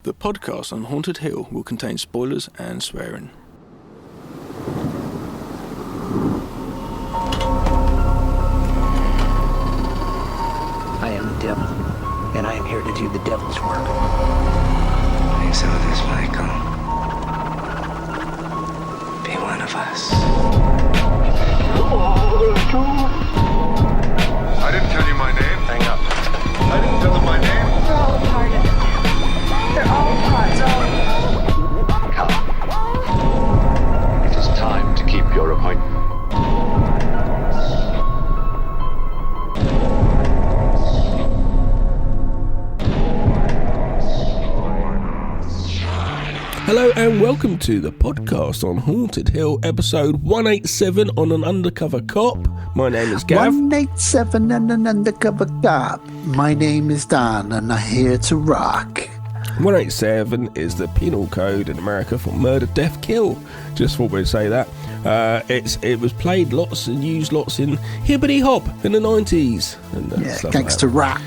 The podcast on Haunted Hill will contain spoilers and swearing. I am the devil, and I am here to do the devil's work. Make some of this, Michael. Be one of us. I didn't tell you my name. Hang up. I didn't tell them my name. They're all a part of it. They're all parts of it. Come. It is time to keep your appointment. Hello and welcome to the podcast on Haunted Hill, episode 187 on an undercover cop. My name is Gav. 187 and an undercover cop. My name is Dan and I'm here to rock. 187 is the penal code in America for murder, death, kill. Just thought we'd say that. It was played lots and used lots in Hibbity Hop in the 90s. And stuff Gangster like rap.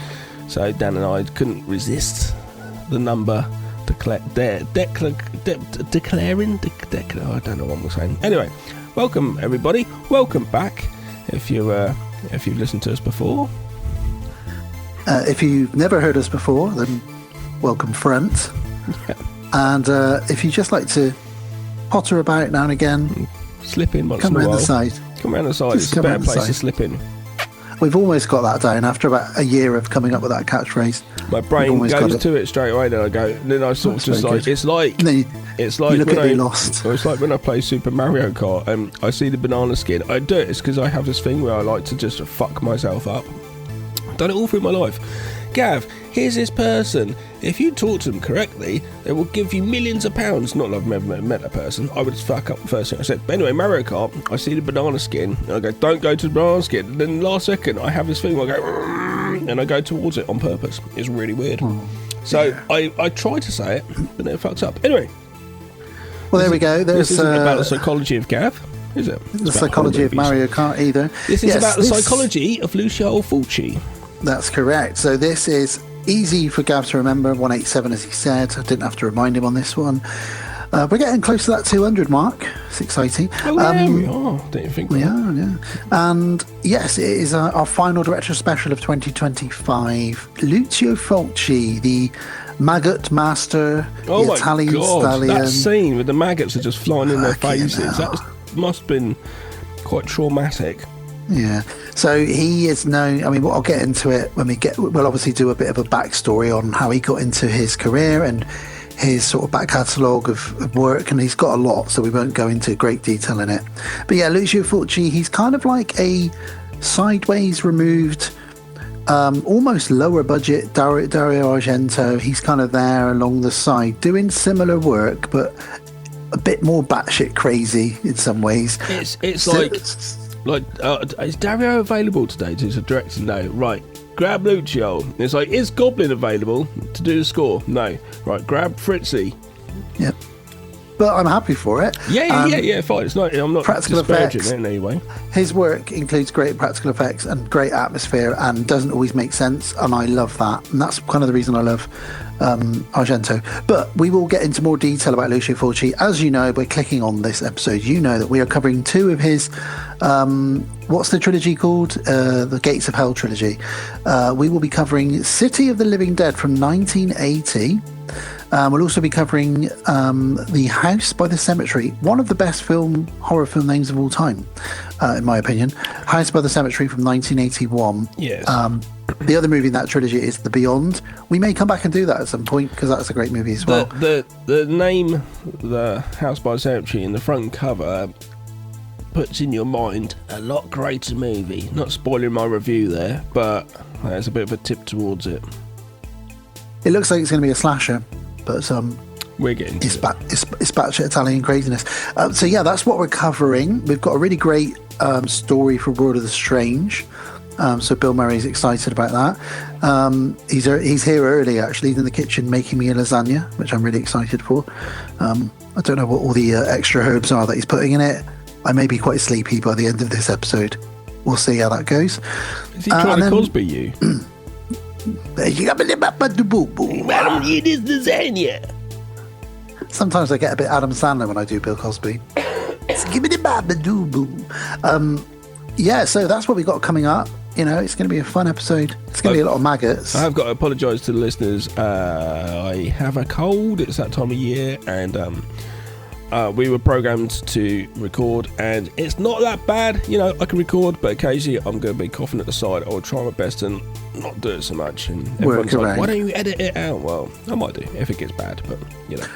So Dan and I couldn't resist the number declaring. I don't know what I'm saying. Anyway, welcome everybody. Welcome back. If you've listened to us before, If you've never heard us before, then welcome front. Yeah. And if you just like to potter about now and again, slip in once come in a around while. the side. Come around the side. Just It's a come better around the place to side. slip in. We've almost got that down after about a year of coming up with that catchphrase. My brain almost got goes it. to it straight away. Then I go. Then I sort of That's just very like. good. It's like. And then you look when at I it lost. It's like when I play Super Mario Kart and I see the banana skin. I do it. It's because I have this thing where I like to just fuck myself up. I've done it all through my life. Gav, here's this person. If you talk to them correctly, they will give you millions of pounds. Not that I've never met that person. I would fuck up the first thing I said. But anyway, Mario Kart, I see the banana skin. And I go, don't go to the banana skin. And then last second, I have this thing where I go, and I go towards it on purpose. It's really weird. So I try to say it, but then it fucks up. Anyway. Well, there we go. There's This isn't about the psychology of Gav, is it? It's the about psychology of horror movies. Mario Kart either. This is Yes, about the this- psychology of Lucio Fulci. That's correct. So this is easy for Gav to remember. 187, as he said. I didn't have to remind him on this one. We're getting close to that 200 mark. It's exciting. Oh, yeah, we are. Don't you think? We are, yeah. And yes, it is our final director special of 2025. Lucio Fulci, the maggot master, Oh the my Italian god! stallion. That scene with the maggots are just flying in their Fucking faces. hell. That must have been quite traumatic. Yeah. So he is known. I mean, I'll get into it when we'll obviously do a bit of a backstory on how he got into his career and his sort of back catalogue of work, and he's got a lot, so we won't go into great detail in it. But yeah, Lucio Fulci, he's kind of like a sideways removed, almost lower budget Dario Argento. He's kind of there along the side doing similar work, but a bit more batshit crazy in some ways. It's So- like is Dario available today to direct? No, right. Grab Lucio. It's like, is Goblin available to do the score? No. Right, grab Fritzy. Yeah. But I'm happy for it. Yeah, fine. It's not. I'm not Practical disparaging effects. it in any way. His work includes great practical effects and great atmosphere and doesn't always make sense, and I love that. And that's kind of the reason I love Argento. But we will get into more detail about Lucio Fulci. As you know, by clicking on this episode, you know that we are covering two of his what's the trilogy called? The Gates of Hell trilogy. We will be covering City of the Living Dead from 1980. We'll also be covering The House by the Cemetery, one of the best horror film names of all time, in my opinion. House by the Cemetery from 1981. Yes. The other movie in that trilogy is The Beyond. We may come back and do that at some point because that's a great movie as well. The name, The House by the Cemetery, in the front cover puts in your mind a lot greater movie. Not spoiling my review there, but there's a bit of a tip towards it. It looks like it's going to be a slasher, but We're getting to it's it. batshit Italian craziness. So yeah, that's what we're covering. We've got a really great story for World of the Strange. So Bill Murray's excited about that. He's here early, actually. He's in the kitchen making me a lasagna, which I'm really excited for. I don't know what all the extra herbs are that he's putting in it. I may be quite sleepy by the end of this episode. We'll see how that goes. Is he trying to and then- Cosby you? You got me boo boo. Madam, it is lasagna. Sometimes I get a bit Adam Sandler when I do Bill Cosby. Give me the babadoo. Yeah, so that's what we got coming up. You know, it's going to be a fun episode. It's going to be a lot of maggots. I have got to apologise to the listeners. I have a cold. It's that time of year, and we were programmed to record, and it's not that bad. You know, I can record, but occasionally I'm going to be coughing at the side. I'll try my best and not do it so much. And everyone's like, why don't you edit it out? Well, I might do if it gets bad, but, you know.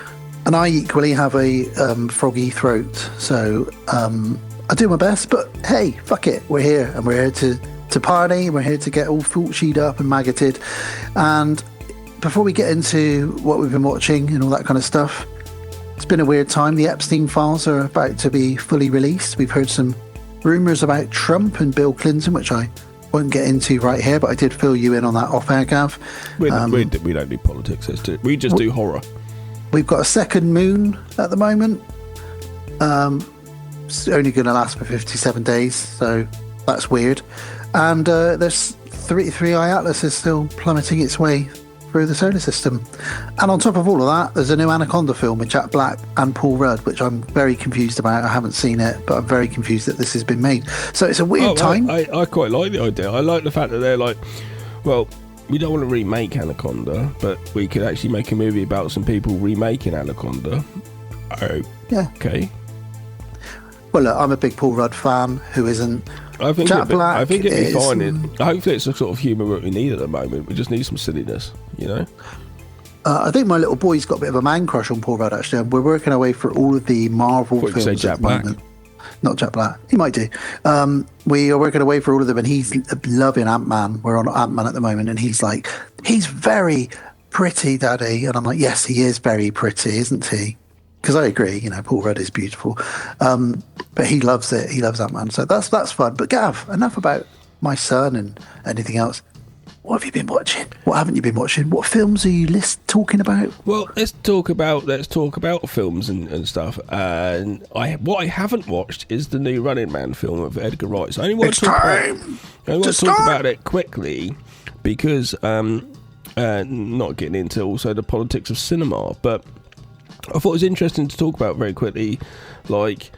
And I equally have a froggy throat, so I do my best. But hey, fuck it, we're here, and we're here to party. We're here to get all Fulci'd up and maggoted. And before we get into what we've been watching and all that kind of stuff, it's been a weird time. The Epstein files are about to be fully released. We've heard some rumours about Trump and Bill Clinton, which I won't get into right here, but I did fill you in on that off air, Gav. We don't do politics. We just do horror. We've got a second moon at the moment. It's only going to last for 57 days, so that's weird. And there's 3i Atlas is still plummeting its way through the solar system. And on top of all of that, there's a new Anaconda film with Jack Black and Paul Rudd, which I'm very confused about. I haven't seen it, but I'm very confused that this has been made. So it's a weird time. I quite like the idea. I like the fact that they're like, well, we don't want to remake Anaconda, but we could actually make a movie about some people remaking Anaconda. Oh, yeah. Okay. Well, look, I'm a big Paul Rudd fan. Who isn't? I think Jack Black. I think it'd be fine. Hopefully, it's the sort of humour that we need at the moment. We just need some silliness, you know. I think my little boy's got a bit of a man crush on Paul Rudd. Actually, we're working our way through all of the Marvel films. Say Jack Black. Not Jack Black. He might do. We are working away for all of them, and he's loving Ant-Man. We're on Ant-Man at the moment, and he's like, he's very pretty, Daddy. And I'm like, yes, he is very pretty, isn't he? Because I agree, you know, Paul Rudd is beautiful. But he loves it. He loves Ant-Man. So that's fun. But Gav, enough about my son and anything else. What have you been watching? What haven't you been watching? What films are you talking about? Well, let's talk about films and stuff. And what I haven't watched is the new Running Man film of Edgar Wright. So I only want to talk about it quickly because not getting into also the politics of cinema, but I thought it was interesting to talk about very quickly, like.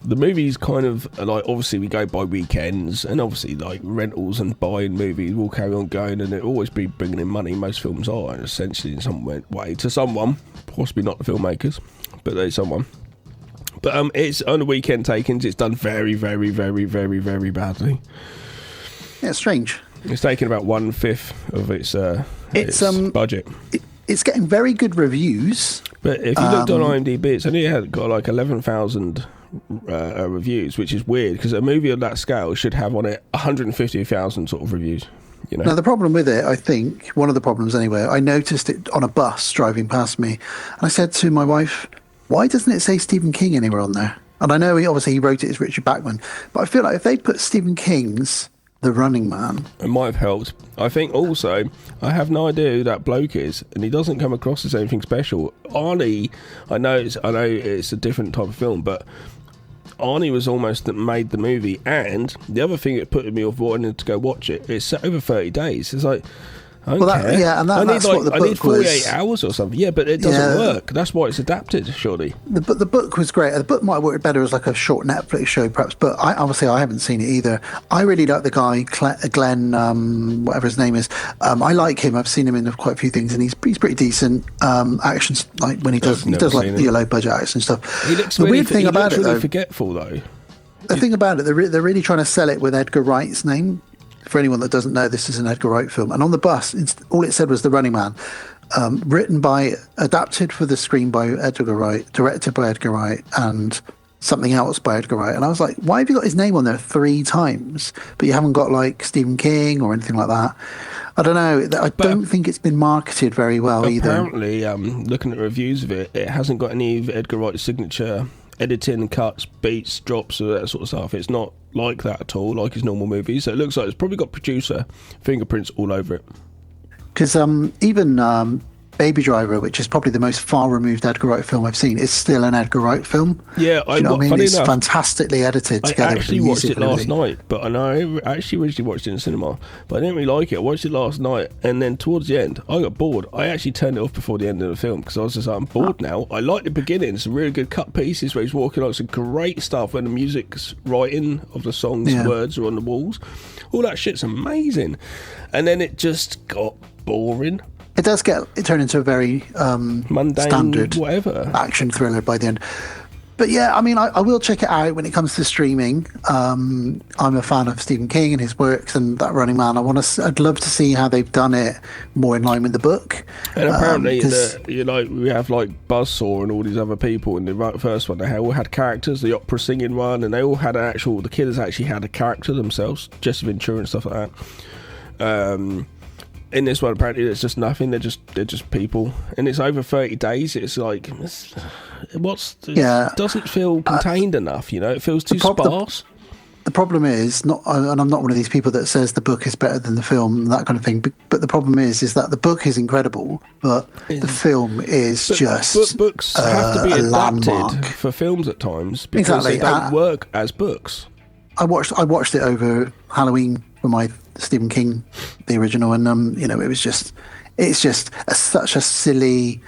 The movie's kind of like, obviously we go by weekends, and obviously like rentals and buying movies will carry on going, and it'll always be bringing in money. Most films are essentially in some way to someone, possibly not the filmmakers, but there's someone. But it's on the weekend takings. It's done very, very, very, very, very badly. Yeah, strange. It's taken about 1/5 of its budget. It's getting very good reviews. But if you looked on IMDb, it's only got like 11,000 reviews, which is weird because a movie of that scale should have on it 150,000 sort of reviews. You know? Now the problem with it, I think, one of the problems anyway, I noticed it on a bus driving past me, and I said to my wife, "Why doesn't it say Stephen King anywhere on there?" And I know he wrote it as Richard Bachman, but I feel like if they put Stephen King's The Running Man, it might have helped. I think also, I have no idea who that bloke is, and he doesn't come across as anything special. Arnie, I know it's a different type of film, but Arnie was almost that made the movie. And the other thing that put me off wanting to go watch it, it's set over 30 days. It's like, I don't care. That's what the book was. I need 48 hours or something. Yeah, but it doesn't work. That's why it's adapted, surely. The book was great. The book might have worked better as like a short Netflix show, perhaps. But I haven't seen it either. I really like the guy, Glenn, whatever his name is. I like him. I've seen him in quite a few things, and he's pretty decent. Actions, like when he does like the low budget action stuff. He looks the weird thing about it, though, forgetful though. The thing about it, they're really trying to sell it with Edgar Wright's name. For anyone that doesn't know, this is an Edgar Wright film. And on the bus, all it said was The Running Man. Adapted for the screen by Edgar Wright, directed by Edgar Wright, and something else by Edgar Wright. And I was like, why have you got his name on there 3 times, but you haven't got like Stephen King or anything like that? I don't know. I don't think it's been marketed very well either. Apparently, looking at reviews of it, it hasn't got any of Edgar Wright's signature editing, cuts, beats, drops, all that sort of stuff. It's not like that at all, like his normal movies. So it looks like it's probably got producer fingerprints all over it. Because even Baby Driver, which is probably the most far removed Edgar Wright film I've seen, is still an Edgar Wright film. Yeah, Do you know what I mean? funny It's enough, fantastically edited I together. actually with the watched music it and last everything. night, but I know I actually originally watched it in the cinema, but I didn't really like it. I watched it last night, and then towards the end, I got bored. I actually turned it off before the end of the film because I was just like, I'm bored now. I like the beginning, some really good cut pieces where he's walking on, some great stuff when the music's writing of the songs, Yeah. words are on the walls. All that shit's amazing, and then it just got boring, It does it turned into a very mundane, standard whatever. action thriller by the end. But yeah, I mean, I will check it out when it comes to streaming. I'm a fan of Stephen King and his works and that Running Man. I'd love to see how they've done it more in line with the book. And apparently, 'cause- we have like Buzzsaw and all these other people in the first one. They all had characters, the opera singing one, and they all had the kids actually had a character themselves, Jesse Ventura and stuff like that. In this one, apparently, there's just nothing. They're just people, and it's over 30 days. It's like, doesn't feel contained enough. It feels too sparse. The problem is and I'm not one of these people that says the book is better than the film and that kind of thing. But the problem is that the book is incredible, but the film is But books have to be a adapted landmark. for films at times because Exactly. they don't work as books. I watched it over Halloween for my Stephen King, the original, and it's just such a silly,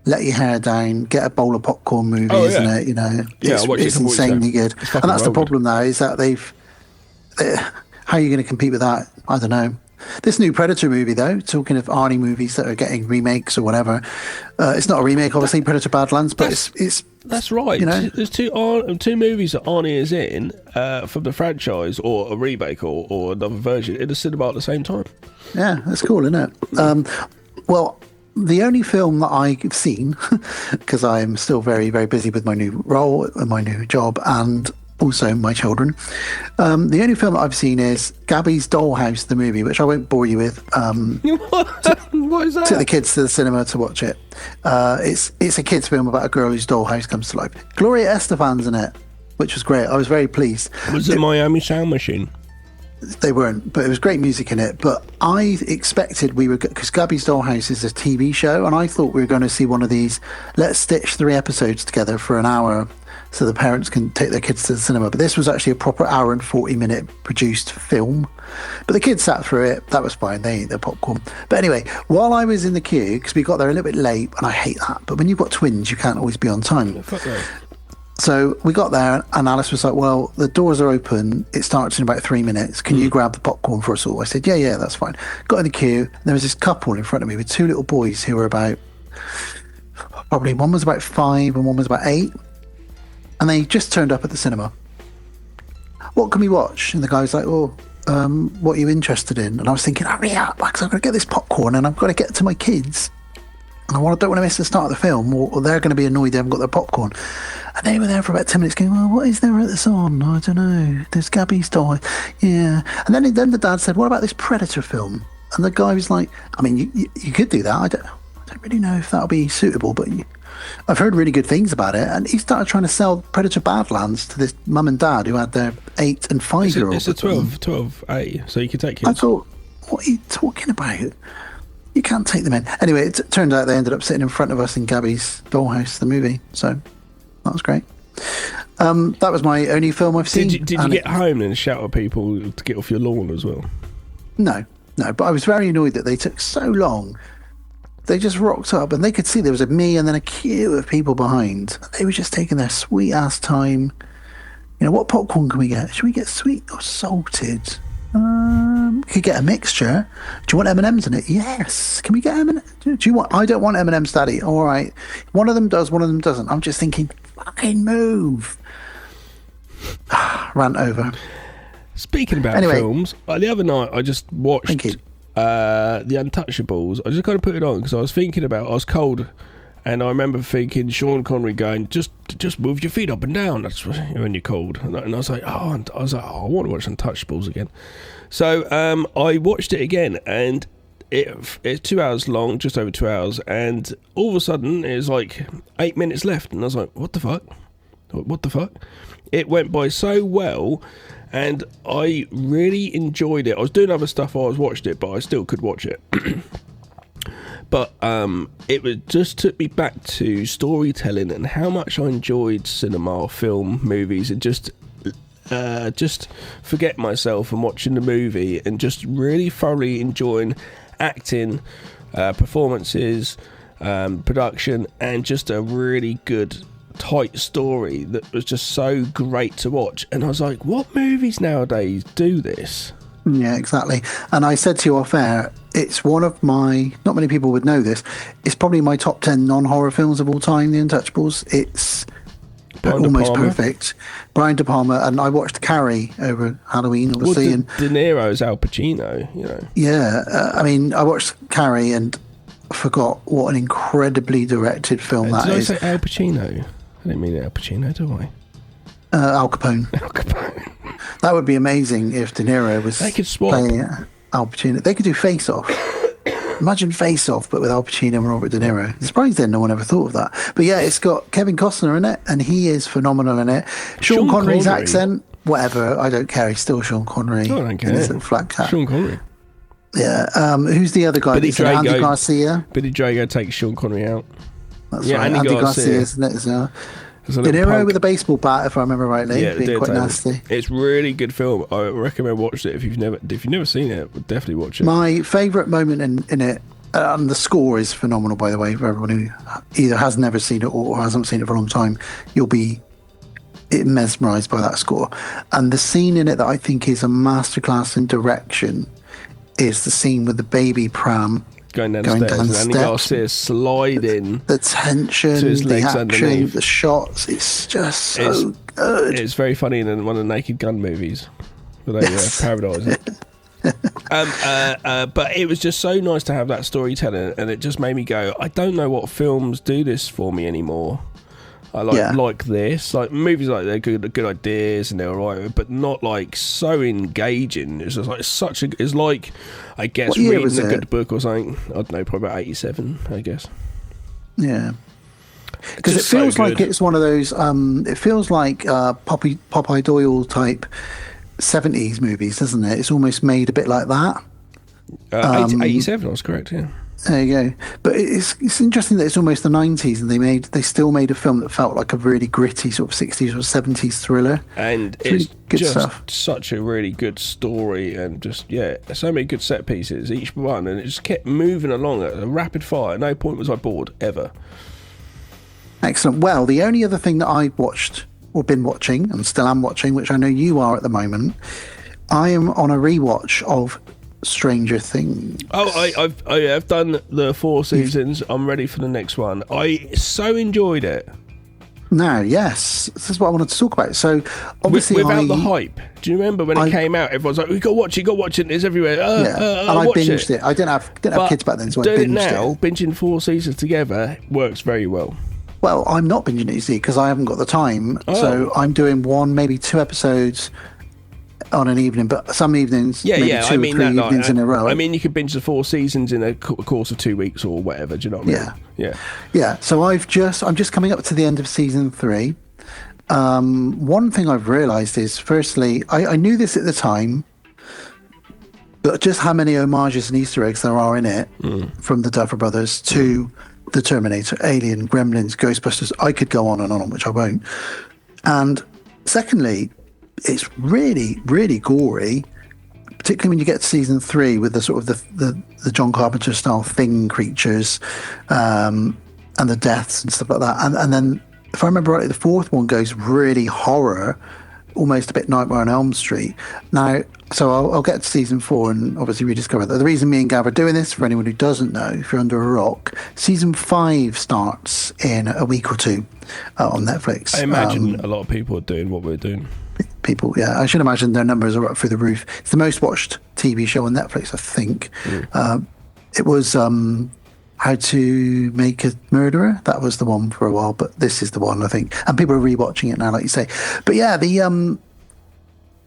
let your hair down, get a bowl of popcorn movie, isn't it? Yeah, I watched it it's a couple weeks insanely ago. good, It's fucking and that's the well good. problem now is that how are you going to compete with that? I don't know. This new Predator movie, though, talking of Arnie movies that are getting remakes or whatever, it's not a remake, obviously, Predator Badlands, but it's That's right. There's two movies that Arnie is in from the franchise, or a remake, or another version in the cinema at the same time. yeah, that's cool, isn't it? Well, the only film that I've seen, because I am still very, very busy with my new role and my new job, and also my children, the only film that I've seen is Gabby's Dollhouse, the movie, which I won't bore you with. What is that? Took the kids to the cinema to watch it. It's a kids' film about a girl whose dollhouse comes to life. Gloria Estefan's in it, which was great. I was very pleased. Was it Miami Sound Machine? They weren't, but it was great music in it. But I expected because Gabby's Dollhouse is a TV show, and I thought we were going to see one of these, let's stitch 3 episodes together for an hour so the parents can take their kids to the cinema. But this was actually a proper hour and 40-minute produced film. But the kids sat through it. That was fine. They ate their popcorn. But anyway, while I was in the queue, because we got there a little bit late, and I hate that, but when you've got twins, you can't always be on time. Fuck that. So we got there, and Alice was like, well, the doors are open. It starts in about 3 minutes. Can you grab the popcorn for us all? I said, yeah, that's fine. Got in the queue. And there was this couple in front of me with 2 little boys who were about, probably one was about 5 and one was about 8. And they just turned up at the cinema. What can we watch? And the guy was like, what are you interested in? And I was thinking, hurry up, because I've got to get this popcorn and I've got to get to my kids. And I don't want to miss the start of the film, or they're going to be annoyed they haven't got their popcorn. And they were there for about 10 minutes going, well, what is there at this on? I don't know. There's Gabby's Doll. Yeah. And then the dad said, what about this Predator film? And the guy was like, I mean, you could do that. I don't really know if that'll be suitable, but I've heard really good things about it. And he started trying to sell Predator Badlands to this mum and dad who had their 8 and 5-year-olds. It's a 12A, so you can take I kids. thought, what are you talking about? You can't take them in. Anyway, it turned out they ended up sitting in front of us in Gabby's Dollhouse, the movie. So that was great. That was my only film I've seen. Did you get home and shout at people to get off your lawn as well? No. But I was very annoyed that they took so long. They just rocked up, and they could see there was me and then a queue of people behind. They were just taking their sweet ass time. What popcorn can we get? Should we get sweet or salted? We could get a mixture. Do you want M&Ms in it? Yes. Can we get M&Ms? Do you want? I don't want M&Ms, Daddy. All right. One of them does, one of them doesn't. I'm just thinking, fucking move. Rant over. Speaking about Anyway. films, the other night I just watched Thank you. The Untouchables. I just kind of put it on because I was cold, and I remember thinking Sean Connery going, just move your feet up and down. That's when you're cold. And I was like, I want to watch Untouchables again. So I watched it again, and it's 2 hours long, just over 2 hours, and all of a sudden it's like 8 minutes left, and I was like, what the fuck? It went by so well, and I really enjoyed it. I was doing other stuff while I was watching it, but I still could watch it. But it just took me back to storytelling and how much I enjoyed cinema, film, movies, and just forget myself and watching the movie and just really thoroughly enjoying acting, performances, production, and just a really good tight story that was just so great to watch. And I was like, what movies nowadays do this? Yeah, exactly. And I said to you off air, it's one of my, not many people would know this, it's probably my top 10 non-horror films of all time, The Untouchables. It's Brian De almost Palma. perfect. Brian De Palma, and I watched Carrie over Halloween, obviously. Well, and De Niro's Al Pacino, you know. yeah, I mean, I watched Carrie and forgot what an incredibly directed film that Did is. I say Al Pacino? I didn't mean Al Pacino, do I? Al Capone. Al Capone. That would be amazing if De Niro was They could swap. playing Al Pacino. They could do Face Off. Imagine Face Off, but with Al Pacino and Robert De Niro. I'm surprised then no one ever thought of that. But yeah, it's got Kevin Costner in it, and he is phenomenal in it. Sean Connery's Connery. accent, whatever, I don't care. He's still Sean Connery. I don't in care. his little flat cap. Sean Connery. Yeah. Who's the other guy? Billy that's in it? Andy Drago. Garcia. Billy Drago takes Sean Connery out. That's Yeah, right. Andy Andy Garcia. Garcia, isn't it? So, There's a De little Niro punk. with a baseball bat, if I remember rightly, Yeah, being quite Daredevil. nasty. It's really good film. I recommend watching it if you've never seen it. Definitely watch it. My favourite moment in it, and the score is phenomenal, by the way, for everyone who either has never seen it or hasn't seen it for a long time. You'll be mesmerised by that score. And the scene in it that I think is a masterclass in direction is the scene with the baby pram going down going the stairs down and the Andy steps. Garcia sliding. The tension, To his the legs action, underneath. the shots. It's just so It's- good. It's very funny in one of the Naked Gun movies. Where they Yes. parodise it. But it was just so nice to have that storytelling, and it just made me go, I don't know what films do this for me anymore. I like this, like movies like they're good ideas and they're alright, but not like so engaging. It's just like it's like, I guess, What year reading was a it? good book or something. I don't know, probably about 87, I guess. Yeah. Because it Just so feels like good. it's one of those, it feels like Popeye Doyle type 70s movies, doesn't it? It's almost made a bit like that. 87, I was correct, yeah. There you go. But it's interesting that it's almost the 90s and they still made a film that felt like a really gritty sort of 60s or 70s thriller. And It's really it's good just stuff. such a really good story, and just so many good set pieces, each one, and it just kept moving along at a rapid fire. At no point was I bored ever. Excellent. Well, the only other thing that I watched or been watching and still am watching, which I know you are at the moment, I am on a rewatch of Stranger Things. Oh, I have done the 4 seasons. I'm ready for the next one. I so enjoyed it. Now, yes, this is what I wanted to talk about. So, obviously, Without the hype. Do you remember when it came out? Everyone's like, "We got to watch it, got to watch it." It's everywhere. Yeah, and I watch binged it. I didn't have But kids back then, so I doing binged it now, it. binging 4 seasons together works very well. Well, I'm not binging it, you see, because I haven't got the time. Oh. So I'm doing 1, maybe 2 episodes on an evening, but some evenings, Yeah, maybe yeah. 2 I or mean 3 that. evenings in a row. I mean, you could binge the 4 seasons in a course of 2 weeks or whatever. Do you know what I mean? Yeah. Yeah. Yeah, so I'm just coming up to the end of season 3. One thing I've realised is, firstly, I knew this at the time, but just how many homages and Easter eggs there are in it from the Duffer Brothers to the Terminator, Alien, Gremlins, Ghostbusters. I could go on and on, which I won't. And secondly, it's really, really gory, particularly when you get to season 3 with the sort of the John Carpenter style Thing creatures and the deaths and stuff like that. And then, if I remember rightly, the 4th one goes really horror, almost a bit Nightmare on Elm Street. Now, so I'll get to season 4 and obviously rediscover that. The reason me and Gav are doing this, for anyone who doesn't know, if you're under a rock, season 5 starts in a week or 2 on Netflix. I imagine a lot of people are doing what we're doing. People, yeah, I should imagine their numbers are up through the roof. It's the most watched TV show on Netflix, I think. It was How to Make a Murderer. That was the one for a while, but this is the one, I think. And people are rewatching it now, like you say. But yeah,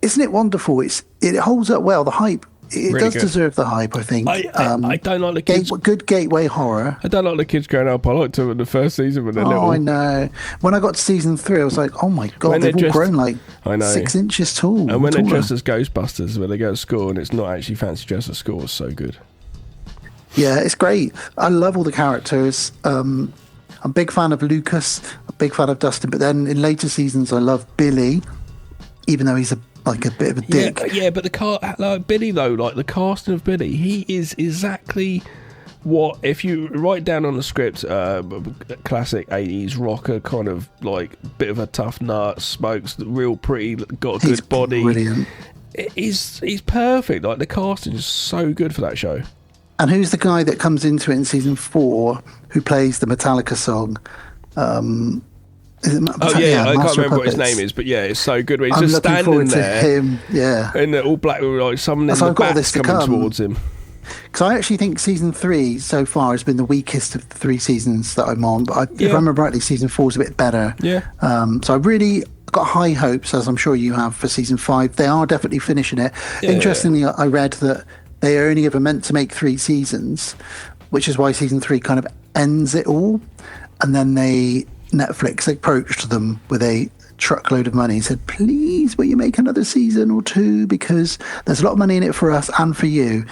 isn't it wonderful? It holds up well. The hype, it Really does good. deserve the hype, I think. I don't like the kids. Good gateway horror. I don't like the kids growing up. I liked them in the first season when they're Oh, little. I know. When I got to season 3, I was like, oh my God, When they've they're all dressed- grown like I know. 6 inches tall. And when they're taller. dressed as Ghostbusters, when they go to school and it's not actually fancy dress at school, is so good. Yeah, it's great. I love all the characters. I'm a big fan of Lucas, a big fan of Dustin, but then in later seasons I love Billy, even though he's a bit of a dick. Yeah, but Billy though, like the casting of Billy, he is exactly what, if you write down on the script, classic 80s rocker, kind of like bit of a tough nut, smokes, real pretty, got a good body. Brilliant. He's perfect. Like the casting is so good for that show. And who's the guy that comes into it in season 4 who plays the Metallica song? Is it I can't Master remember of what his Puppets. name is, but yeah, it's so good. When he's I'm just looking standing forward there, to him. Yeah, in the all black, like someone in So the I've got all back's this to coming come. towards him. because I actually think season 3 so far has been the weakest of the 3 seasons that I'm on. But if I remember rightly, season 4 is a bit better. Yeah. So I really got high hopes, as I'm sure you have, for season 5. They are definitely finishing it. Yeah. Interestingly, I read that they only ever meant to make 3 seasons, which is why season 3 kind of ends it all. And then Netflix approached them with a truckload of money and said, please, will you make another season or 2, because there's a lot of money in it for us and for you.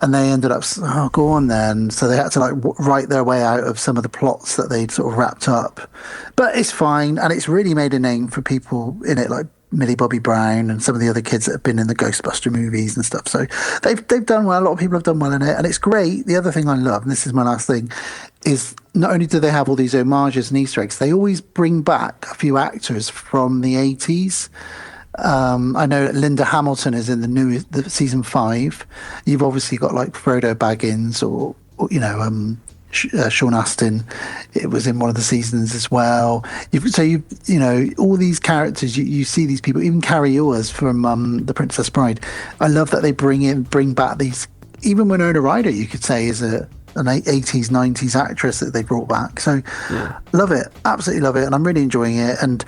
And they ended up, oh, go on then. So they had to write their way out of some of the plots that they'd sort of wrapped up. But it's fine, and it's really made a name for people in it, like Millie Bobby Brown and some of the other kids that have been in the Ghostbuster movies and stuff. So they've done well. A lot of people have done well in it, and it's great. The other thing I love, and this is my last thing, is not only do they have all these homages and Easter eggs, they always bring back a few actors from the 80s. I know that Linda Hamilton is in the season 5. You've obviously got like Frodo Baggins or Sean Astin. It was in one of the seasons as well. All these characters, you see these people, even Carrie Ewers from The Princess Bride. I love that they bring back these, even Winona Ryder, you could say, is an 80s, 90s actress that they brought back. So love it, absolutely love it, and I'm really enjoying it. And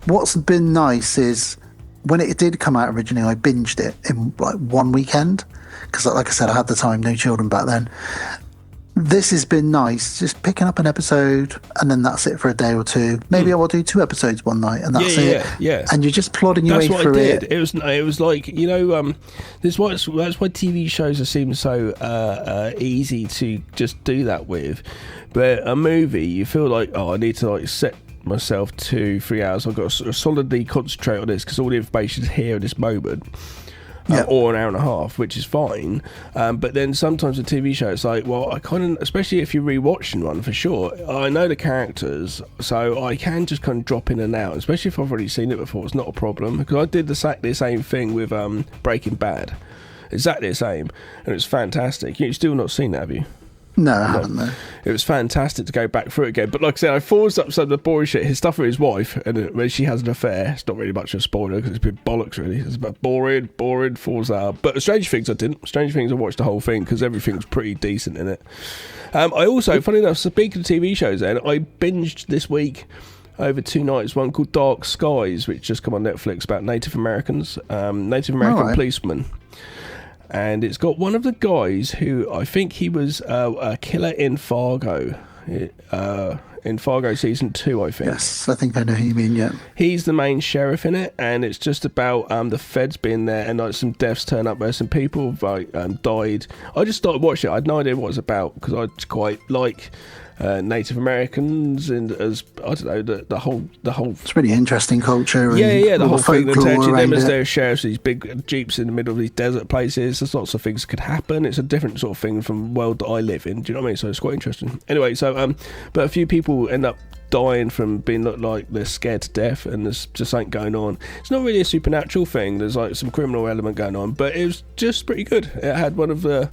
what's been nice is when it did come out originally, I binged it in like one weekend because, like I said, I had the time, no children back then. This has been nice, just picking up an episode and then that's it for a day or 2. Maybe I will do 2 episodes one night and that's it. Yeah. And you're just plodding your way through it. It was like, that's why TV shows seem so easy to just do that with. But a movie, you feel like, I need to like set myself 2-3 hours. I've got to solidly concentrate on this because all the information is here at this moment. Or an hour and a half, which is fine. But then sometimes a TV show, it's like, well, I kind of, especially if you're rewatching one, for sure, I know the characters, so I can just kind of drop in and out, especially if I've already seen it before. It's not a problem, because I did the same thing with Breaking Bad. Exactly the same, and it's fantastic. You've still not seen that, have you? No, I haven't, no. It was fantastic to go back through it again. But like I said, I forced up some of the boring shit. His stuff with his wife, and when she has an affair, it's not really much of a spoiler because it's been bollocks, really. It's about boring, falls out. But Stranger Things, I didn't. Stranger Things, I watched the whole thing because everything's pretty decent in it. I also, funny enough, speaking of TV shows then, I binged this week over 2 nights one called Dark Skies, which just come on Netflix, about Native Americans, Native American policemen. And it's got one of the guys who I think he was a killer in Fargo. In Fargo season 2, I think. Yes, I think I know who you mean, yeah. He's the main sheriff in it, and it's just about the feds being there and like some deaths turn up where some people died. I just started watching it. I had no idea what it was about because I quite like Native Americans and as I don't know the whole. It's really interesting culture. And the whole thing. Them as it. their sheriffs, these big jeeps in the middle of these desert places. There's lots of things that could happen. It's a different sort of thing from the world that I live in. Do you know what I mean? So it's quite interesting. Anyway, but a few people end up dying from being looked like they're scared to death, and there's just something going on. It's not really a supernatural thing. There's like some criminal element going on, but it was just pretty good. It had one of the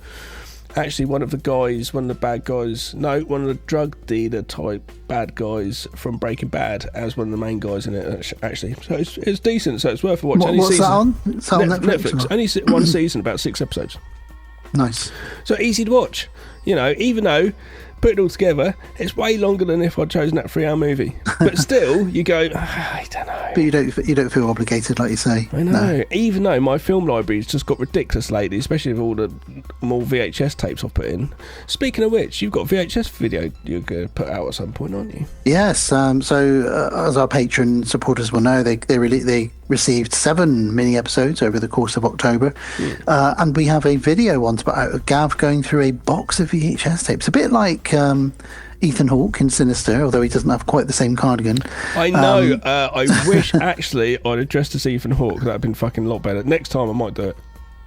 drug dealer type bad guys from Breaking Bad as one of the main guys in it, actually. So it's decent, so it's worth a watch. What's that on? It's on Netflix. Only one season, about 6 episodes. Nice. So easy to watch. Even though, put it all together, it's way longer than if I'd chosen that 3-hour movie. But still, you go, I don't know. but you don't feel obligated, like you say. I know. No. Even though my film library's just got ridiculous lately, especially with all the more VHS tapes I've put in. Speaking of which, you've got VHS video you're going to put out at some point, aren't you? Yes. So as our Patreon supporters will know, they received 7 mini episodes over the course of October, and we have a video on to put out of Gav going through a box of VHS tapes, a bit like Ethan Hawke in Sinister, although he doesn't have quite the same cardigan. I know. I wish actually I'd have dressed as Ethan Hawke. That'd have been fucking a lot better. Next time I might do it.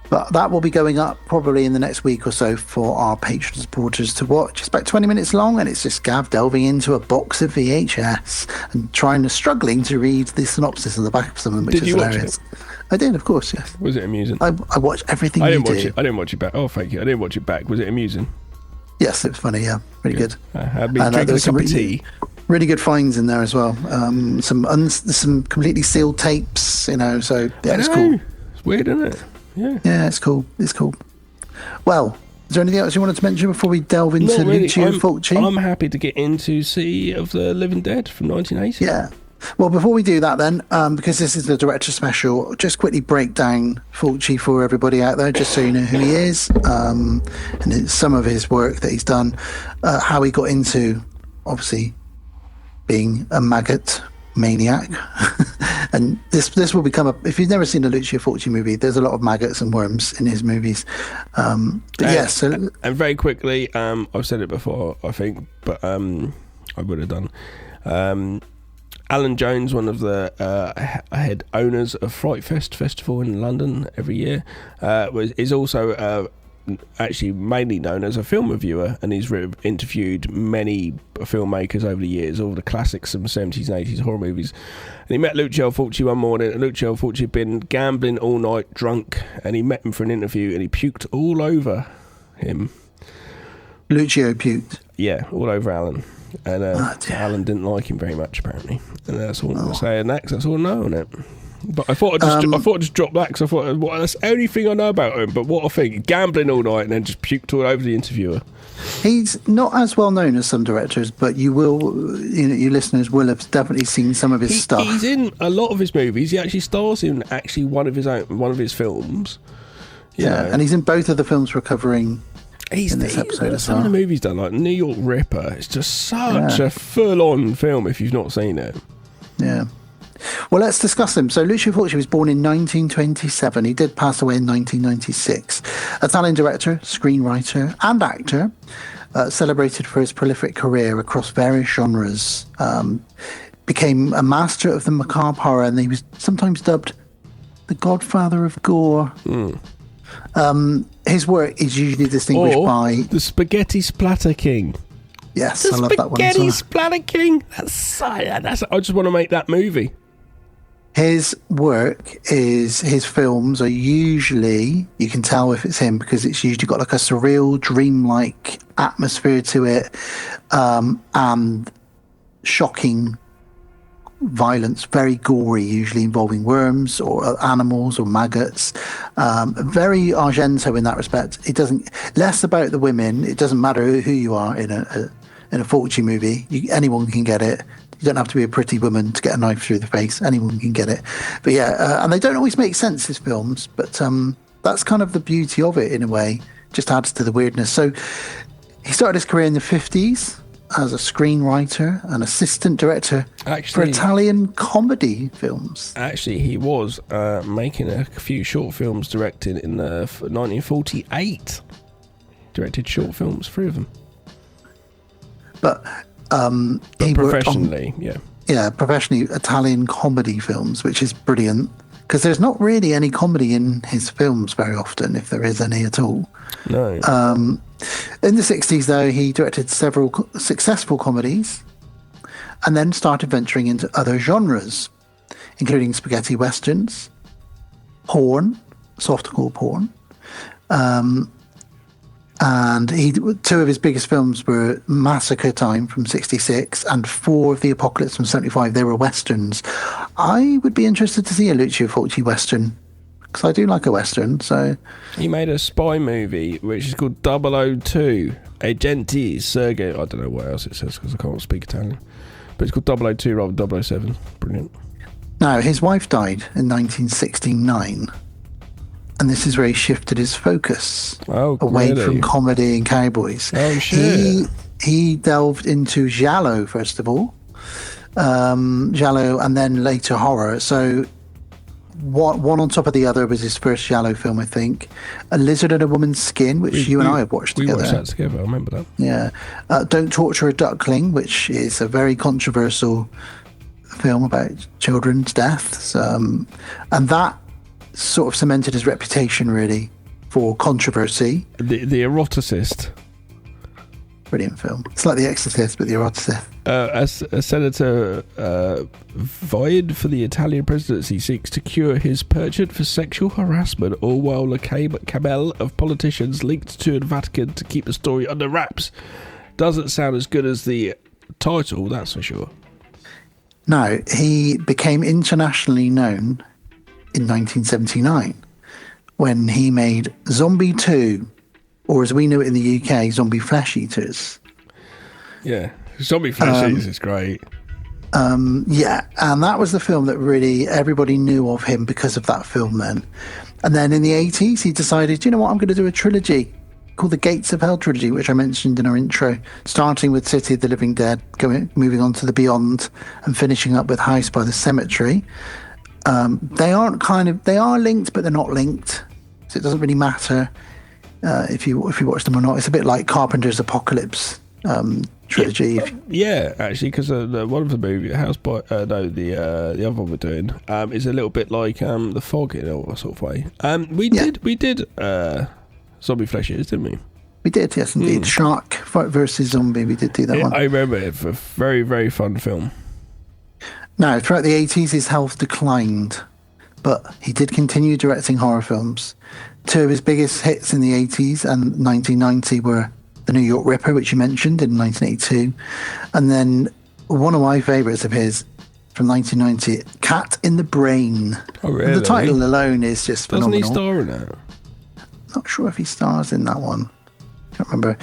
But that will be going up probably in the next week or so for our Patreon supporters to watch. It's about 20 minutes long, and it's just Gav delving into a box of VHS and struggling to read the synopsis on the back of some of them, which is hilarious. I did, of course, yes. Was it amusing? I watched everything I you didn't watch do. it. I didn't watch it back. Oh, thank you. I didn't watch it back. Was it amusing? Yes, it was funny, yeah. Really good. I've been drinking a cup of tea. Really good finds in there as well. Some completely sealed tapes, so yeah, it's cool. It's weird, isn't it? Yeah, it's cool. It's cool. Well, is there anything else you wanted to mention before we delve into Lucio Fulci? I'm happy to get into Sea of the Living Dead from 1980. Yeah. Well, before we do that then, because this is the director special, just quickly break down Fulci for everybody out there, just so you know who he is, and some of his work that he's done, how he got into, obviously, being a maggot maniac. And this will become if you've never seen a Lucio Fulci movie, there's a lot of maggots and worms in his movies. And very quickly, I've said it before, I think, but I would have done. Alan Jones, one of the head owners of Fright Fest Festival in London every year, is also actually mainly known as a film reviewer, and he's interviewed many filmmakers over the years, all the classics from the 70s and 80s horror movies. And he met Lucio Fulci one morning, and Lucio Fulci had been gambling all night, drunk, and he met him for an interview, and he puked all over him. Lucio puked? Yeah, all over Alan. And Alan didn't like him very much, apparently. And that's all I'm going to say. And that's all I know on it. But I thought I'd just drop that, because I thought that's the only thing I know about him. But what I think, gambling all night and then just puked all over the interviewer. He's not as well known as some directors, but you your listeners will have definitely seen some of his stuff. He's in a lot of his movies. He actually stars in one of his films. Yeah, and he's in both of the films we're covering. Some of the movies done, like New York Ripper, it's just such a full-on film if you've not seen it. Yeah. Well, let's discuss him. So Lucio Fulci was born in 1927. He did pass away in 1996. Italian director, screenwriter and actor, celebrated for his prolific career across various genres. Became a master of the macabre horror, and he was sometimes dubbed the Godfather of Gore. His work is usually distinguished by the Spaghetti Splatter King. Yes, I love that one as well. Spaghetti Splatter King. That's I just want to make that movie. His work his films are usually, you can tell if it's him because it's usually got like a surreal, dreamlike atmosphere to it, and shocking violence, very gory, usually involving worms or animals or maggots. Very Argento in that respect. It doesn't less about the women. It doesn't matter who you are in a Fulci movie. Anyone can get it. You don't have to be a pretty woman to get a knife through the face. Anyone can get it. But yeah, and they don't always make sense, his films. But that's kind of the beauty of it in a way. Just adds to the weirdness. So he started his career in the 50s. As a screenwriter and assistant director for Italian comedy films. Actually, he was making a few short films directed in 1948. Directed short films, 3 of them. But he professionally, professionally Italian comedy films, which is brilliant. Because there's not really any comedy in his films very often, if there is any at all. No. In the 60s, though, he directed several successful comedies and then started venturing into other genres, including spaghetti westerns, porn, softcore porn. And 2 of his biggest films were Massacre Time from 66 and 4 of the Apocalypse from 75. They were westerns. I would be interested to see a Lucio Fulci western, because I do like a western. So he made a spy movie which is called 002 Agenti Sergei. I don't know what else it says because I can't speak Italian, but it's called 002 rather than 007. Brilliant. Now, his wife died in 1969, and this is where he shifted his focus away really? from comedy and cowboys. Oh, shit. He delved into giallo, first of all, giallo, and then later horror. So one on top of the other was his first giallo film, I think. A Lizard in a Woman's Skin, which you and I have watched together. We watched that together, I remember that. Yeah. Don't Torture a Duckling, which is a very controversial film about children's deaths. And that sort of cemented his reputation, really, for controversy. The Eroticist. Brilliant film. It's like The Exorcist, but The Eroticist. As a senator vying for the Italian presidency seeks to cure his penchant for sexual harassment, all while a cabal of politicians linked to the Vatican to keep the story under wraps. Doesn't sound as good as the title, that's for sure. Now, he became internationally known in 1979 when he made Zombie 2, or as we know it in the UK, Zombie Flesh Eaters. Yeah, Zombie Flesh Eaters is great. Yeah, and that was the film that really everybody knew of him because of that film then. And then in the 80s, he decided, you know what, I'm going to do a trilogy called the Gates of Hell trilogy, which I mentioned in our intro, starting with City of the Living Dead, moving on to The Beyond, and finishing up with House by the Cemetery. They are linked, but they're not linked, so it doesn't really matter if you watch them or not. It's a bit like Carpenter's Apocalypse trilogy. Yeah, actually, because one of the movie House by the other one we're doing is a little bit like The Fog in a sort of way. We did Zombie Flesh Eaters, didn't we? We did, yes, indeed. Shark versus Zombie. We did do that one. I remember it. A very, very fun film. Now, throughout the 80s, his health declined, but he did continue directing horror films. Two of his biggest hits in the 80s and 1990 were The New York Ripper, which you mentioned, in 1982, and then one of my favourites of his from 1990, Cat in the Brain. Oh, really? And the title alone is just phenomenal. Doesn't he star in it? Not sure if he stars in that one. Can't remember.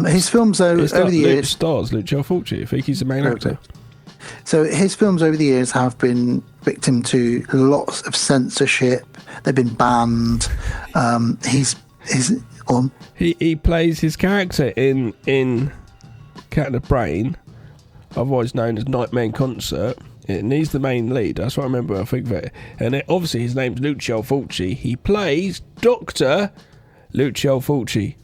His films over the years... stars Lucio Fulci. I think he's the main actor. So his films over the years have been victim to lots of censorship. They've been banned. He plays his character in Cat in the Brain, otherwise known as Nightmare in Concert, and he's the main lead. That's what I remember. I think of it. And obviously his name's Lucio Fulci. He plays Dr. Lucio Fulci.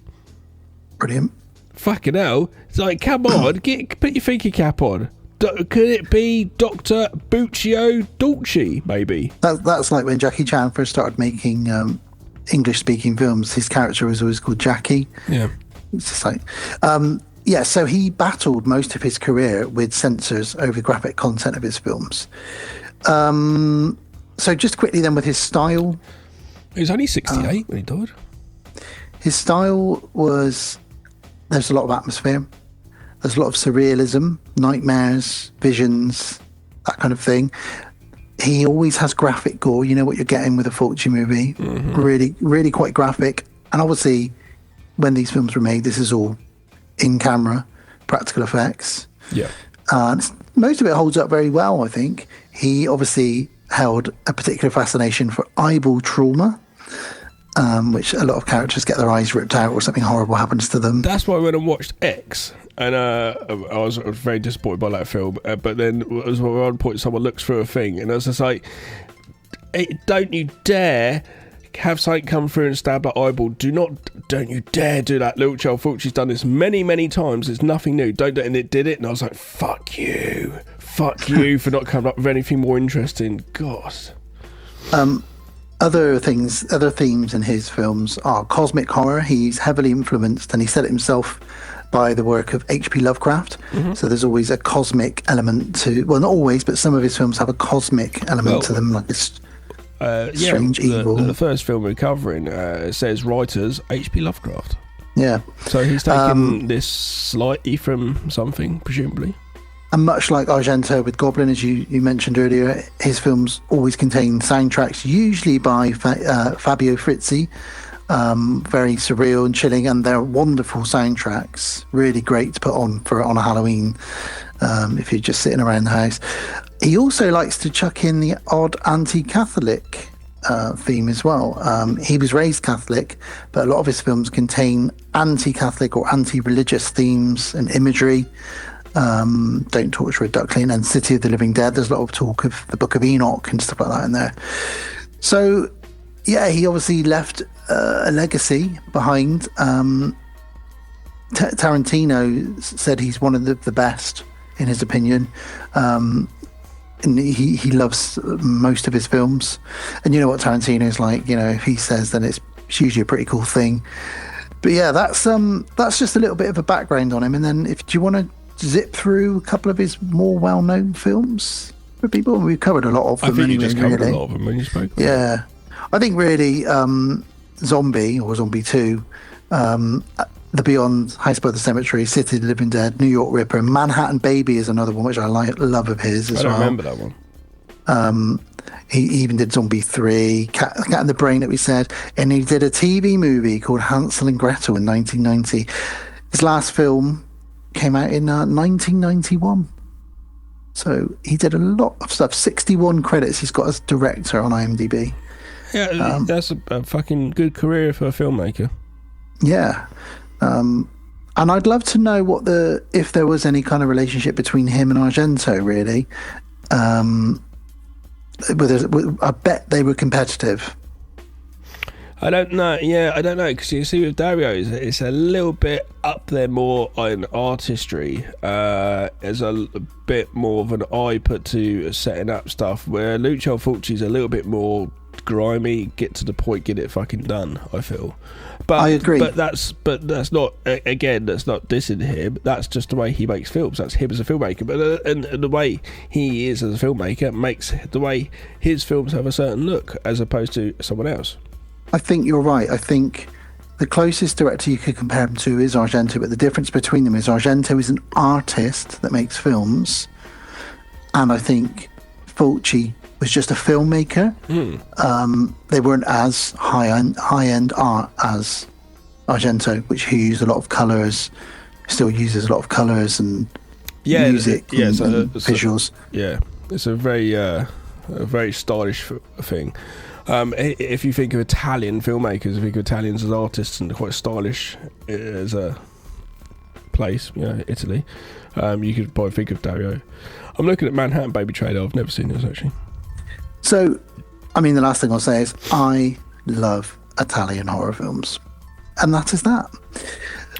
Brilliant. Fucking hell! It's like, come on, put your thinking cap on. Could it be Dr. Buccio Dulci, maybe? That's like when Jackie Chan first started making English-speaking films. His character was always called Jackie. Yeah. It's just like... so he battled most of his career with censors over the graphic content of his films. So just quickly then with his style... He was only 68 when he died. His style was... There's a lot of atmosphere. There's a lot of surrealism, nightmares, visions, that kind of thing. He always has graphic gore. You know what you're getting with a Fulci movie. Mm-hmm. Really, really quite graphic. And obviously, when these films were made, this is all in camera, practical effects. Yeah. Most of it holds up very well, I think. He obviously held a particular fascination for eyeball trauma, which a lot of characters get their eyes ripped out or something horrible happens to them. That's why when I watched X, and I was very disappointed by that film, but then at one point someone looks through a thing, and I was just like, don't you dare have something come through and stab that eyeball. Don't you dare do that. Lucio Fulci's done this many, many times. It's nothing new. Don't do it. And it did it, and I was like, fuck you for not coming up with anything more interesting. God. Other themes in his films are cosmic horror. He's heavily influenced, and he said it himself, by the work of H.P. Lovecraft. Mm-hmm. So there's always a cosmic element to... Well, not always, but some of his films have a cosmic element to them, like this strange evil. The first film we're covering says writers H.P. Lovecraft. Yeah. So he's taken this slightly from something, presumably. And much like Argento with Goblin, as you mentioned earlier, his films always contain soundtracks, usually by Fabio Frizzi. Very surreal and chilling, and they're wonderful soundtracks. Really great to put on a Halloween if you're just sitting around the house. He also likes to chuck in the odd anti-Catholic theme as well. He was raised Catholic, but a lot of his films contain anti-Catholic or anti-religious themes and imagery. Don't Torture a Duckling and City of the Living Dead. There's a lot of talk of the Book of Enoch and stuff like that in there. So, yeah, he obviously left a legacy behind. Tarantino said he's one of the best, in his opinion. And he loves most of his films. And you know what Tarantino's like, you know, if he says, then it's usually a pretty cool thing. But yeah, that's just a little bit of a background on him. And then do you want to zip through a couple of his more well-known films for people? We've covered a lot of them. I think anyway, you just covered really. a lot of them when you spoke. Yeah. I think really Zombie or Zombie 2, The Beyond, House by the Cemetery, City of the Living Dead, New York Ripper, and Manhattan Baby is another one which I love of his as well. I don't remember that one. He even did Zombie 3, Cat in the Brain that we said, and he did a TV movie called Hansel and Gretel in 1990. His last film came out in 1991. So he did a lot of stuff. 61 credits he's got as director on IMDb. Yeah, that's a fucking good career for a filmmaker. Yeah. And I'd love to know if there was any kind of relationship between him and Argento, really. I bet they were competitive. I don't know. Yeah, I don't know, because you see with Dario, it's a little bit up there more on artistry. There's a bit more of an eye put to setting up stuff, where Lucio Fulci's a little bit more grimy, get to the point, get it fucking done, I feel. But I agree. But that's not, again, that's not dissing him. That's just the way he makes films. That's him as a filmmaker. But and the way he is as a filmmaker makes the way his films have a certain look as opposed to someone else. I think you're right. I think the closest director you could compare him to is Argento, but the difference between them is Argento is an artist that makes films, and I think Fulci was just a filmmaker. They weren't as high-end art as Argento, which he used a lot of colours, still uses a lot of colours and music and visuals. It's a very stylish thing. If you think of Italian filmmakers, if you think of Italians as artists and quite stylish as a place, Italy, you could probably think of Dario. I'm looking at Manhattan Baby trailer. I've never seen this, actually. So, I mean, the last thing I'll say is I love Italian horror films, and that is that.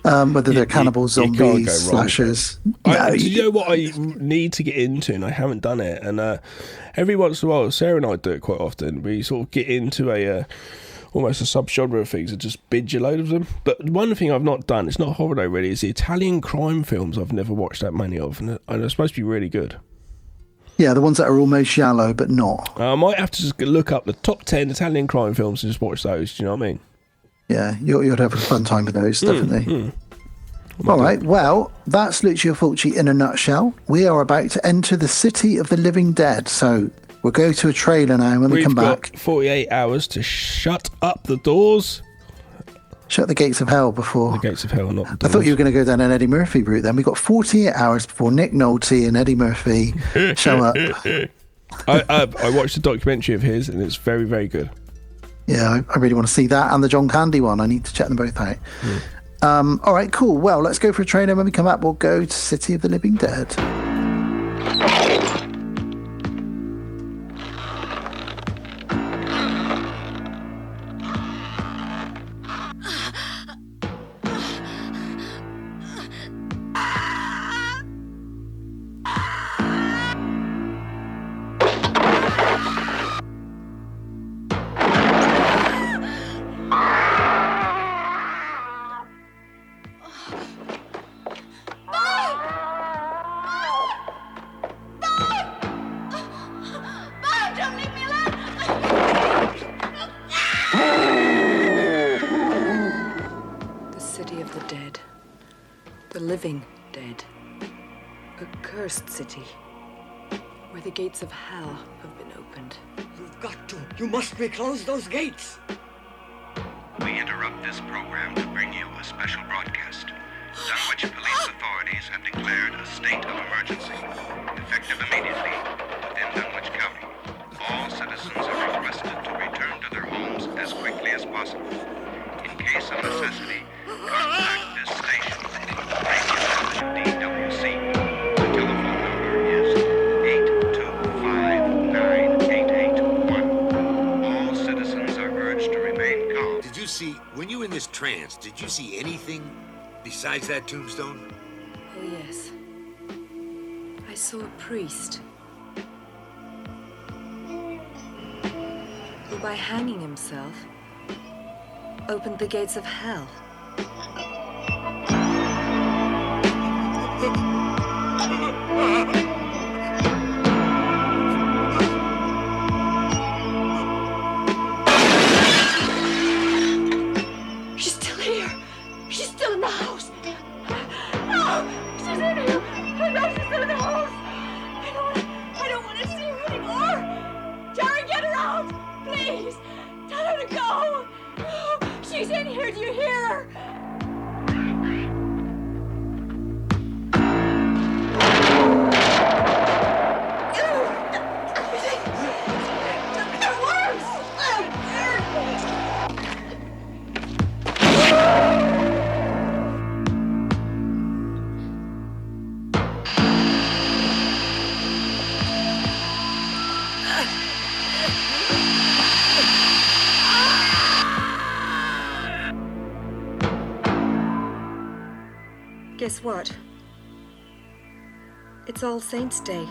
Whether they're cannibals, zombies, slashers. Do you know what I need to get into, and I haven't done it? And every once in a while, Sarah and I do it quite often. We sort of get into almost a subgenre of things and just binge a load of them. But one thing I've not done, it's not horror though, really, is the Italian crime films. I've never watched that many of, and they're supposed to be really good. Yeah, the ones that are almost shallow, but not. I might have to just look up the top 10 Italian crime films and just watch those. Do you know what I mean? Yeah, you'd have a fun time with those, definitely. All right, well, that's Lucio Fulci in a nutshell. We are about to enter the City of the Living Dead, so we'll go to a trailer now when we come back. We've got 48 hours to shut up the doors. Shut the gates of hell before... The gates of hell, not the doors. I thought you were going to go down an Eddie Murphy route then. We've got 48 hours before Nick Nolte and Eddie Murphy show up. I watched a documentary of his, and it's very, very good. Yeah, I really want to see that, and the John Candy one. I need to check them both out. All right, cool. Well, let's go for a trailer. When we come back, we'll go to City of the Living Dead. Gates of hell have been opened. You've got to. You must reclose those gates. We interrupt this program to bring you a special broadcast, Dunwich police authorities have declared a state of emergency, effective immediately. trance, did you see anything besides that tombstone? Oh, yes. I saw a priest who, by hanging himself, opened the gates of hell. She's still here. She's still in the house. No, she's in here. I know she's still in the house. I don't want to see her anymore. Jerry, get her out, please. Tell her to go. She's in here. Do you hear her? Guess what? It's All Saints' Day.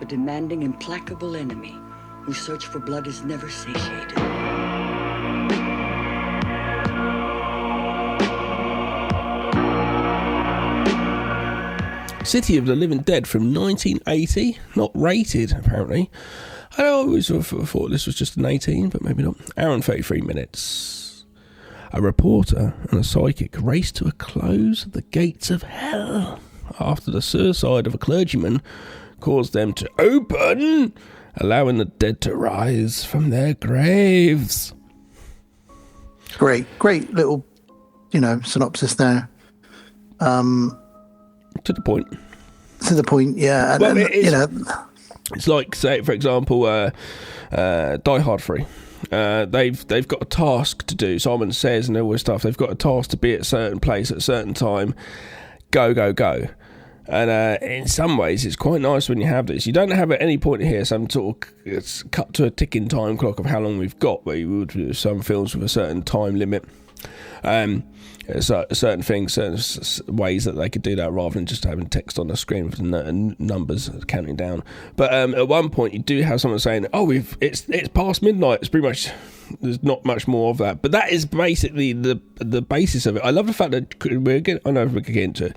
A demanding, implacable enemy whose search for blood is never satiated. City of the Living Dead from 1980, not rated apparently. I always thought this was just an 18, but maybe not. Hour and 33 minutes. A reporter and a psychic race to a close of the gates of hell after the suicide of a clergyman caused them to open, allowing the dead to rise from their graves. Great little, synopsis there. To the point. To the point, yeah. Well, it's like, say, for example, Die Hard 3. They've got a task to do. Simon Says and all this stuff. They've got a task to be at a certain place at a certain time. Go. And in some ways, it's quite nice when you have this. You don't have at any point here some sort of it's cut to a ticking time clock of how long we've got, where you would with some films with a certain time limit. Certain things, certain ways that they could do that rather than just having text on the screen with numbers counting down. But at one point, you do have someone saying, "Oh, it's past midnight." It's pretty much there's not much more of that. But that is basically the basis of it. I love the fact that I know we could get into it.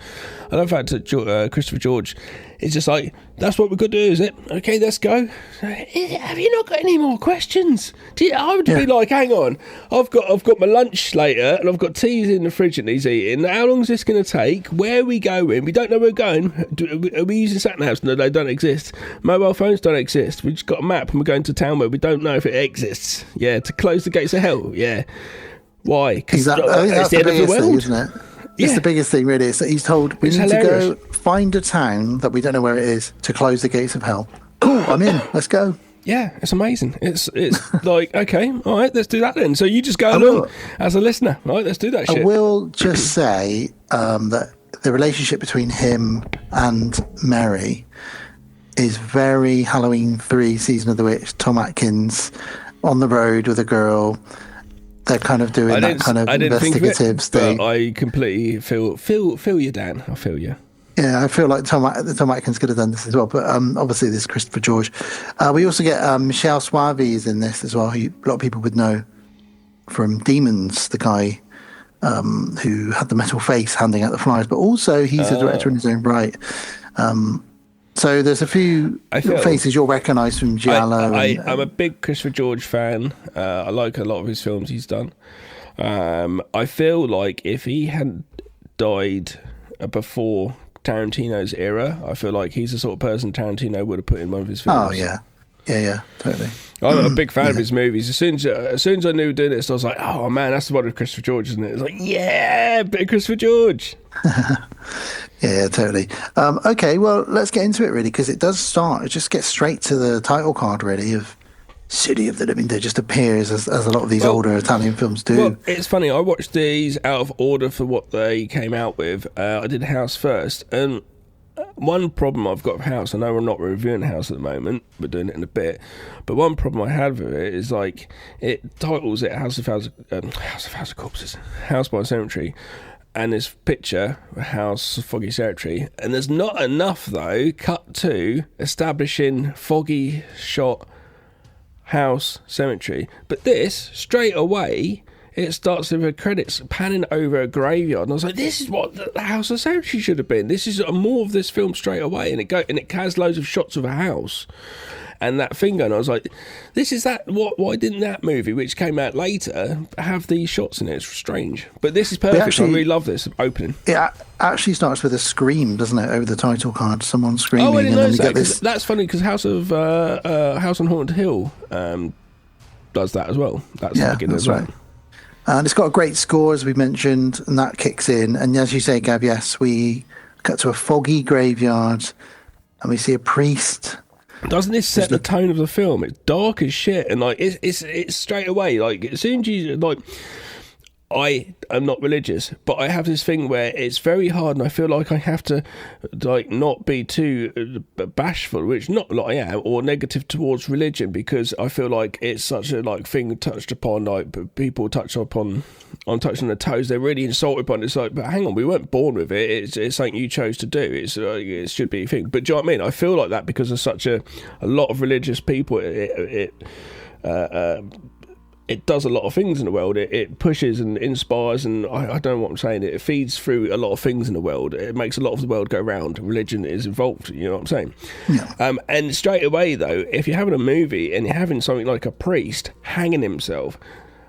I love the fact that Christopher George is just like, that's what we've got to do, is it? Okay, let's go. Have you not got any more questions? I would be like, hang on, I've got my lunch later and I've got teas in the fridge that he's eating. How long is this going to take? Where are we going? We don't know where we're going. Are we using sat navs? No, they don't exist. Mobile phones don't exist. We just got a map and we're going to town where we don't know if it exists. Yeah, to close the gates of hell. Yeah. Why? Because that's the biggest thing, isn't it? It's the biggest thing, really. So he's told we need to go find a town that we don't know where it is to close the gates of hell. Cool, I'm in. Let's go. Yeah, it's amazing. It's like, okay, all right, let's do that then. So you just go along as a listener, right? Let's do that shit. I will just say that the relationship between him and Mary is very Halloween 3, Season of the Witch, Tom Atkins on the road with a girl. They're kind of doing that kind of investigative thing. I completely feel you, Dan. I feel you. Yeah, I feel like Tom Atkins could have done this as well. But obviously, this is Christopher George. We also get Michelle Suave is in this as well, who a lot of people would know from Demons, the guy who had the metal face handing out the flyers. But also, he's a director in his own right. So there's a few faces you'll recognise from Giallo. I'm a big Christopher George fan. I like a lot of his films he's done. I feel like if he hadn't died before Tarantino's era, I feel like he's the sort of person Tarantino would have put in one of his films. Oh, yeah. Yeah, totally. I'm a big fan of his movies. As soon as I knew doing this, I was like, oh man, that's the one with Christopher George, isn't it? It's like, yeah, bit of Christopher George. Yeah, totally. Okay, well, let's get into it, really, because it does start. It just gets straight to the title card, really, of City of the Living Dead. Just appears as a lot of these older Italian films do. Well, it's funny. I watched these out of order for what they came out with. I did House first, and one problem I've got with House, I know we're not reviewing House at the moment, we're doing it in a bit, but one problem I had with it is like it titles it House of Corpses, House by Cemetery, and this picture House Foggy Cemetery, and there's not enough though cut to establishing foggy shot House Cemetery. But this straight away, it starts with the credits panning over a graveyard, and I was like, this is what the House of Cemetery should have been. This is more of this film straight away, and it has loads of shots of a house and that thing going. I was like, this is that. Why didn't that movie, which came out later, have these shots in it? It's strange, but this is perfect. Actually, I really love this opening. It actually starts with a scream, doesn't it, over the title card? Someone screaming. Oh, I didn't notice that. This... That's funny because House on Haunted Hill does that as well. That's the beginning as well. Right. And it's got a great score, as we mentioned, and that kicks in. And as you say, Gav, yes, we cut to a foggy graveyard, and we see a priest. Doesn't this set the tone of the film? It's dark as shit, and like it's straight away. Like as soon as you like, I am not religious, but I have this thing where it's very hard, and I feel like I have to like not be too bashful, which not like I am, or negative towards religion, because I feel like it's such a like thing touched upon, like people touch upon. I'm touching the toes. They're really insulted by it. It's like, but hang on, we weren't born with it. It's something you chose to do. It should be a thing. But do you know what I mean? I feel like that because of such a lot of religious people. It does a lot of things in the world. It pushes and inspires, and I don't know what I'm saying. It feeds through a lot of things in the world. It makes a lot of the world go round. Religion is involved. You know what I'm saying? Yeah. And straight away though, if you're having a movie and you're having something like a priest hanging himself.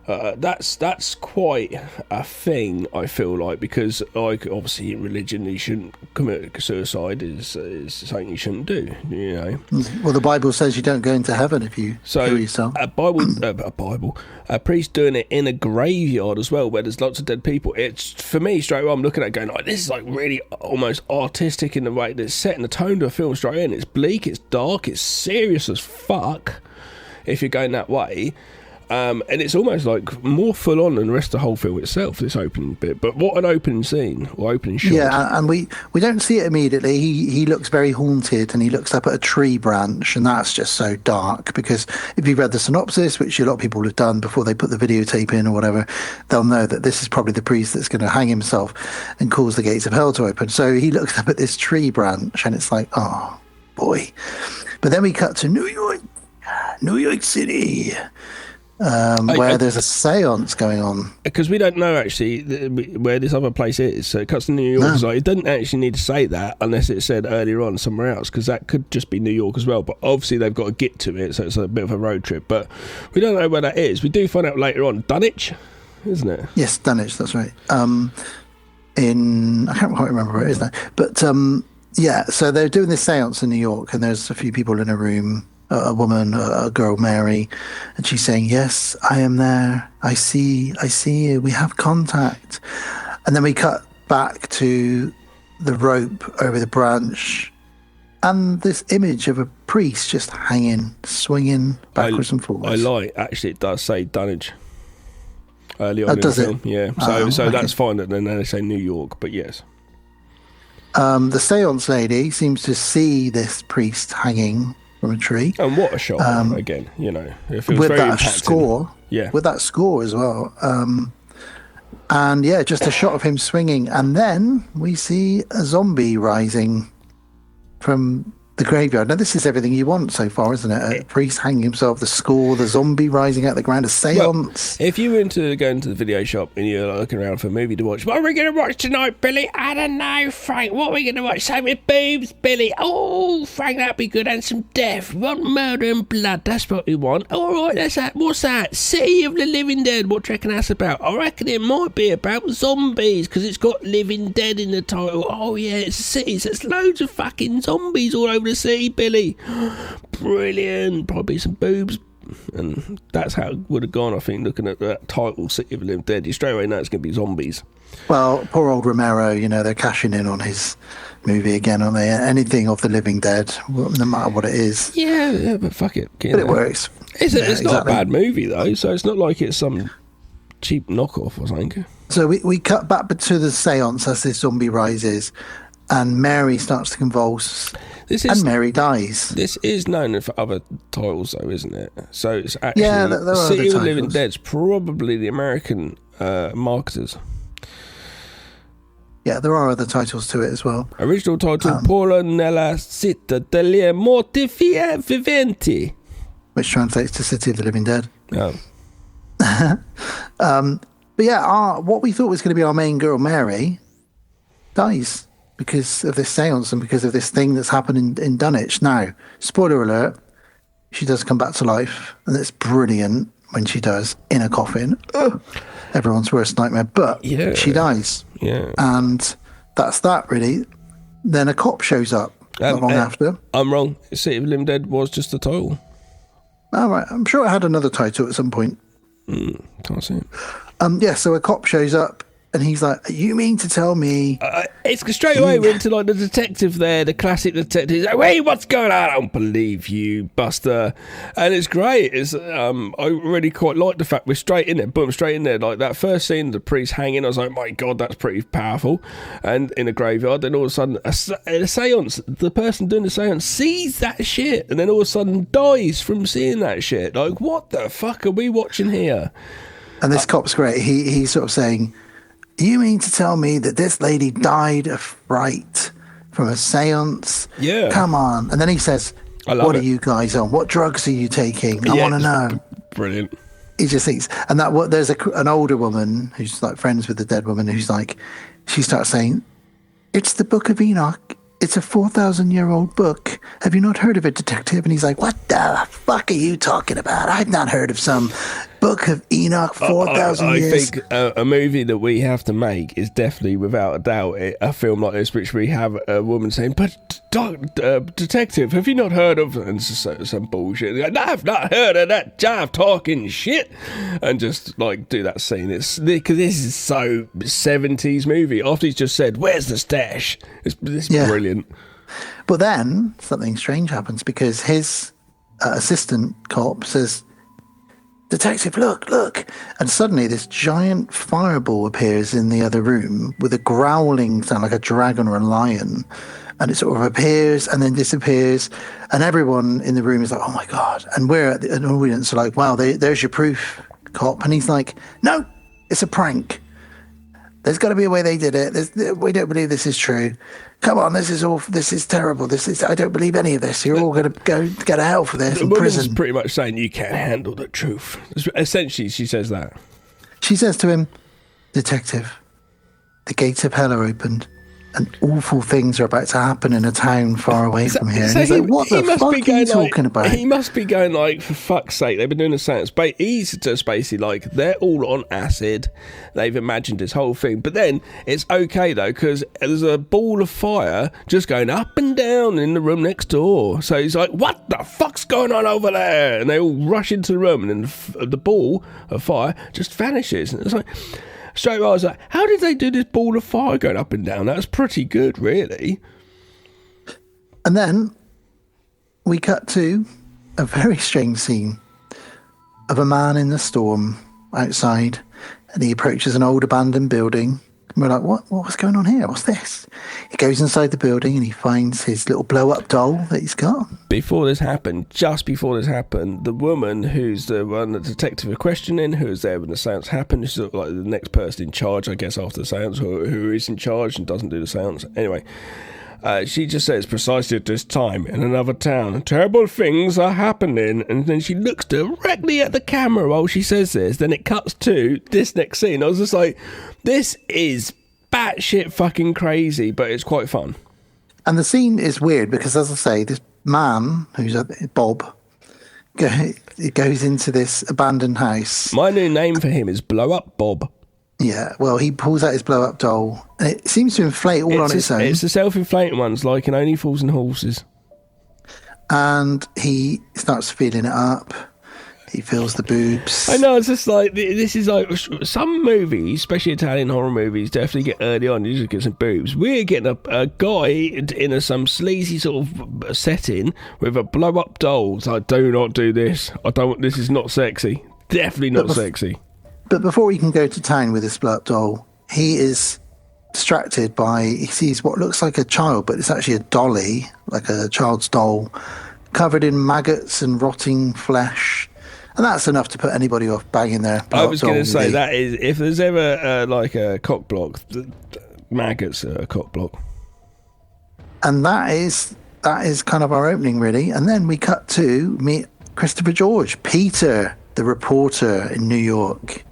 That's quite a thing, I feel like, because like obviously in religion you shouldn't commit suicide is something you shouldn't do, you know. Well, the Bible says you don't go into heaven if you kill yourself. A priest doing it in a graveyard as well, where there's lots of dead people. It's for me straight away. I'm looking at it going like, this is like really almost artistic in the way that's setting the tone to a film straight in. It's bleak, it's dark, it's serious as fuck. If you're going that way. And it's almost like more full on than the rest of the whole film itself, this opening bit. But what an opening scene, or opening shot. Yeah, and we don't see it immediately. He looks very haunted, and he looks up at a tree branch, and that's just so dark, because if you've read the synopsis, which a lot of people have done before they put the videotape in or whatever, they'll know that this is probably the priest that's going to hang himself and cause the gates of hell to open. So he looks up at this tree branch, and it's like, oh, boy. But then we cut to New York City. Where there's a seance going on. Because we don't know actually where this other place is. So it cuts to New York. So it doesn't actually need to say that unless it said earlier on somewhere else, because that could just be New York as well. But obviously they've got to get to it, so it's a bit of a road trip. But we don't know where that is. We do find out later on. Dunwich, isn't it? Yes, Dunwich, that's right. I can't quite remember where it is now. But yeah, so they're doing this seance in New York, and there's a few people in a room. A woman, a girl, Mary, and she's saying, yes, I am there. I see you. We have contact. And then we cut back to the rope over the branch and this image of a priest just hanging, swinging backwards and forwards. I lie. Actually, it does say Dunwich early on in the film. Yeah. So that's fine that then they say New York, but yes. The seance lady seems to see this priest hanging from a tree, and what a shot again, you know, it feels with very that impacting. Score, with that score as well, and yeah, just a shot of him swinging, and then we see a zombie rising from the graveyard. Now, this is everything you want so far, isn't it? A priest hanging himself, the score, the zombie rising out the ground, a seance. Well, if you were go into the video shop and you're looking around for a movie to watch, what are we going to watch tonight, Billy? I don't know, Frank. What are we going to watch? Something with boobs, Billy. Oh, Frank, that'd be good. And some death. We want murder and blood. That's what we want. All right, that's that. What's that? City of the Living Dead. What do you reckon that's about? I reckon it might be about zombies, because it's got Living Dead in the title. Oh, yeah, it's a city. So it's loads of fucking zombies all over the city, Billy. Brilliant. Probably some boobs. And that's how it would have gone, I think, looking at that title, City of the Living Dead. You straight away know it's going to be zombies. Well, poor old Romero, you know, they're cashing in on his movie again, aren't they? Anything of the Living Dead, no matter what it is. Yeah, but fuck it. But it works. It's not a bad movie, though, so it's not like it's some cheap knockoff or something. So we cut back to the seance as this zombie rises, and Mary starts to convulse, and Mary dies. This is known for other titles, though, isn't it? So it's actually there are City of the other Living titles. Dead's probably the American marketers. Yeah, there are other titles to it as well. Original title, Paula nella città degli morti viventi. Which translates to City of the Living Dead. Oh. But yeah, what we thought was going to be our main girl, Mary, dies because of this seance and because of this thing that's happened in Dunwich. Now, spoiler alert, she does come back to life, and it's brilliant when she does, in a coffin. Ugh. Everyone's worst nightmare, but she dies. Yeah. And that's that, really. Then a cop shows up not long after. I'm wrong. City of the Living Dead was just the title. Oh, right. I'm sure it had another title at some point. Can't see it. So a cop shows up, and he's like, you mean to tell me... It's straight away we're into like the detective there, the classic detective. He's like, wait, what's going on? I don't believe you, Buster. And it's great. It's I really quite like the fact we're straight in there, boom, straight in there. Like that first scene, the priest hanging, I was like, my God, that's pretty powerful. And in a graveyard, then all of a sudden, a seance, the person doing the seance sees that shit, and then all of a sudden dies from seeing that shit. Like, what the fuck are we watching here? And this cop's great. He's sort of saying, you mean to tell me that this lady died of fright from a seance? Yeah. Come on. And then he says, what are you guys on? What drugs are you taking? I want to know. Brilliant. He just thinks, and there's an older woman who's like friends with the dead woman who's like, she starts saying, it's the Book of Enoch. It's a 4,000-year-old book. Have you not heard of it, detective? And he's like, what the fuck are you talking about? I've not heard of some Book of Enoch 4,000 years. I think a movie that we have to make is definitely, without a doubt, a film like this, which we have a woman saying, but detective, have you not heard of... And some bullshit. Like, I've not heard of that jive talking shit. And just, like, do that scene. It's because this is so 70s movie. After he's just said, where's the stash? It's brilliant. But then something strange happens because his assistant cop says, detective, look. And suddenly this giant fireball appears in the other room with a growling sound like a dragon or a lion. And it sort of appears and then disappears. And everyone in the room is like, oh my God. And we're at an audience are like, wow, there's your proof, cop. And he's like, no, it's a prank. There's got to be a way they did it. We don't believe this is true. Come on, this is terrible. I don't believe any of this. You're all going to go to hell for this in prison. The woman's pretty much saying you can't handle the truth. Essentially, she says that. She says to him, detective, the gates of hell are opened and awful things are about to happen in a town far away from here. And he's like, what the fuck are you talking about? He must be going like, for fuck's sake, they've been doing the science. He's just basically like, they're all on acid. They've imagined this whole thing. But then it's okay, though, because there's a ball of fire just going up and down in the room next door. So he's like, what the fuck's going on over there? And they all rush into the room, and then the ball of fire just vanishes. And it's like... Straight away, I was like, how did they do this ball of fire going up and down? That's pretty good, really. And then we cut to a very strange scene of a man in the storm outside, and he approaches an old abandoned building. And we're like, what's going on here? What's this? He goes inside the building and he finds his little blow-up doll that he's got. Just before this happened, the woman who's the one the detective are questioning, who was there when the seance happened, she's sort of like the next person in charge, I guess, after the seance, who is in charge and doesn't do the seance. Anyway, she just says, precisely at this time, in another town, terrible things are happening. And then she looks directly at the camera while she says this. Then it cuts to this next scene. I was just like, this is batshit fucking crazy, but it's quite fun. And the scene is weird because, as I say, this man, who's Bob, goes into this abandoned house. My new name for him is Blow Up Bob. Yeah, well, he pulls out his blow-up doll, and it seems to inflate all on its own. It's the self-inflating ones, like in Only Fools and Horses. And he starts feeling it up. He feels the boobs. I know, it's just like, this is like, some movies, especially Italian horror movies, definitely get early on, you just get some boobs. We're getting a guy in some sleazy sort of setting with a blow-up doll. It's like, do not do this. This is not sexy. Definitely not sexy. But before he can go to town with this blow-up doll, he is distracted by, he sees what looks like a child, but it's actually a dolly, like a child's doll, covered in maggots and rotting flesh. And that's enough to put anybody off banging their I was going to say, really. that is, if there's ever like a cock block, maggots are a cock block. And that is kind of our opening, really. And then we cut to meet Christopher George, Peter, the reporter in New York.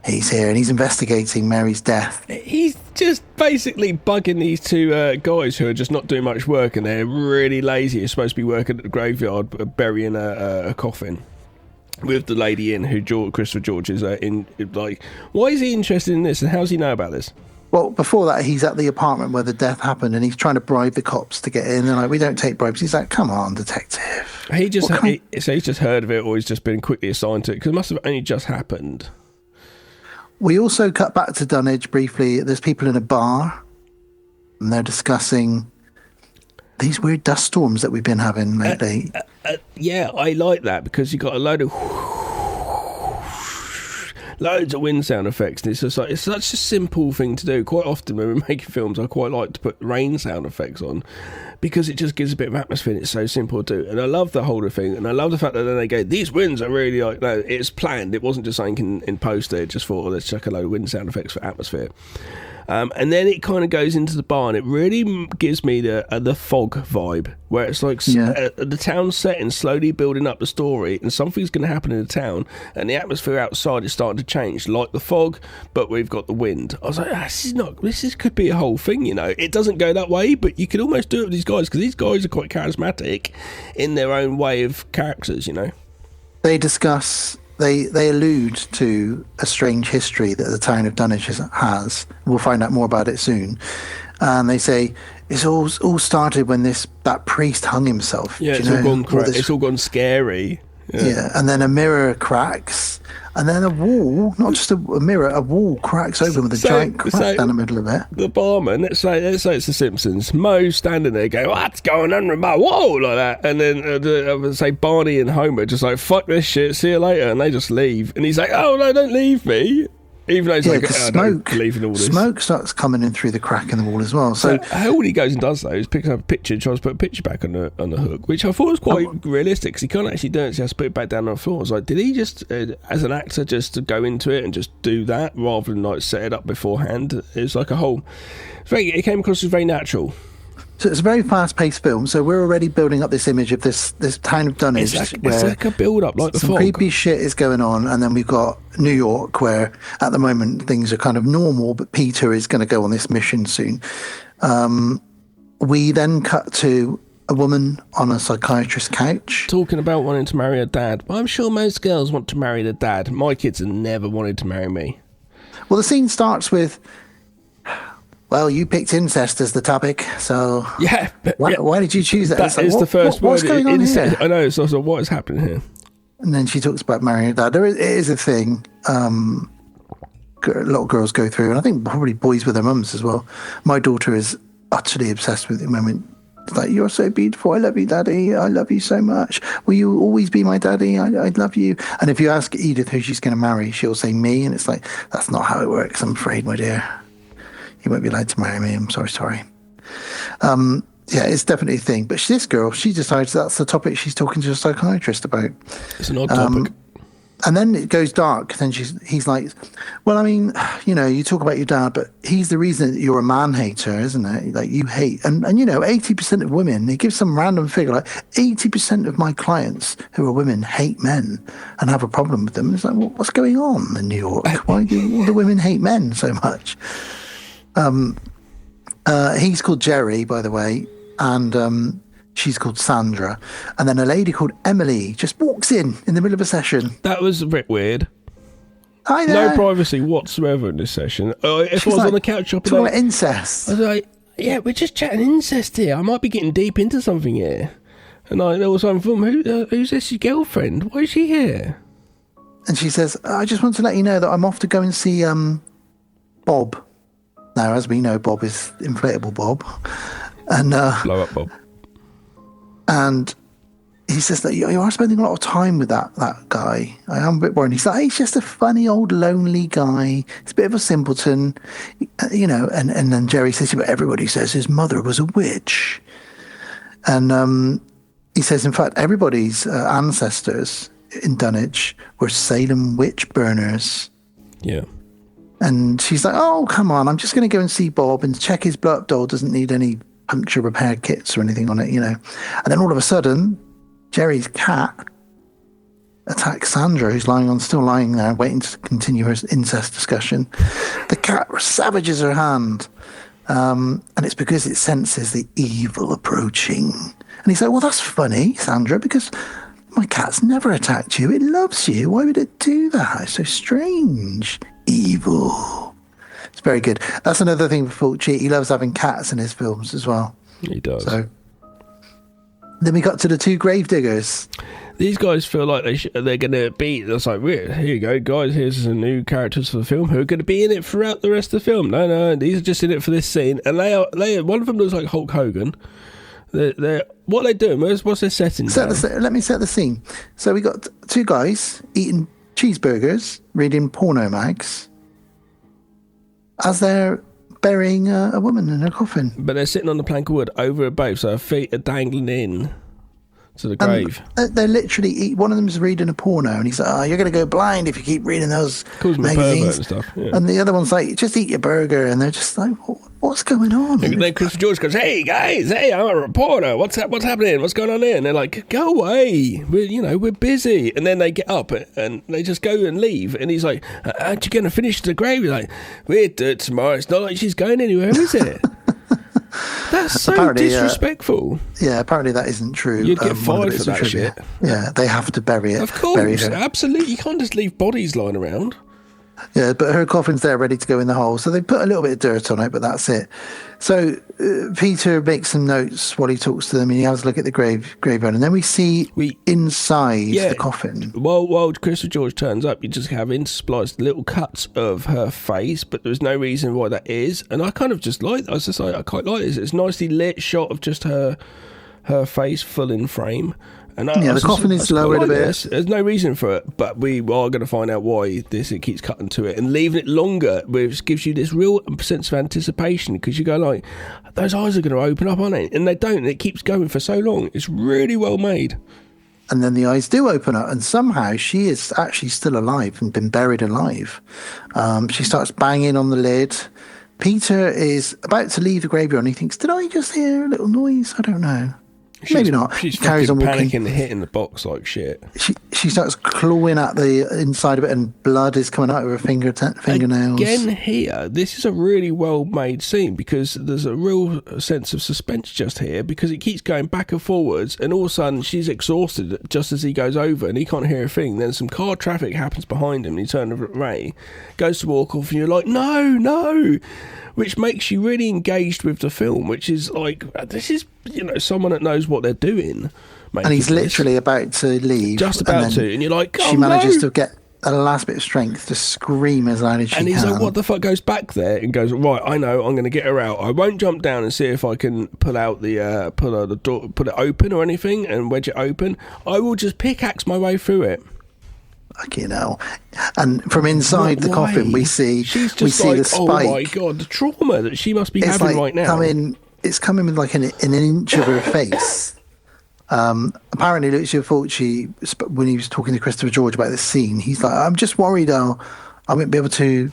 He's here and he's investigating Mary's death. He's just basically bugging these two guys who are just not doing much work, and they're really lazy. You're supposed to be working at the graveyard, burying a coffin with the lady in who Christopher George is in. Like, why is he interested in this, and how does he know about this? Well, before that, he's at the apartment where the death happened, and he's trying to bribe the cops to get in. And like, we don't take bribes. He's like, "Come on, detective." So he's just heard of it, or he's just been quickly assigned to it, because it must have only just happened. We also cut back to Dunwich briefly. There's people in a bar, and they're discussing these weird dust storms that we've been having lately. Yeah, I like that, because you got a load of loads of wind sound effects, and it's just like, it's such a simple thing to do. Quite often when we're making films, I quite like to put rain sound effects on, because it just gives a bit of atmosphere, and it's so simple to do. And I love the whole thing, and I love the fact that then they go, these winds are really like, no, it's planned. It wasn't just something in post there, just thought, let's chuck a load of wind sound effects for atmosphere. And then it kind of goes into the bar, and it really gives me the fog vibe, where it's like the town setting slowly building up the story, and something's going to happen in the town, and the atmosphere outside is starting to change, like the fog, but we've got the wind. I was like, this could be a whole thing, you know. It doesn't go that way, but you could almost do it with these guys, because these guys are quite charismatic in their own way of characters, you know. They discuss. They allude to a strange history that the town of Dunwich has. We'll find out more about it soon. And they say it's all started when that priest hung himself. Yeah, it's all gone scary. Yeah, and then a mirror cracks, and then a wall, not just a mirror, a wall cracks open with a giant crack down the middle of it. The barman, let's say it's The Simpsons, Moe's standing there going, what's going on with Moe? Whoa, like that. And then I would say Barney and Homer just like, fuck this shit, see you later, and they just leave. And he's like, oh no, don't leave me. Even though he's like, I don't believe in all this. Smoke starts coming in through the crack in the wall as well. So all he goes and does, though, is picks up a picture and tries to put a picture back on the hook, which I thought was quite realistic, because he can't actually do it, so he has to put it back down on the floor. I was like, did he just, as an actor, just go into it and just do that, rather than like set it up beforehand? It was like a whole... It came across as very natural. So it's a very fast-paced film. So we're already building up this image of this town of Dunwich. It's like a build-up, like the fog. Some creepy shit is going on, and then we've got New York, where at the moment things are kind of normal, but Peter is going to go on this mission soon. We then cut to a woman on a psychiatrist's couch. Talking about wanting to marry her dad. Well, I'm sure most girls want to marry their dad. My kids have never wanted to marry me. Well, the scene starts with... Well, you picked incest as the topic, so yeah. Why did you choose that? That is the first word. What's going on here? I know. It's also what is happening here. And then she talks about marrying her dad. It is a thing. A lot of girls go through, and I think probably boys with their mums as well. My daughter is utterly obsessed with it at the moment. It's like, you're so beautiful. I love you, Daddy. I love you so much. Will you always be my daddy? I love you. And if you ask Edith who she's going to marry, she'll say me, and it's like, that's not how it works. I'm afraid, my dear. You won't be allowed to marry me. I'm sorry. Yeah, it's definitely a thing. But this girl, she decides that's the topic she's talking to a psychiatrist about. It's an odd topic. And then it goes dark. Then he's like, well, I mean, you know, you talk about your dad, but he's the reason that you're a man hater, isn't it? Like, you hate. And you know, 80% of women, he gives some random figure, like 80% of my clients who are women hate men and have a problem with them. It's like, well, what's going on in New York? Why do all the women hate men so much? He's called Jerry, by the way, and she's called Sandra, and then a lady called Emily just walks in the middle of a session. That was a bit weird. I know. No privacy whatsoever in this session. If She's I was on the couch talking about incest. I was like, yeah, we're just chatting incest here. I might be getting deep into something here. And there was one from, who's this, your girlfriend? Why is she here? And she says, I just want to let you know that I'm off to go and see Bob. Now, as we know, Bob is Inflatable Bob. And blow up Bob. And he says that you are spending a lot of time with that guy. I am a bit worried. He's like, he's just a funny old lonely guy. He's a bit of a simpleton, you know. And then Jerry says, but everybody says his mother was a witch. And he says, in fact, everybody's ancestors in Dunwich were Salem witch burners. Yeah. And she's like, oh, come on, I'm just going to go and see Bob and check his blow-up doll doesn't need any puncture repair kits or anything on it, you know. And then all of a sudden, Jerry's cat attacks Sandra, who's still lying there, waiting to continue her incest discussion. The cat savages her hand, and it's because it senses the evil approaching. And he's like, well, that's funny, Sandra, because my cat's never attacked you. It loves you. Why would it do that? It's so strange. Evil. It's very good. That's another thing for Fulci. He loves having cats in his films as well. He does. So then we got to the two gravediggers. These guys feel like they're going to be... It's like, here you go, guys, here's some new characters for the film who are going to be in it throughout the rest of the film. No, these are just in it for this scene. And they are one of them looks like Hulk Hogan. What are they doing? What's their setting? Let me set the scene. So we got two guys eating cheeseburgers, reading porno mags, as they're burying a woman in her coffin. But they're sitting on the plank of wood over a boat, so her feet are dangling in to the grave. They're literally, one of them's reading a porno, and he's like, oh, you're going to go blind if you keep reading those calls magazines. And stuff. Yeah. And the other one's like, just eat your burger, and they're just like, what's going on? And then Christopher George goes, hey guys, I'm a reporter. What's happening? What's going on here? And they're like, go away. We're busy. And then they get up and they just go and leave. And he's like, aren't you going to finish the grave? He's like, we'll do it tomorrow. It's not like she's going anywhere, is it? That's so apparently, disrespectful. Apparently that isn't true. You'd get fired for that shit. Yeah, they have to bury it. Of course, absolutely. You can't just leave bodies lying around. Yeah, but her coffin's there ready to go in the hole. So they put a little bit of dirt on it, but that's it. So Peter makes some notes while he talks to them, and he has a look at the graveyard. And then we see inside the coffin. While Christopher George turns up, you just have interspliced little cuts of her face, but there's no reason why that is. And I kind of just like that. I was just like, I quite like this. It's a nicely lit shot of just her face full in frame. And the coffin is lowered a bit. There's no reason for it, but we are going to find out why it keeps cutting to it and leaving it longer, which gives you this real sense of anticipation, because you go like, those eyes are going to open up, aren't they? And they don't. And it keeps going for so long. It's really well made. And then the eyes do open up, and somehow she is actually still alive and been buried alive. She starts banging on the lid. Peter is about to leave the graveyard, and he thinks, did I just hear a little noise? I don't know. Maybe not. She's carries on walking, panicking and hitting the box like shit. She starts clawing at the inside of it, and blood is coming out of her fingernails. Again, here, this is a really well made scene, because there's a real sense of suspense just here, because it keeps going back and forwards, and all of a sudden she's exhausted just as he goes over, and he can't hear a thing. Then some car traffic happens behind him, and he turns over at Ray, goes to walk off, and you're like, no, which makes you really engaged with the film, which is like, this is, someone that knows what they're doing. And he's literally about to leave. Just about to, and you're like, oh, she manages to get a last bit of strength to scream as loud as she can. And he's like, what the fuck, goes back there and goes, right, I know, I'm going to get her out. I won't jump down and see if I can pull out the door, put it open or anything and wedge it open. I will just pickaxe my way through it. Fucking hell. And from inside the coffin we see the spike. Oh my god, the trauma that she must be having right now. It's coming with like an inch of her face. Apparently Lucio Fulci, when he was talking to Christopher George about this scene, he's like, I'm just worried I won't be able to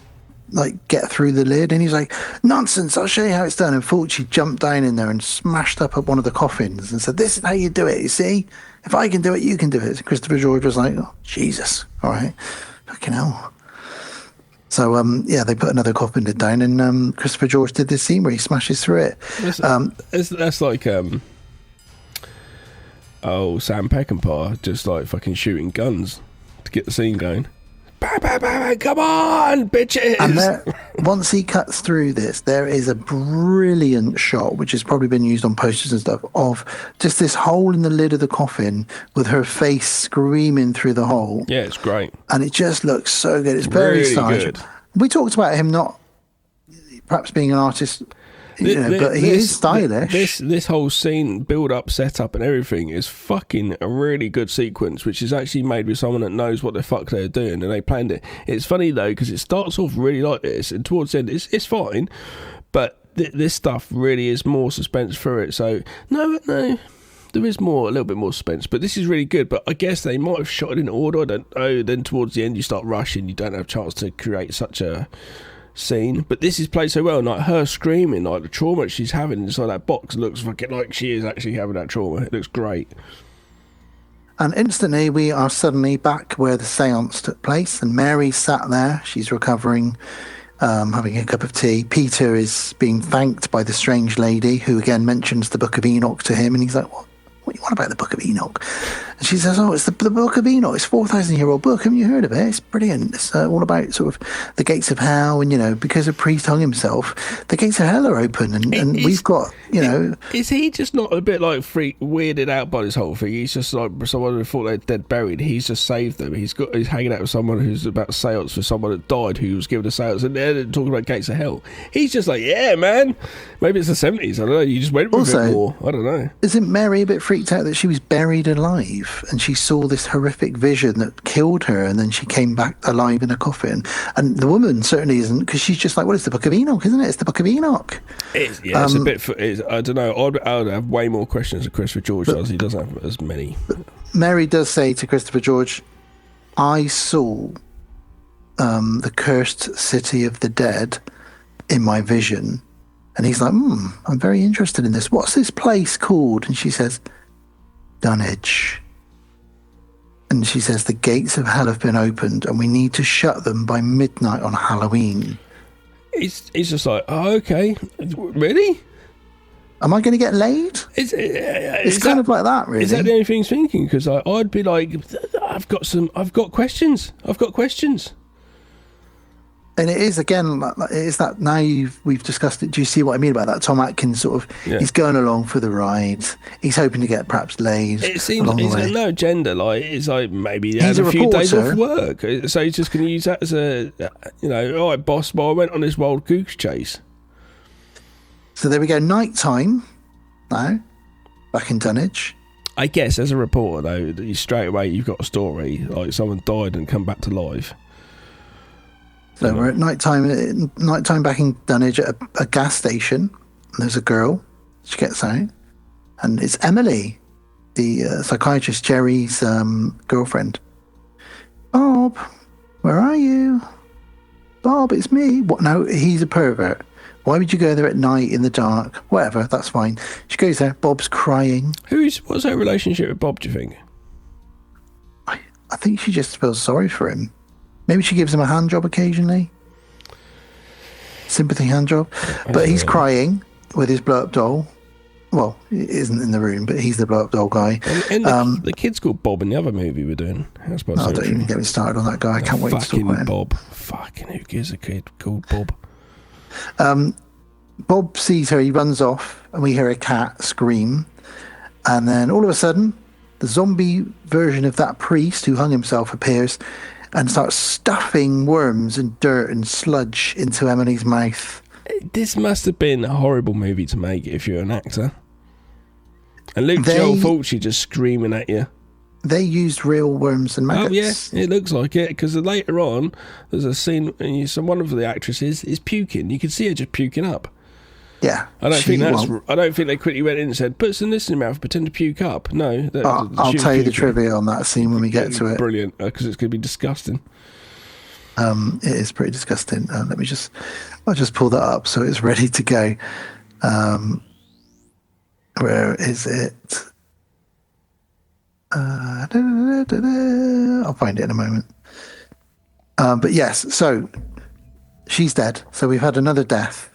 get through the lid. And he's like, nonsense, I'll show you how it's done. And Fulci jumped down in there and smashed up one of the coffins and said, this is how you do it, you see? If I can do it, you can do it. And Christopher George was like, oh, Jesus, all right, fucking hell. So, they put another coffin lid down, and Christopher George did this scene where he smashes through it. That's like, Sam Peckinpah just like fucking shooting guns to get the scene going. Bang, bang, bang, bang, come on, bitches! And once he cuts through this, there is a brilliant shot, which has probably been used on posters and stuff, of just this hole in the lid of the coffin with her face screaming through the hole. Yeah, it's great. And it just looks so good. It's very really stylish. Good. We talked about him not perhaps being an artist but he is stylish. This whole scene, build up, set up, and everything is fucking a really good sequence, which is actually made with someone that knows what the fuck they're doing, and they planned it. It's funny though because it starts off really like this, and towards the end it's fine, but this stuff really is more suspense through it. So no. There is a little bit more suspense, but this is really good. But I guess they might have shot it in order. I don't know. Then towards the end, you start rushing. You don't have a chance to create such a scene. But this is played so well. Like her screaming, like the trauma she's having inside that box looks fucking like she is actually having that trauma. It looks great. And instantly, we are suddenly back where the seance took place. And Mary sat there. She's recovering, having a cup of tea. Peter is being thanked by the strange lady, who again mentions the Book of Enoch to him. And he's like, what do you want about the Book of Enoch? And she says, it's the Book of Enoch. It's a 4,000-year-old book. Haven't you heard of it? It's brilliant. It's all about sort of the gates of hell. And, because a priest hung himself, the gates of hell are open. And we've got, Is he just not a bit like weirded out by this whole thing? He's just like someone who thought they're dead buried. He's just saved them. He's hanging out with someone who's about seance for someone that died who was given a seance. And they're talking about gates of hell. He's just like, yeah, man. Maybe it's the 70s. I don't know. You just went with it more. I don't know. Isn't Mary a bit freaked out that she was buried alive and she saw this horrific vision that killed her, and then she came back alive in a coffin? And the woman certainly isn't, because she's just like, well, it's the Book of Enoch, isn't it? It's the Book of Enoch. It's a bit. I don't know. I'd have way more questions than Christopher George does. He doesn't have as many. Mary does say to Christopher George, I saw the cursed city of the dead in my vision. And he's like, I'm very interested in this. What's this place called? And she says, Dunwich. And she says, the gates of hell have been opened and we need to shut them by midnight on Halloween. He's just like, oh, okay. Really? Am I going to get laid? It's kind of like that, really. Is that the only thing he's thinking? Because I'd be like, I've got questions. And it is, again, it is that now we've discussed it. Do you see what I mean about that? Tom Atkins sort of, he's going along for the ride. He's hoping to get perhaps laid. It seems he's got no agenda. Like, it's like maybe he has a few days off work. So he's just going to use that as a, all right, boss, well, I went on this wild goose chase. So there we go, night time now, back in Dunwich. I guess as a reporter, though, straight away you've got a story, like someone died and come back to life. So we're at night time back in Dunwich at a gas station. And there's a girl. She gets out. And it's Emily, the psychiatrist, Jerry's girlfriend. Bob, where are you? Bob, it's me. What? No, he's a pervert. Why would you go there at night in the dark? Whatever, that's fine. She goes there. Bob's crying. What's her relationship with Bob, do you think? I think she just feels sorry for him. Maybe she gives him a hand job occasionally. Sympathy hand job. But he's crying with his blow-up doll. Well, it isn't in the room, but he's the blow-up doll guy. And the kid's called Bob in the other movie we're doing. Don't even get me started on that guy. I can't wait to talk about him. Bob. Fucking who gives a kid called Bob? Bob sees her, he runs off, and we hear a cat scream. And then all of a sudden, the zombie version of that priest who hung himself appears and starts stuffing worms and dirt and sludge into Emily's mouth. This must have been a horrible movie to make if you're an actor. And Luke Joel Fulci just screaming at you. They used real worms and maggots. Oh, yeah, it looks like it, because later on, there's a scene, and one of the actresses is puking. You can see her just puking up. Yeah. I don't think they quickly went in and said, put some this in your mouth, pretend to puke up. No. I'll tell you the trivia on that scene when we get to it. Brilliant, because it's going to be disgusting. It is pretty disgusting. I'll just pull that up so it's ready to go. Where is it? I'll find it in a moment. But yes, so she's dead. So we've had another death.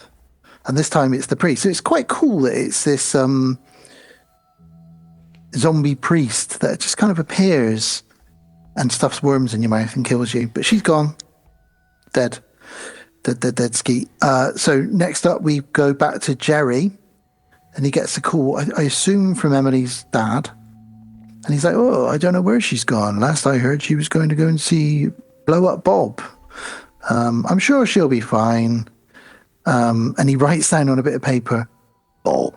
And this time it's the priest. So it's quite cool that it's this zombie priest that just kind of appears and stuffs worms in your mouth and kills you. But she's gone. Dead ski. So next up we go back to Jerry, and he gets a call, I assume from Emily's dad. And he's like, oh, I don't know where she's gone. Last I heard she was going to go and see Blow Up Bob. I'm sure she'll be fine. And he writes down on a bit of paper, Bob.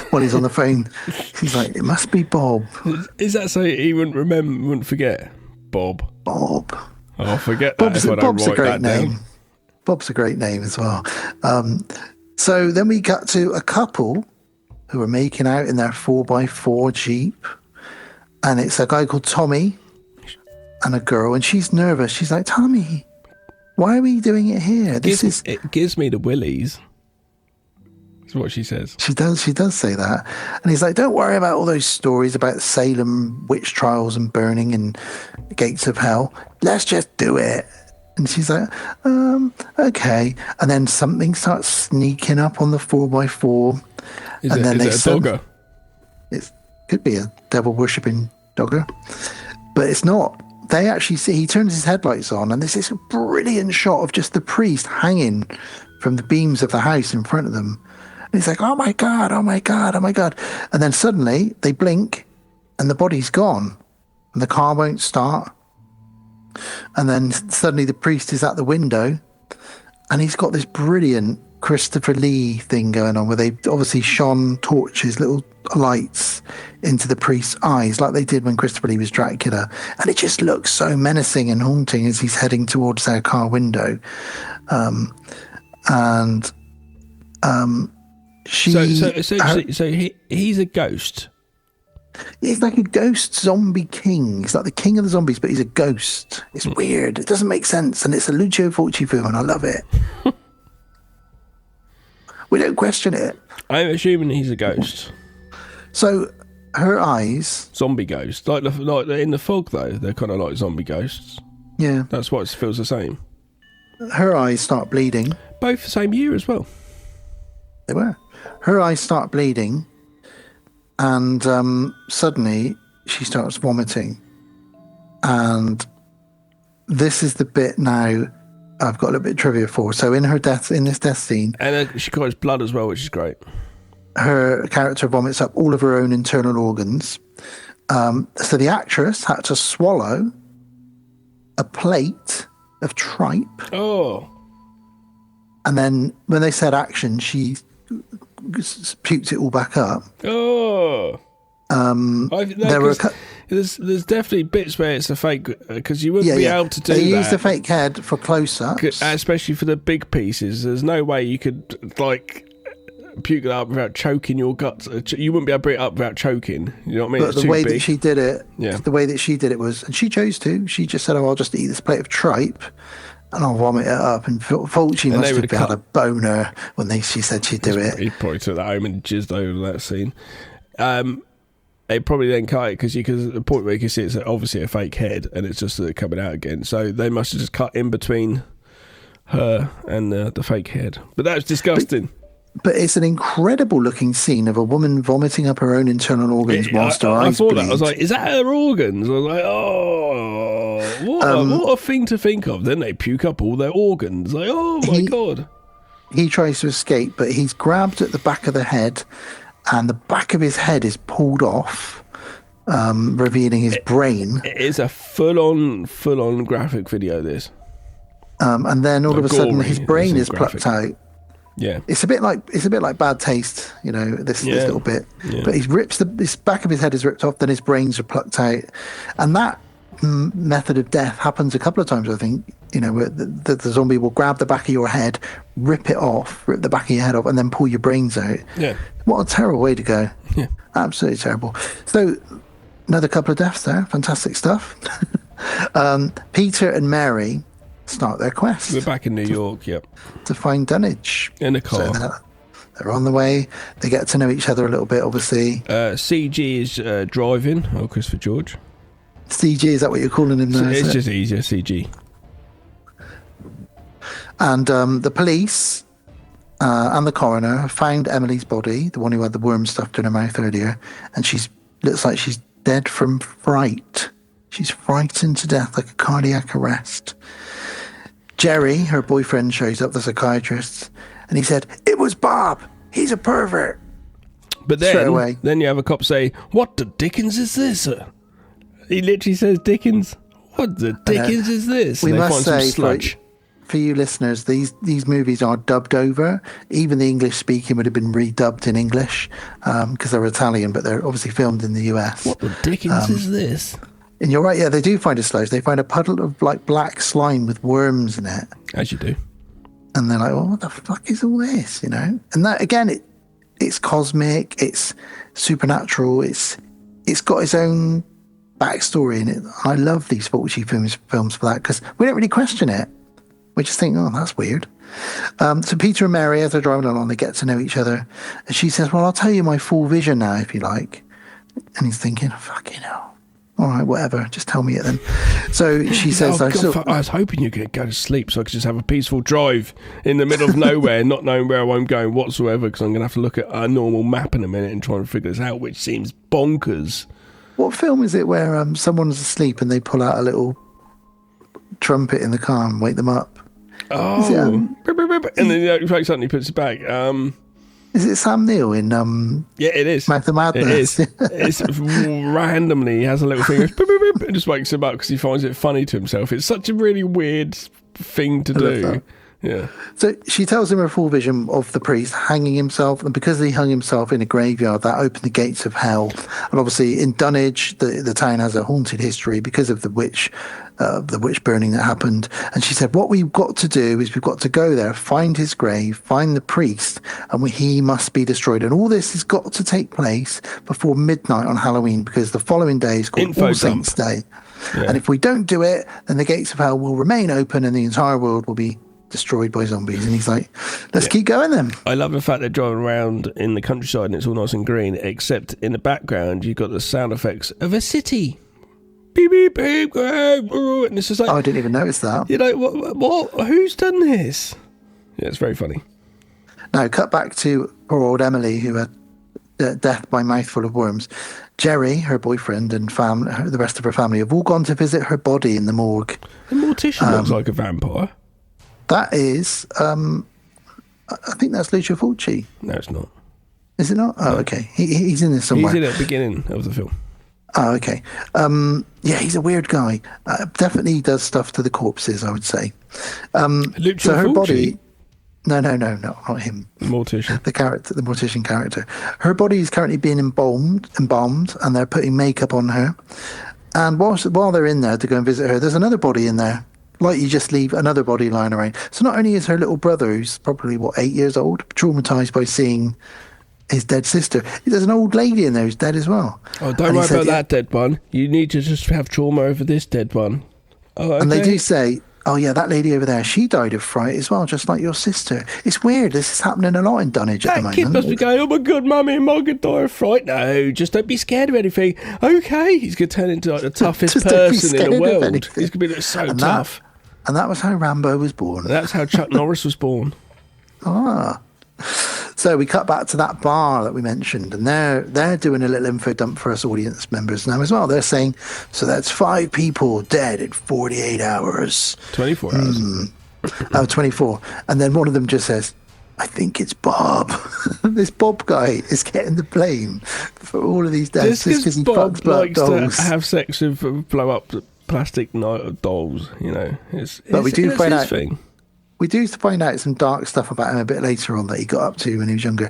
While he's on the phone, he's like, it must be Bob. Is that so he wouldn't forget? Bob. I'll forget that if I don't Bob's write a great that name. down. Bob's a great name as well. So then we got to a couple who are making out in their 4x4 Jeep. And it's a guy called Tommy and a girl. And she's nervous. She's like, Tommy, why are we doing it here? It gives me the willies. That's what she says. She does say that. And he's like, don't worry about all those stories about Salem witch trials and burning and gates of hell. Let's just do it. And she's like, okay. And then something starts sneaking up on the 4x4. Is it a dogger? It could be a devil worshipping dogger, but it's not. They actually see, he turns his headlights on, and there's this brilliant shot of just the priest hanging from the beams of the house in front of them. And he's like, oh my God, oh my God, oh my God. And then suddenly they blink and the body's gone and the car won't start. And then suddenly the priest is at the window and he's got this brilliant Christopher Lee thing going on where they obviously shone torches, little lights into the priest's eyes like they did when Christopher Lee was Dracula. And it just looks so menacing and haunting as he's heading towards their car window. He's a ghost. He's like a ghost zombie king. He's like the king of the zombies, but he's a ghost. It's weird. It doesn't make sense, and it's a Lucio Fulci film, and I love it. We don't question it. I'm assuming he's a ghost. So her eyes, zombie ghosts, like in the fog though, they're kind of like zombie ghosts. Yeah, that's why it feels the same. Her eyes start bleeding. Both the same year as well. They were. Her eyes start bleeding, and suddenly she starts vomiting. And this is the bit now I've got a little bit of trivia for. So in this death scene, and she cries blood as well, which is great. Her character vomits up all of her own internal organs. So the actress had to swallow a plate of tripe. Oh. And then when they said action, she puked it all back up. Oh. There's definitely bits where it's a fake, because you wouldn't be able to do that. They used the fake head for close-ups. Especially for the big pieces. There's no way you could, puke it up without choking your guts. You wouldn't be able to bring it up without choking. You know what I mean? But the way that she did it was, and she chose to, she just said, I'll just eat this plate of tripe and I'll vomit it up. And Fulci must have had a boner when she said she'd do it. He probably took that home and jizzed over that scene. They probably then cut it because the point where you can see it's obviously a fake head and it's just coming out again. So they must have just cut in between her and the fake head. But that was disgusting. But it's an incredible looking scene of a woman vomiting up her own internal organs whilst her eyes bleed. I was like, is that her organs? I was like, oh, what a thing to think of. Then they puke up all their organs. Like, oh my God. He tries to escape, but he's grabbed at the back of the head, and the back of his head is pulled off, revealing his brain. It is a full-on graphic video, this. And then all of a sudden his brain is plucked out. Yeah, it's a bit like Bad Taste, this little bit. Yeah. But this back of his head is ripped off, then his brains are plucked out, and that method of death happens a couple of times. I think where the zombie will grab the back of your head, rip the back of your head off, and then pull your brains out. Yeah, what a terrible way to go. Yeah, absolutely terrible. So another couple of deaths there, fantastic stuff. Peter and Mary start their quest. We're back in New York, yep. To find Dunwich. In a car. So they're on the way. They get to know each other a little bit, obviously. CG is driving. Oh, Christopher George. CG, is that what you're calling him now? It's just easier, CG. And the police and the coroner have found Emily's body, the one who had the worm stuffed in her mouth earlier, and looks like she's dead from fright. She's frightened to death, like a cardiac arrest. Jerry, her boyfriend, shows up, the psychiatrist, and he said, "It was Bob. He's a pervert." But then you have a cop say, "What the dickens is this?" He literally says, "Dickens. What the dickens is this?" We must say, for you listeners, these movies are dubbed over. Even the English speaking would have been redubbed in English because they're Italian, but they're obviously filmed in the US. What the dickens is this? And you're right, yeah, they do find a slush. They find a puddle of like black slime with worms in it. As you do. And they're like, well, what the fuck is all this, you know? And that, again, it's cosmic, it's supernatural, it's got its own backstory in it. I love these Fulci films for that, because we don't really question it. We just think, oh, that's weird. So Peter and Mary, as they're driving along, they get to know each other. And she says, well, I'll tell you my full vision now, if you like. And he's thinking, fucking hell. All right, whatever. Just tell me it then. So she says, I was hoping you could go to sleep so I could just have a peaceful drive in the middle of nowhere, not knowing where I'm going whatsoever, because I'm going to have to look at a normal map in a minute and try and figure this out, which seems bonkers. What film is it where someone's asleep and they pull out a little trumpet in the car and wake them up? Oh, and then he wakes up and he puts it back. Is it Sam Neill in yeah, it is. Mouth of Madness? It is. It's randomly, he has a little finger and just wakes him up because he finds it funny to himself. It's such a really weird thing to do. Yeah. So she tells him her full vision of the priest hanging himself, and because he hung himself in a graveyard, that opened the gates of hell. And obviously in Dunwich, the town has a haunted history because of the witch burning that happened. And she said, what we've got to do is we've got to go there, find his grave, find the priest, and he must be destroyed. And all this has got to take place before midnight on Halloween, because the following day is called All Saints' Day. Yeah. And if we don't do it, then the gates of hell will remain open and the entire world will be destroyed by zombies. And he's like, let's keep going then. I love the fact they're driving around in the countryside and it's all nice and green, except in the background you've got the sound effects of a city. Beep, beep, beep, and it's just like, I didn't even notice that. You know, what? Who's done this? Yeah, it's very funny. Now, cut back to poor old Emily, who had death by mouthful of worms. Jerry, her boyfriend, and the rest of her family have all gone to visit her body in the morgue. The mortician looks like a vampire. That is, I think that's Lucio Fulci. No, it's not. Is it not? Oh, okay. He's in this somewhere. He's in at the beginning of the film. Oh, okay. Yeah, he's a weird guy. Definitely does stuff to the corpses, I would say. Lucio so her Fulci? body... No, not him. The mortician. The mortician character. Her body is currently being embalmed, and they're putting makeup on her. And while they're in there to go and visit her, there's another body in there. Like you just leave another body lying around. So not only is her little brother, who's probably, 8 years old, traumatised by seeing his dead sister, there's an old lady in there who's dead as well. Oh, don't worry about that dead one. You need to just have trauma over this dead one. Oh, okay. And they do say, oh yeah, that lady over there, she died of fright as well, just like your sister. It's weird. This is happening a lot in Dunwich at the moment. That kid must be going, oh my God, Mummy, Mum could die of fright. No, just don't be scared of anything. Okay, he's going to turn into like the toughest person in the world. He's going to be so tough. And that was how Rambo was born. And that's how Chuck Norris was born. Ah. So we cut back to that bar that we mentioned, and they're doing a little info dump for us audience members now as well. They're saying, so that's 5 people dead in 48 hours. 24 hours. 24. And then one of them just says, I think it's Bob. This Bob guy is getting the blame for all of these deaths just because he Bob likes dolls. To have sex with blow up plastic dolls, you know. But we do find out. Thing. We do find out some dark stuff about him a bit later on that he got up to when he was younger.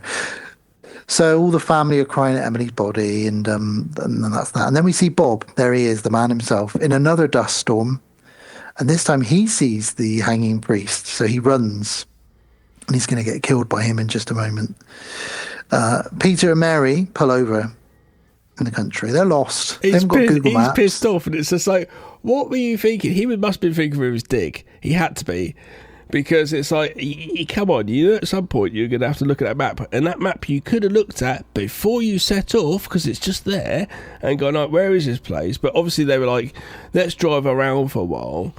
So all the family are crying at Emily's body, and that's that. And then we see Bob. There he is, the man himself, in another dust storm. And this time he sees the hanging priest, so he runs, and he's going to get killed by him in just a moment. Peter and Mary pull over in the country. They're lost. They haven't got Google Maps. He's pissed off, and it's just like, what were you thinking? He must have been thinking with his dick. He had to be. Because it's like, come on, you know, at some point you're going to have to look at that map. And that map you could have looked at before you set off, because it's just there, and gone, like, where is this place? But obviously they were like, let's drive around for a while.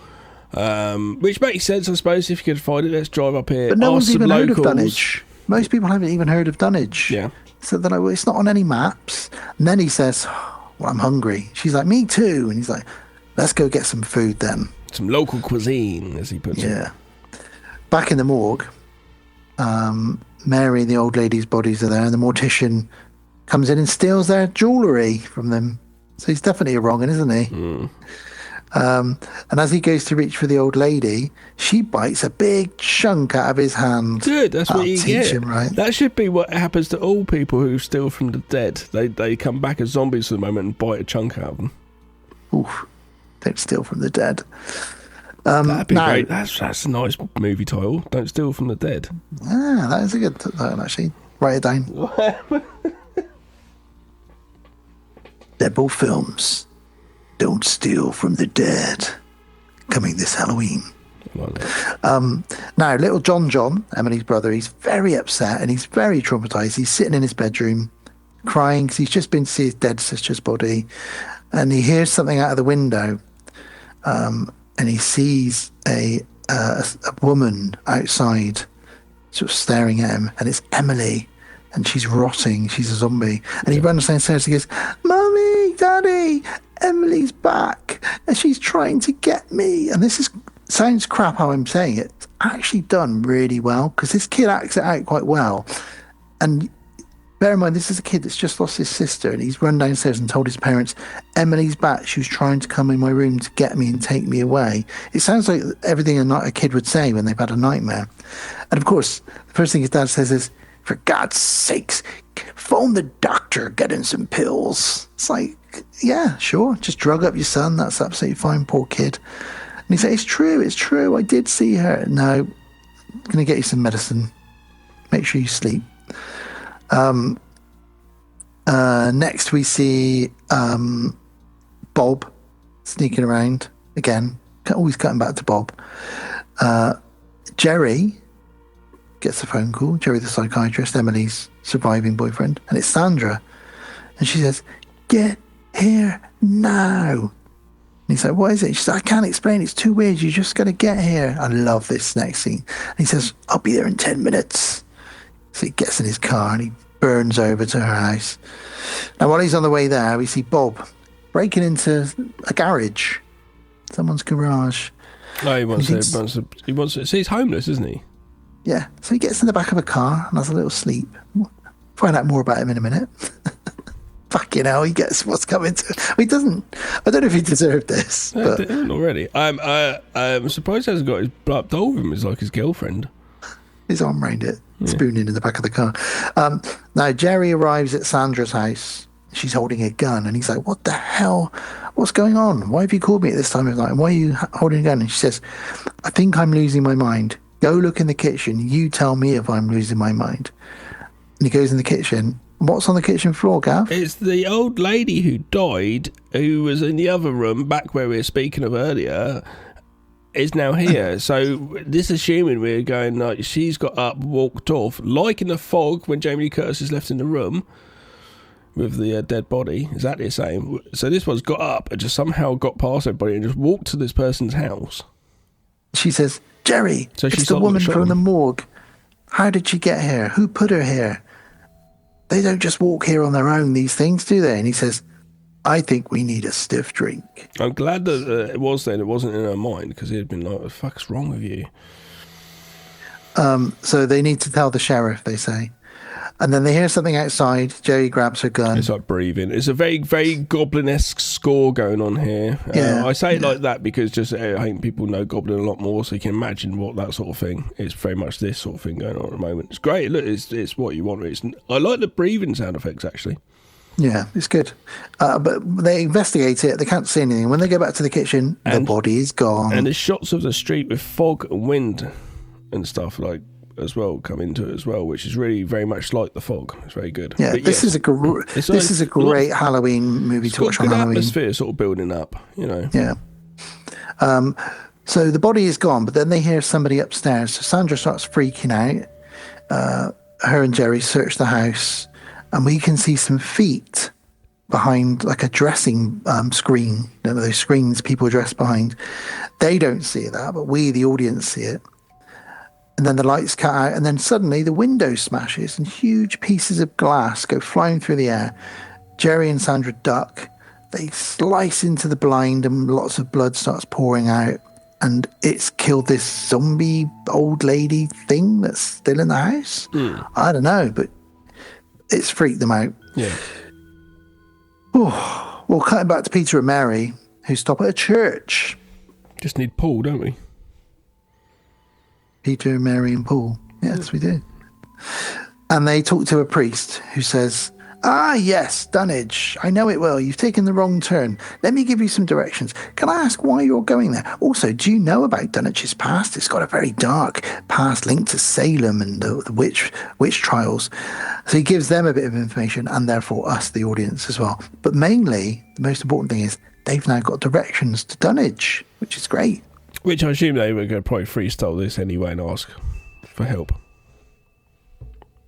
Which makes sense, I suppose, if you could find it. Let's drive up here. But no one's even heard of Dunwich. Most people haven't even heard of Dunwich. Yeah. So they're like, well, it's not on any maps. And then he says, well, I'm hungry. She's like, me too. And he's like, let's go get some food then. Some local cuisine, as he puts it. Yeah. Back in the morgue, Mary and the old lady's bodies are there, and the mortician comes in and steals their jewellery from them. So he's definitely a wrong one, isn't he? And as he goes to reach for the old lady, she bites a big chunk out of his hand. Good, that's what you get. Him, right? That should be what happens to all people who steal from the dead. They come back as zombies for the moment and bite a chunk out of them. Oof, don't steal from the dead. That'd be great. That's a nice movie title. Don't steal from the dead. Ah, that is a good title, actually. Write it down. Deadbolt Films. Don't steal from the dead. Coming this Halloween. Now, little John, Emily's brother, he's very upset and he's very traumatized. He's sitting in his bedroom crying because he's just been to see his dead sister's body, and he hears something out of the window, and he sees a woman outside sort of staring at him, and it's Emily, and she's rotting. She's a zombie. And he runs downstairs and he goes, "Mummy, Daddy, Emily's back and she's trying to get me." And this sounds crap how I'm saying it. It's actually done really well because this kid acts it out quite well. And bear in mind, this is a kid that's just lost his sister, and he's run downstairs and told his parents, "Emily's back. She was trying to come in my room to get me and take me away." It sounds like everything a kid would say when they've had a nightmare. And of course, the first thing his dad says is, "For God's sakes, phone the doctor, get in some pills." It's like, yeah, sure, just drug up your son. That's absolutely fine, poor kid. And he says, it's true, I did see her. "No, I'm going to get you some medicine. Make sure you sleep." Next we see Bob sneaking around again, always cutting back to Bob. Jerry gets a phone call. Jerry the psychiatrist, Emily's surviving boyfriend, and it's Sandra, and she says, "Get here now." And he's like, "What is it?" She says, "I can't explain, it's too weird, you just gotta get here." I love this next scene. And he says, "I'll be there in 10 minutes. So he gets in his car and he burns over to her house. Now while he's on the way there, we see Bob breaking into a garage, someone's garage. No, he wants to. So he's homeless, isn't he? Yeah, so he gets in the back of a car and has a little sleep. Find out more about him in a minute. Fucking hell, he gets what's coming to him. He doesn't. I don't know if he deserved this. No, but already. I'm surprised he hasn't got his blood doll with him as like his girlfriend. His arm round it, spooning in the back of the car. Now Jerry arrives at Sandra's house. She's holding a gun, and he's like, "What the hell? What's going on? Why have you called me at this time of night? And why are you holding a gun?" And she says, "I think I'm losing my mind. Go look in the kitchen. You tell me if I'm losing my mind." And he goes in the kitchen. What's on the kitchen floor, Gav? It's the old lady who died, who was in the other room, back where we were speaking of earlier, is now here. So this assuming we're going like she's got up, walked off, like in the fog when Jamie Lee Curtis is left in the room with the dead body. Exactly the same. So this one's got up and just somehow got past everybody and just walked to this person's house. She says, "Jerry, so it's the woman from the morgue. How did she get here? Who put her here? They don't just walk here on their own, these things, do they?" And he says, "I think we need a stiff drink." I'm glad that it was then. It wasn't in her mind, because he'd been like, "What the fuck's wrong with you?" So they need to tell the sheriff, they say. And then they hear something outside. Jerry grabs her gun. It's like breathing. It's a very, very Goblin-esque score going on here. Yeah. I say it like that because just I think people know Goblin a lot more, so you can imagine what that sort of thing is. Very much this sort of thing going on at the moment. It's great. Look, it's what you want. I like the breathing sound effects, actually. Yeah, it's good. But they investigate it. They can't see anything. When they go back to the kitchen, the body is gone. And there's shots of the street with fog and wind and stuff like as well come into it as well, which is really very much like the fog. It's very good. Yeah, but this is a great Halloween movie to watch on Halloween. Atmosphere sort of building up, you know. Yeah. So the body is gone, but then they hear somebody upstairs. So Sandra starts freaking out. Her and Jerry search the house, and we can see some feet behind like a dressing screen. You know, those screens people dress behind. They don't see that, but we, the audience, see it. And then the lights cut out, and then suddenly the window smashes and huge pieces of glass go flying through the air. Jerry and Sandra duck. They slice into the blind, and lots of blood starts pouring out. And it's killed this zombie old lady thing that's still in the house. I don't know, but it's freaked them out. Yeah. Well, cutting back to Peter and Mary, who stop at a church. Just need Paul, don't we? Peter, Mary, and Paul. Yes, we do. And they talk to a priest who says, "Ah, yes, Dunwich. I know it well. You've taken the wrong turn. Let me give you some directions. Can I ask why you're going there? Also, do you know about Dunwich's past? It's got a very dark past linked to Salem and the witch trials." So he gives them a bit of information, and therefore us, the audience, as well. But mainly, the most important thing is they've now got directions to Dunwich, which is great. Which I assume they were going to probably freestyle this anyway and ask for help.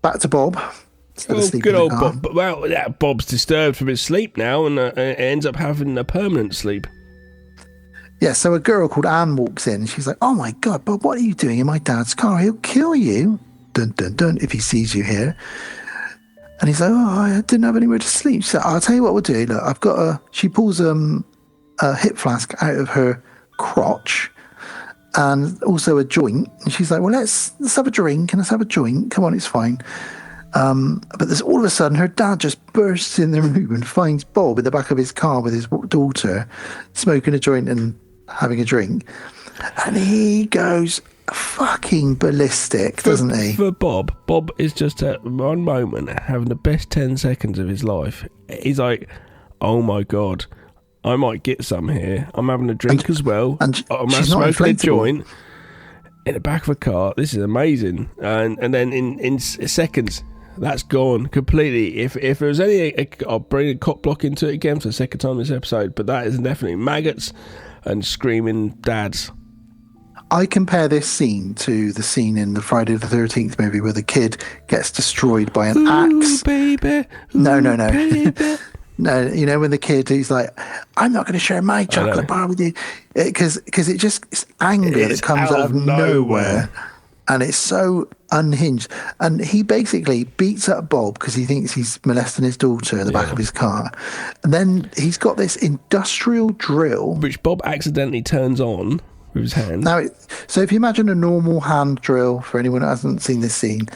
Back to Bob. Oh, good old Bob. Well, yeah, Bob's disturbed from his sleep now and ends up having a permanent sleep. Yeah, so a girl called Anne walks in and she's like, "Oh my God, Bob, what are you doing in my dad's car? He'll kill you. Dun, dun, dun, if he sees you here." And he's like, "Oh, I didn't have anywhere to sleep." She said, "I'll tell you what we'll do. Look, I've got she pulls a hip flask out of her crotch and also a joint. And she's like, "Well, let's have a drink and let's have a joint. Come on, it's fine." But there's all of a sudden her dad just bursts in the room and finds Bob in the back of his car with his daughter smoking a joint and having a drink. And he goes fucking ballistic, doesn't he? For Bob is just at one moment having the best 10 seconds of his life. He's like, "Oh my God, I might get some here. I'm having a drink as well. And I'm she's not smoking a inflatable. joint in the back of a car. This is amazing." And then in seconds, that's gone completely. If there was any, I'll bring a cop block into it again for the second time this episode, but that is definitely maggots and screaming dads. I compare this scene to the scene in the Friday the 13th movie where the kid gets destroyed by an axe. Baby. No. Baby. No, you know, when the kid who's like, "I'm not going to share my chocolate bar with you," because it's anger that comes out of nowhere, and it's so unhinged. And he basically beats up Bob because he thinks he's molesting his daughter in the back of his car, and then he's got this industrial drill which Bob accidentally turns on with his hand. Now, so if you imagine a normal hand drill for anyone who hasn't seen this scene,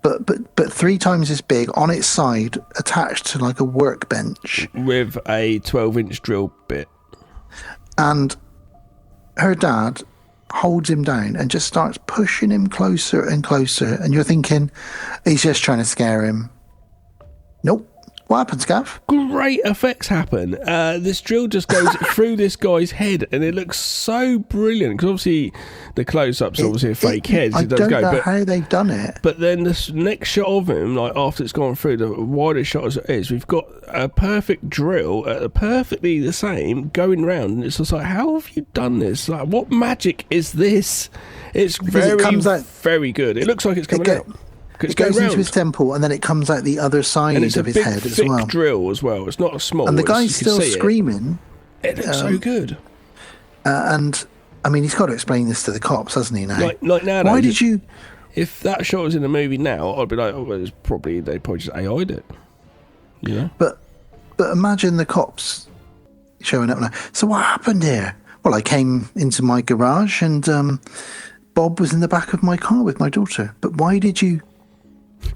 but 3 times as big on its side, attached to like a workbench with a 12-inch drill bit, and her dad holds him down and just starts pushing him closer and closer, and you're thinking he's just trying to scare him. Nope. What happens, Gav? Great effects happen. This drill just goes through this guy's head, and it looks so brilliant because obviously the close-up's obviously a fake head. I don't know how they've done it. But then the next shot of him, like after it's gone through, the widest shot as it is, we've got a perfect drill, perfectly the same, going round, and it's just like, how have you done this? Like, what magic is this? It's very good. It looks like it's coming out. It goes into his temple and then it comes out the other side of his head as well. It's a big drill as well. It's not a small. And the guy's still screaming. It looks so good. And I mean, he's got to explain this to the cops, hasn't he? Now, like nowadays. Why did you? If that shot was in a movie now, I'd be like, oh, well, they probably just AI'd it. You know. But imagine the cops showing up now. So what happened here? Well, I came into my garage and Bob was in the back of my car with my daughter. But why did you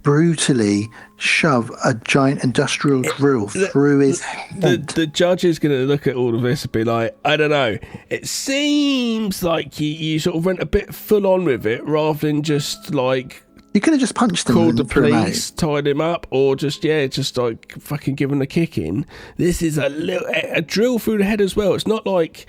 brutally shove a giant industrial drill through his head? The judge is going to look at all of this and be like, I don't know, it seems like you sort of went a bit full on with it rather than just like you could have just punched him, called the police, tied him up, or just like fucking given a kick in. This is a drill through the head as well. It's not like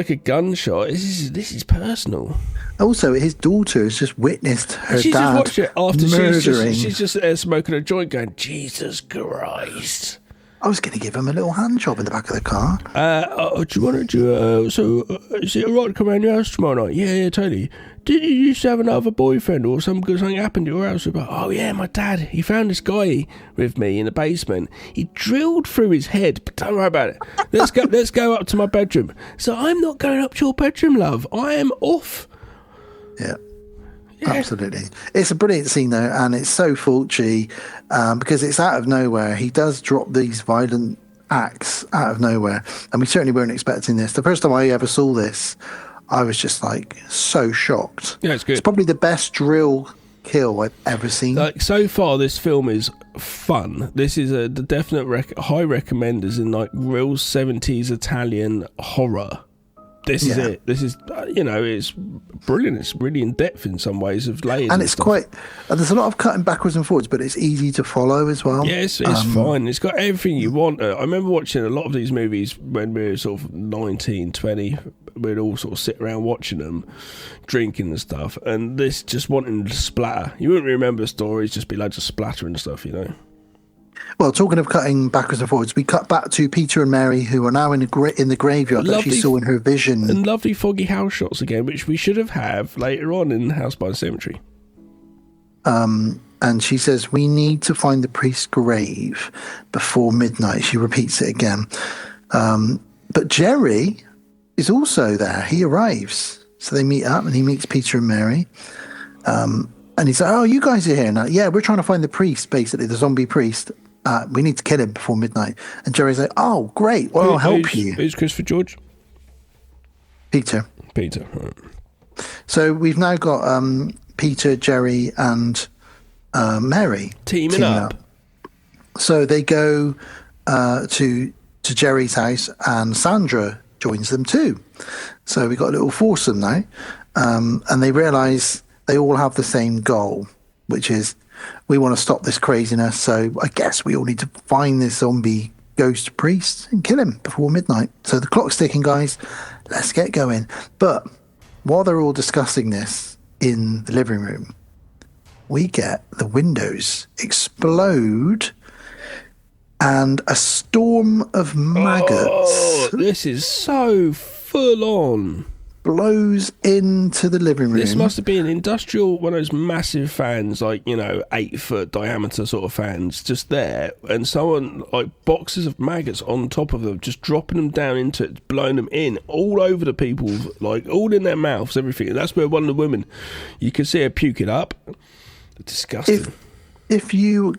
a gunshot. This is personal. Also, his daughter has just witnessed her dad dad watched it after murdering. She's just there smoking a joint going, Jesus Christ. I was going to give him a little hand job in the back of the car. Do you want to is it alright to come around your house tomorrow night? Yeah, totally. Did you used to have another boyfriend or something happened to your house? About, oh yeah, my dad, he found this guy with me in the basement. He drilled through his head, but don't worry about it. Let's go up to my bedroom. So I'm not going up to your bedroom, love. I am off. Yeah. Absolutely. It's a brilliant scene though, and it's so Fulci because it's out of nowhere. He does drop these violent acts out of nowhere, and we certainly weren't expecting this. The first time I ever saw this, I was just like so shocked. Yeah, it's good. It's probably the best drill kill I've ever seen. Like, so far, this film is fun. This is the definite high recommenders in like real 70s Italian horror. This is it. This is, it's brilliant. It's really in depth in some ways of layers. And it's quite, there's a lot of cutting backwards and forwards, but it's easy to follow as well. Yes, it's fine. It's got everything you want. I remember watching a lot of these movies when we were sort of 19, 20. We'd all sort of sit around watching them, drinking and stuff. And this just wanting to splatter. You wouldn't remember the stories, just be loads of splatter and stuff, Well, talking of cutting backwards and forwards, we cut back to Peter and Mary, who are now in the graveyard that she saw in her vision. And lovely foggy house shots again, which we should have later on in House by the Cemetery. And she says, we need to find the priest's grave before midnight. She repeats it again. But Jerry is also there. He arrives. So they meet up and he meets Peter and Mary. And he's like, oh, you guys are here now. Yeah, we're trying to find the priest, basically, the zombie priest. We need to kill him before midnight. And Jerry's like, oh, great. Well, I'll help you. Who's Christopher George? Peter. Right. So we've now got Peter, Jerry, and Mary teaming up. So they go to Jerry's house, and Sandra joins them too. So we've got a little foursome now. And they realise they all have the same goal, which is we want to stop this craziness. So I guess we all need to find this zombie ghost priest and kill him before midnight. So the clock's ticking, guys. Let's get going. But while they're all discussing this in the living room, we get the windows explode and a storm of maggots. Oh, this is so full on. Blows into the living room. This must have been industrial, one of those massive fans, like, 8-foot diameter sort of fans, just there, and someone, like, boxes of maggots on top of them, just dropping them down into it, blowing them in, all over the people, like, all in their mouths, everything. And that's where one of the women, you could see her puke it up. Disgusting. If you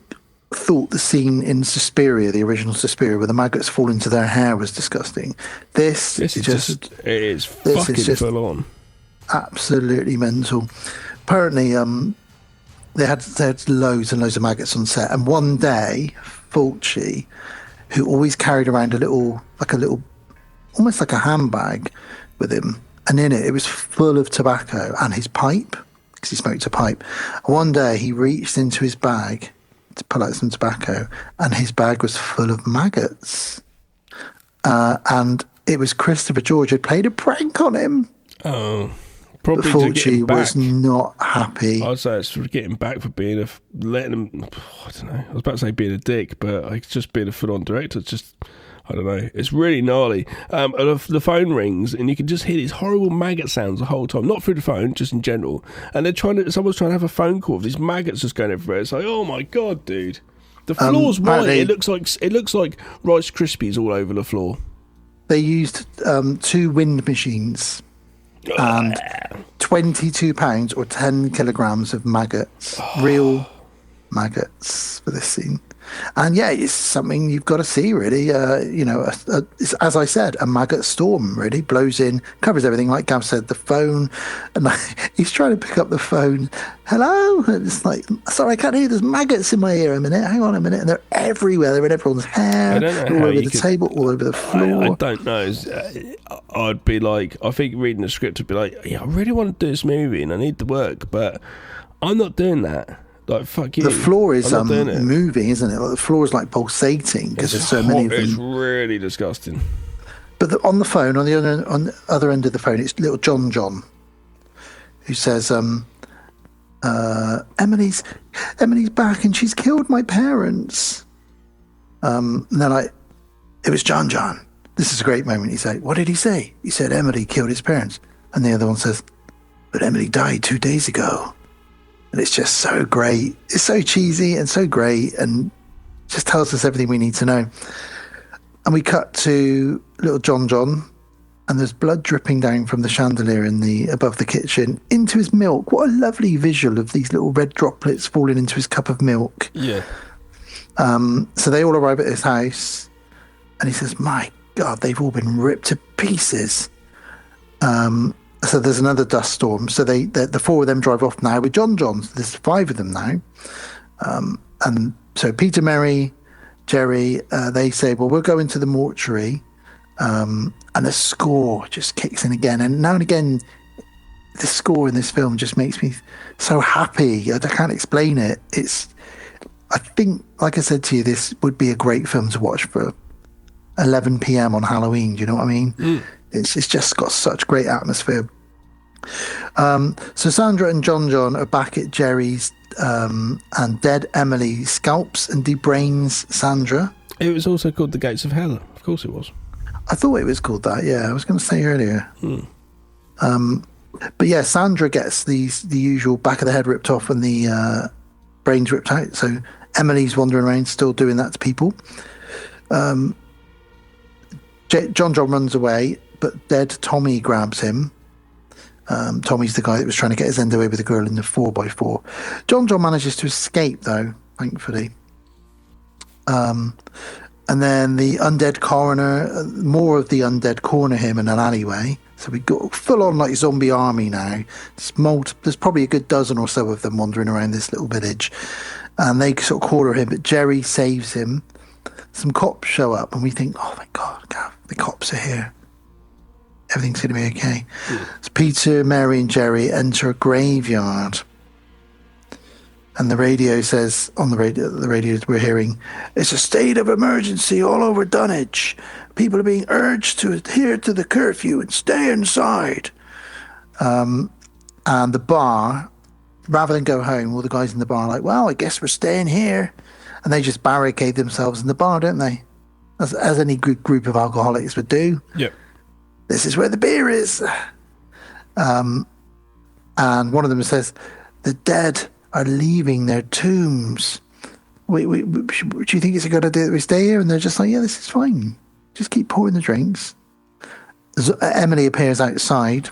thought the scene in Suspiria, the original Suspiria, where the maggots fall into their hair was disgusting, this is just it is fucking full on. Absolutely mental. Apparently, they had loads and loads of maggots on set, and one day, Fulci, who always carried around almost like a handbag with him, and in it was full of tobacco and his pipe, because he smoked a pipe. And one day he reached into his bag to pull out some tobacco, and his bag was full of maggots. And it was Christopher George had played a prank on him. Oh, probably Fulci was not happy. I'd say it's for getting back for being letting him. I don't know. I was about to say being a dick, but it's just being a full-on director. It's just, I don't know. It's really gnarly. The phone rings, and you can just hear these horrible maggot sounds the whole time. Not through the phone, just in general. And someone's trying to have a phone call with these maggots just going everywhere. It's like, oh my god, dude. The floor's white. It looks like Rice Krispies all over the floor. They used 2 wind machines and 22 pounds or 10 kilograms of maggots, real maggots for this scene. And yeah, it's something you've got to see, really. It's, as I said, a maggot storm, really. Blows in, covers everything. Like Gav said, the phone. And he's trying to pick up the phone. Hello? And it's like, sorry, I can't hear. There's maggots in my ear a minute. Hang on a minute. And they're everywhere. They're in everyone's hair, all over the table, all over the floor. I don't know. I'd be like, I think reading the script would be like, yeah, I really want to do this movie and I need the work, but I'm not doing that. Like, fuck you. The floor is moving, isn't it? Like, the floor is like pulsating because there's so many of them. It's really disgusting. But on the phone, on the other end of the phone, it's little John, who says, Emily's back and she's killed my parents. And they're like, it was John. This is a great moment. He's like, what did he say? He said Emily killed his parents. And the other one says, but Emily died 2 days ago. And it's just so great. It's so cheesy and so great, and just tells us everything we need to know. And we cut to little John, and there's blood dripping down from the chandelier above the kitchen into his milk. What a lovely visual of these little red droplets falling into his cup of milk. Yeah. So they all arrive at his house, and he says, "My God, they've all been ripped to pieces." A So there's another dust storm. So the four of them drive off now with John Johns. There's 5 of them now. And so Peter, Mary, Jerry, they say, well, we'll go into the mortuary. And the score just kicks in again. And now and again, the score in this film just makes me so happy. I can't explain it. I think, like I said to you, this would be a great film to watch for 11 p.m. on Halloween. Do you know what I mean? It's just got such great atmosphere. So Sandra and John are back at Jerry's, and dead Emily scalps and debrains Sandra. It was also called The Gates of Hell. Of course it was. I thought it was called that, yeah. I was going to say earlier. But yeah, Sandra gets the usual back of the head ripped off and the brains ripped out. So Emily's wandering around still doing that to people. John runs away, but dead Tommy grabs him. Tommy's the guy that was trying to get his end away with the girl in the 4x4. John manages to escape, though, thankfully. And then the undead coroner, more of the undead corner him in an alleyway. So we got full on like zombie army now. There's probably a good dozen or so of them wandering around this little village. And they sort of corner him, but Jerry saves him. Some cops show up and we think, oh my God, the cops are here. Everything's going to be okay. So Peter, Mary and Jerry enter a graveyard. And the radio says, on the radio we're hearing, it's a state of emergency all over Dunwich. People are being urged to adhere to the curfew and stay inside. And the bar, rather than go home, all the guys in the bar are like, well, I guess we're staying here. And they just barricade themselves in the bar, don't they? As any good group of alcoholics would do. Yep. This is where the beer is. And one of them says, the dead are leaving their tombs. Do you think it's a good idea that we stay here? And they're just like, yeah, this is fine. Just keep pouring the drinks. Emily appears outside,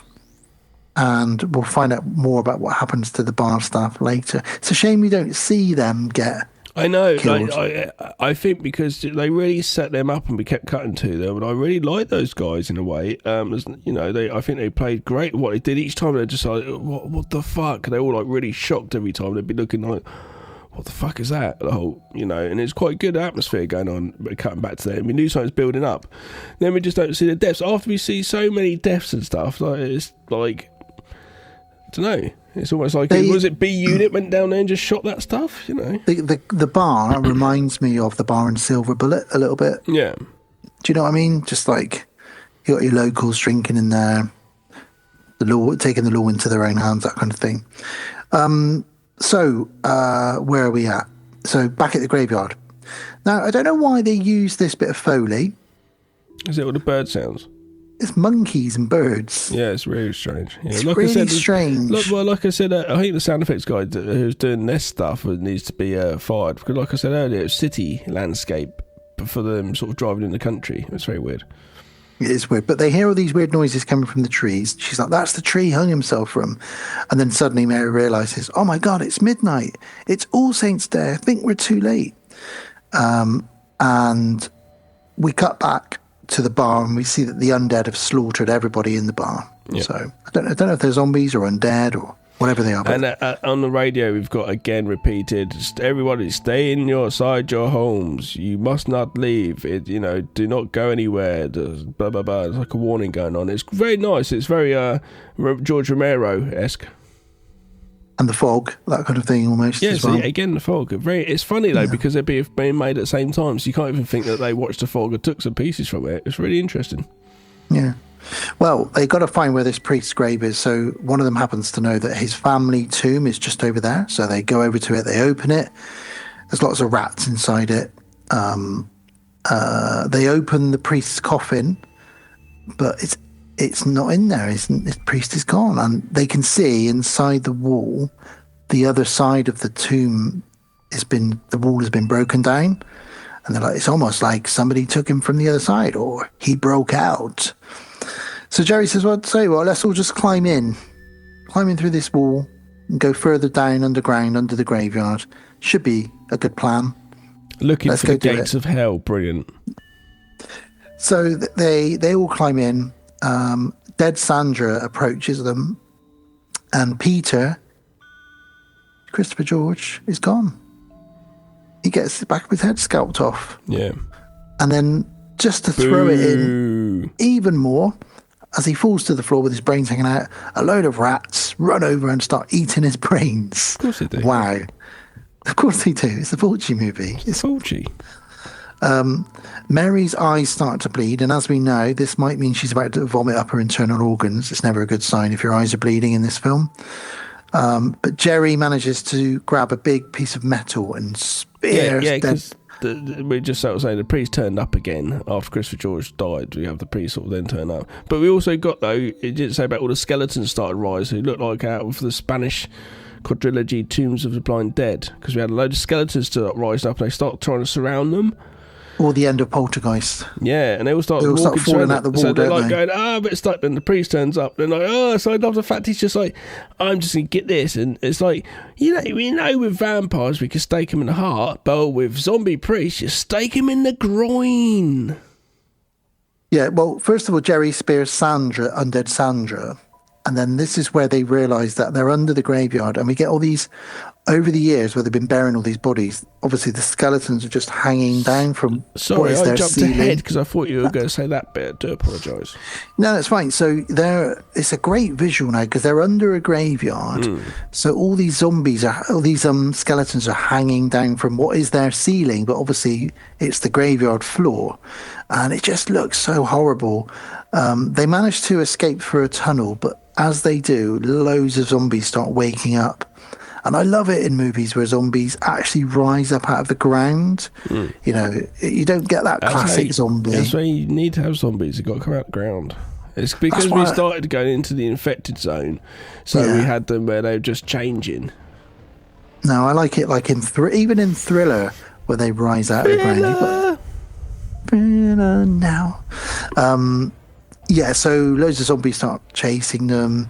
and we'll find out more about what happens to the bar staff later. It's a shame we don't see them get I know. killed. I think because they really set them up and we kept cutting to them, and I really like those guys in a way. I think they played great. What they did each time, they're just like, what the fuck? They're all like really shocked every time. They'd be looking like, what the fuck is that? The whole, and it's quite good atmosphere going on. But cutting back to them, we knew something was building up. Then we just don't see the deaths. After we see so many deaths and stuff, like it's like, I don't know. It's almost like, was it B Unit went down there and just shot that stuff, The bar reminds me of the bar in Silver Bullet a little bit. Yeah. Do you know what I mean? Just like, you got your locals drinking in there, taking the law into their own hands, that kind of thing. So where are we at? So back at the graveyard. Now, I don't know why they use this bit of Foley. Is it all the bird sounds? It's monkeys and birds. Yeah, it's really strange. Yeah, it's really strange. Like I said, I think the sound effects guy who's doing this stuff needs to be fired. Because like I said earlier, it's city landscape for them sort of driving in the country. It's very weird. It is weird. But they hear all these weird noises coming from the trees. She's like, that's the tree he hung himself from. And then suddenly Mary realises, oh my God, it's midnight. It's All Saints' Day. I think we're too late. And we cut back to the bar and we see that the undead have slaughtered everybody in the bar. Yep. So I don't know if they're zombies or undead or whatever they are. And on the radio we've got again repeated, everybody stay inside your homes, you must not leave, do not go anywhere, blah blah blah. It's like a warning going on. It's very nice. It's very George Romero-esque. And the fog, that kind of thing, almost. Yeah, as well. Again, the fog. It's funny though, because they're being made at the same time, so you can't even think that they watched the fog or took some pieces from it. It's really interesting. Yeah. Well, they got to find where this priest's grave is. So one of them happens to know that his family tomb is just over there. So they go over to it. They open it. There's lots of rats inside it. They open the priest's coffin, but it's not in there. The priest is gone, and they can see inside the wall, the other side of the tomb the wall has been broken down, and they're like, it's almost like somebody took him from the other side, or he broke out. So Jerry says, well, let's all just climb in through this wall and go further down underground under the graveyard. Should be a good plan. Looking for the gates of hell. Brilliant. So they all climb in. dead Sandra approaches them, and Peter, Christopher George, is gone. He gets the back of his head scalped off. Yeah. And then, just to throw it in even more, as he falls to the floor with his brains hanging out, a load of rats run over and start eating his brains. Of course they do. Wow. Of course they do. It's a Fulci movie. It's Fulci. Mary's eyes start to bleed, and as we know, this might mean she's about to vomit up her internal organs. It's never a good sign if your eyes are bleeding in this film. But Jerry manages to grab a big piece of metal and spears. Yeah, because we just sort of saying the priest turned up again after Christopher George died. We have the priest sort of then turn up. But we also got, though, it didn't say about all the skeletons started rising, who looked like out of the Spanish quadrilogy Tombs of the Blind Dead, because we had a load of skeletons start rising up and they start trying to surround them. Or the end of Poltergeist. Yeah, and they all start falling out the wall, so they're like they? going, but it's like, then the priest turns up, they're like, so I love the fact he's just like, I'm just going to get this, and it's like, we know with vampires we can stake him in the heart, but with zombie priests, you stake him in the groin. Yeah, well, first of all, Jerry spears Sandra, undead Sandra, and then this is where they realise that they're under the graveyard, and we get all these, over the years where they've been burying all these bodies, obviously the skeletons are just hanging down from what is their jumped ceiling. ahead because I thought you were going to say that bit. I do apologise. No, that's fine. So it's a great visual now because they're under a graveyard. So all these skeletons are hanging down from what is their ceiling, but obviously it's the graveyard floor, and it just looks so horrible. They manage to escape through a tunnel, but as they do, loads of zombies start waking up. And I love it in movies where zombies actually rise up out of the ground. You know, you don't get that classic zombie. That's why you need to have zombies. You've got to come out the ground. It's because we started going into the infected zone. So we had them where they were just changing. No, I like it like even in Thriller where they rise out of the ground. Thriller now. Yeah, so loads of zombies start chasing them.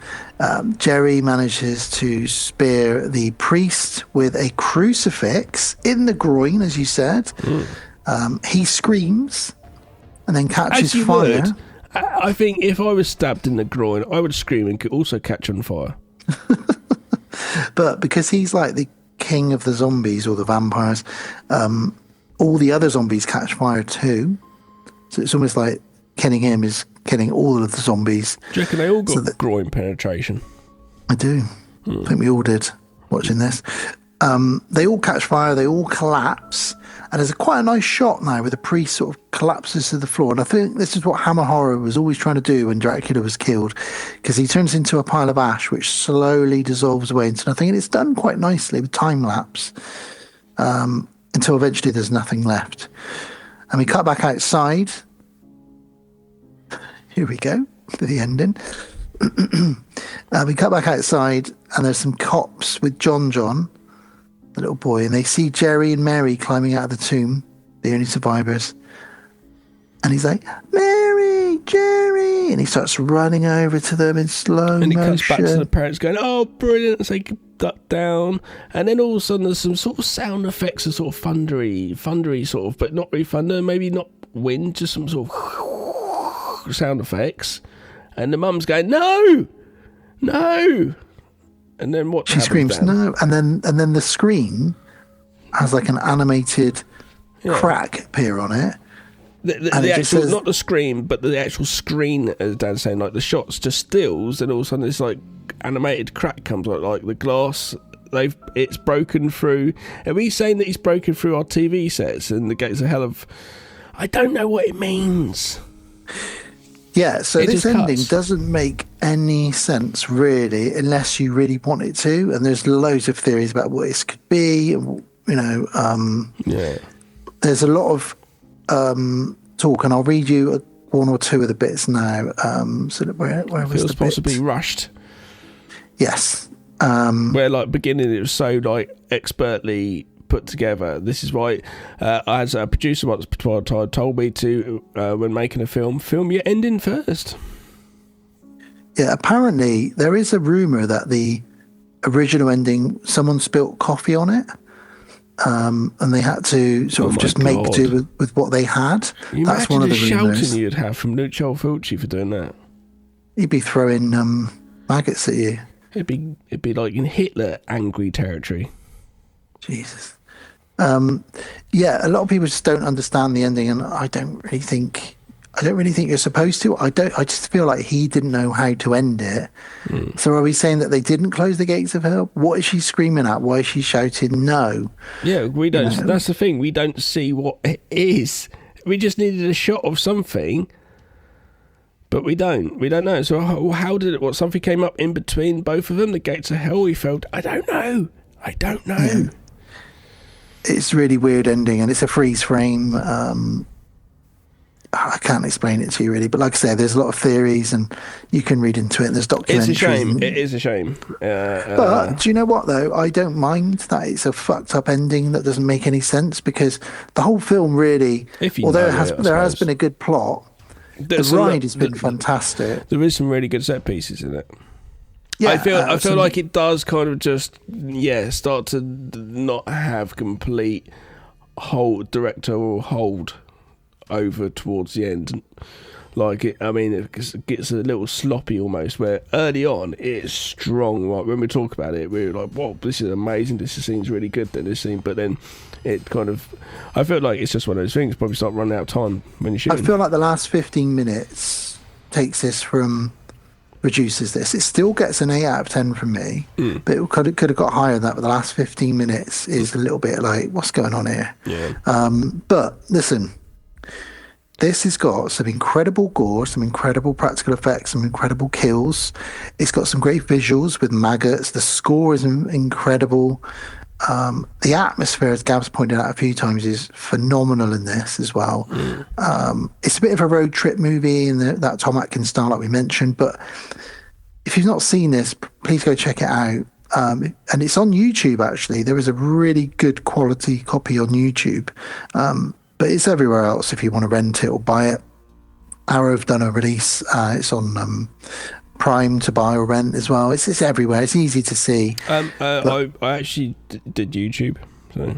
Jerry manages to spear the priest with a crucifix in the groin, as you said. He screams and then catches fire. I think if I was stabbed in the groin, I would scream and could also catch on fire. But because he's like the king of the zombies or the vampires, all the other zombies catch fire too. So it's almost like killing him is killing all of the zombies. Do you reckon they all got groin penetration? I do. I think we all did watching this. They all catch fire, they all collapse, and there's quite a nice shot now where the priest sort of collapses to the floor. And I think this is what Hammer Horror was always trying to do when Dracula was killed, because he turns into a pile of ash which slowly dissolves away into nothing. And it's done quite nicely with time lapse until eventually there's nothing left. And we cut back outside. Here we go for the ending. We cut back outside, and there's some cops with John, the little boy, and they see Jerry and Mary climbing out of the tomb, the only survivors. And he's like, Mary, Jerry, and he starts running over to them in slow motion. And he comes back to the parents going, oh, brilliant, so he can duck down. And then all of a sudden there's some sort of sound effects of sort of thundery sort of, but not really thunder, maybe not wind, just some sort of sound effects, and the mum's going, no, and then what? She screams, then? No, and then the screen has like an animated crack appear on it. The actual, says, not the screen, but the actual screen, as Dan's saying, like the shots just stills, and all of a sudden this like animated crack comes out, like the glass. It's broken through. Are we saying that he's broken through our TV sets and the gates of hell of? I don't know what it means. Yeah, so this ending doesn't make any sense, really, unless you really want it to. And there's loads of theories about what this could be. You know, there's a lot of talk, and I'll read you one or two of the bits now. So where was the bit? Possibly rushed. Yes. Where, like, beginning, it was so, like, expertly put together. This is why, as a producer once told me to, when making a film your ending first. Yeah, apparently there is a rumour that the original ending, someone spilt coffee on it, and they had to sort of just make do with what they had. That's one of the rumours. Imagine the shouting you'd have from Lucio Fulci for doing that. He'd be throwing maggots at you. It'd be like in Hitler angry territory. Jesus. Yeah, a lot of people just don't understand the ending, and I don't really think you're supposed to. I just feel like he didn't know how to end it. So are we saying that they didn't close the gates of hell? What is she screaming at? Why is she shouting no? Yeah, we don't. That's the thing. We don't see what it is. We just needed a shot of something, but we don't. We don't know. So how did it? What, something came up in between both of them? The gates of hell. We felt. I don't know. Yeah. It's a really weird ending, and it's a freeze frame. I can't explain it to you really, but like I say, there's a lot of theories, and you can read into it. And there's documentaries. It's a shame. It is a shame. But do you know what though? I don't mind that it's a fucked up ending that doesn't make any sense, because the whole film really, although there has been a good plot, the ride has been fantastic. There is some really good set pieces in it. Yeah, I feel like it does kind of just start to not have complete directorial hold over towards the end. Like it gets a little sloppy almost, where early on it's strong. Like when we talk about it, we're like, "Whoa, this is amazing! This seems really good." Then this scene, but then it kind of, I feel like it's just one of those things. Probably start running out of time when you shoot. I feel like the last 15 minutes takes this from. Reduces this. It still gets an 8 out of 10 from me, but it could have got higher than that. But the last 15 minutes is a little bit like, what's going on here? Yeah. But listen, this has got some incredible gore, some incredible practical effects, some incredible kills. It's got some great visuals with maggots. The score is incredible. The atmosphere, as Gab's pointed out a few times, is phenomenal in this as well. It's a bit of a road trip movie in that Tom Atkins style, like we mentioned. But if you've not seen this, please go check it out. And it's on YouTube, actually. There is a really good quality copy on YouTube. But it's everywhere else if you want to rent it or buy it. Arrow have done a release. It's on Prime to buy or rent as well. It's everywhere. It's easy to see. I actually did YouTube. So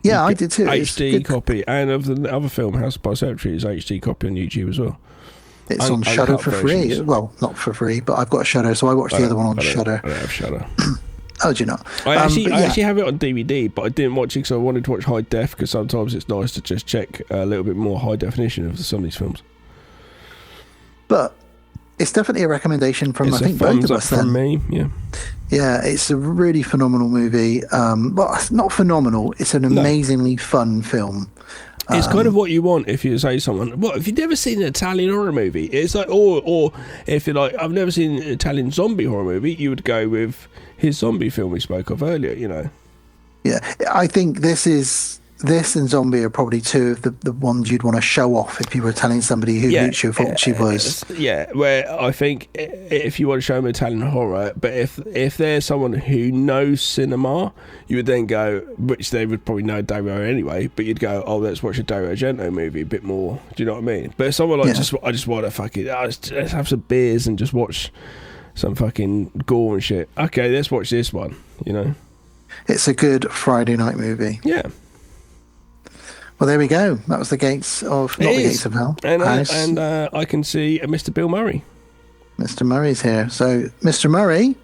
yeah, I did too. HD copy, and of the other film, House by Cemetery, is HD copy on YouTube as well. It's on Shudder for free. Well, not for free, but I've got a Shudder, so I watched the other one on Shudder. I don't have Shudder. Oh, do you not? I actually have it on DVD, but I didn't watch it because I wanted to watch high def, because sometimes it's nice to just check a little bit more high definition of some of these films. But it's definitely a recommendation from, I think, both of us. From me, yeah. Yeah, it's a really phenomenal movie. Well, it's not phenomenal. It's an amazingly fun film. It's kind of what you want if you say someone, well, if you've never seen an Italian horror movie, it's like, or if you're like, I've never seen an Italian zombie horror movie, you would go with his zombie film we spoke of earlier, you know. Yeah, I think this and Zombie are probably two of the ones you'd want to show off if you were telling somebody who Lucio Fulci was. Yeah, where I think if you want to show them Italian horror, but if there's someone who knows cinema, you would then go, which they would probably know Dario anyway, but you'd go, oh, let's watch a Dario Argento movie a bit more. Do you know what I mean? But if someone like, I just want to fucking, let's have some beers and just watch some fucking gore and shit. Okay, let's watch this one, you know? It's a good Friday night movie. Yeah. Well, there we go. That was the gates of the gates of hell. And I can see Mr. Bill Murray. Mr. Murray's here. So, Mr. Murray.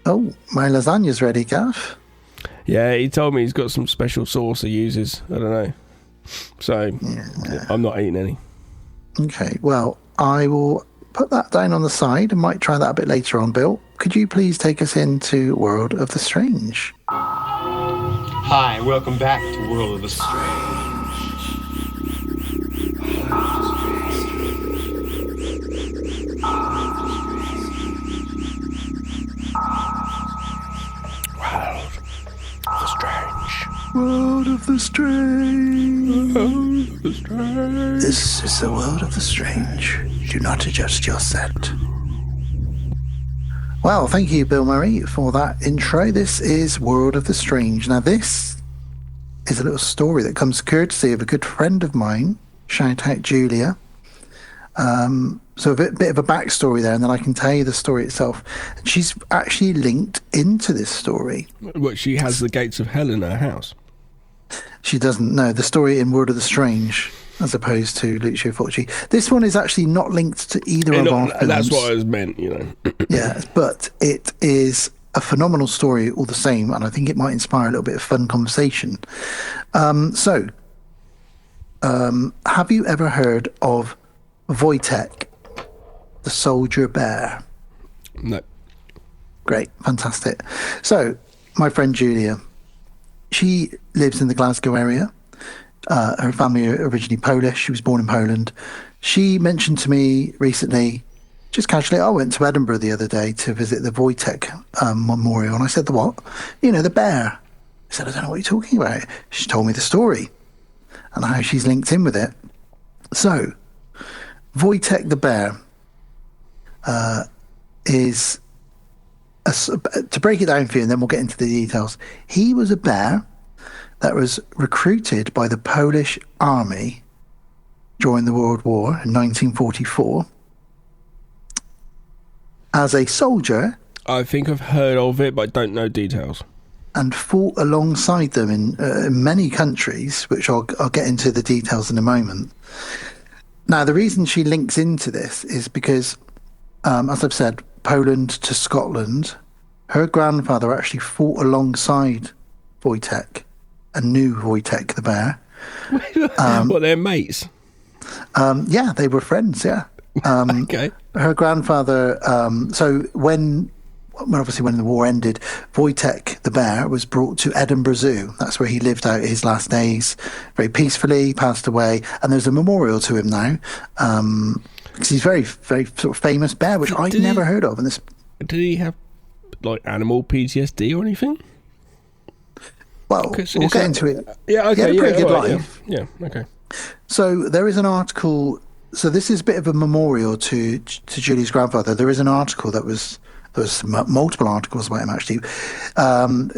Oh, my lasagna's ready, Gav. Yeah, he told me he's got some special sauce he uses. I don't know. So, I'm not eating any. Okay, well, I will put that down on the side. I might try that a bit later on, Bill. Could you please take us into World of the Strange? Hi, welcome back to World of the Strange. World of the Strange. World of the Strange. This is the World of the Strange. Do not adjust your set. Well, thank you, Bill Murray, for that intro. This is World of the Strange. Now, this is a little story that comes courtesy of a good friend of mine. Shout out Julia. So a bit of a backstory there, and then I can tell you the story itself. And she's actually linked into this story. Well, she has the gates of hell in her house. She doesn't know. The story in World of the Strange as opposed to Lucio Fulci. This one is actually not linked to either of our films. That's what I was meant, Yeah, but it is a phenomenal story all the same, and I think it might inspire a little bit of fun conversation. So, have you ever heard of Wojtek, the soldier bear? No. Great, fantastic. So, my friend Julia, she lives in the Glasgow area. Her family are originally Polish. She was born in Poland. She mentioned to me recently, just casually, I went to Edinburgh the other day to visit the Wojtek Memorial. And I said, the what? The bear. I said, I don't know what you're talking about. She told me the story and how she's linked in with it. So, Wojtek the bear is... to break it down for you, and then we'll get into the details. He was a bear that was recruited by the Polish army during the World War in 1944 as a soldier. I think I've heard of it, but I don't know details. And fought alongside them in many countries, which I'll get into the details in a moment. Now, the reason she links into this is because, as I've said, Poland to Scotland, her grandfather actually fought alongside Wojtek and knew Wojtek the bear. Well, they're mates. Yeah, they were friends. Yeah. Okay. Her grandfather. So when the war ended, Wojtek the bear was brought to Edinburgh Zoo. That's where he lived out his last days, very peacefully. Passed away, and there's a memorial to him now. Because he's very, very sort of famous bear, which I'd never heard of. And this, did he have like animal PTSD or anything? Well, we'll get into it. Yeah, okay, he had a pretty good life. Yeah, okay. So there is an article. So this is a bit of a memorial to Julie's grandfather. There is an article there was multiple articles about him, actually.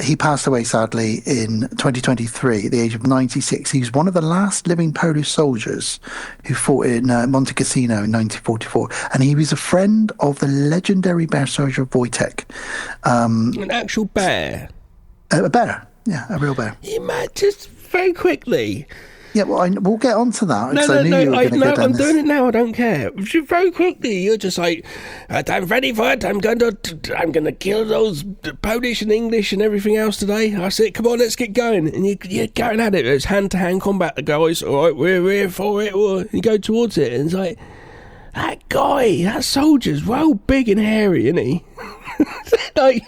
He passed away, sadly, in 2023 at the age of 96. He was one of the last living Polish soldiers who fought in Monte Cassino in 1944. And he was a friend of the legendary bear soldier Wojtek. An actual bear? A bear, yeah, a real bear. You might just very quickly... Yeah, well, we'll get on to that. No, I'm doing it now. I don't care. Very quickly, you're just like, I'm ready for it. I'm going to kill those Polish and English and everything else today. I said, come on, let's get going. And you're going at it. It's hand-to-hand combat. The guys, all right, we're here for it. Or you go towards it, and it's like, that soldier's well big and hairy, isn't he? Like...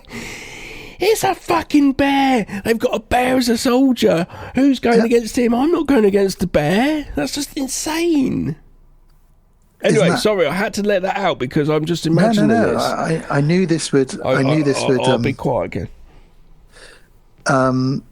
It's a fucking bear. They've got a bear as a soldier. Who's going against him? I'm not going against the bear. That's just insane. Anyway, sorry, I had to let that out because I'm just imagining this. I knew this would. I'll be quiet again.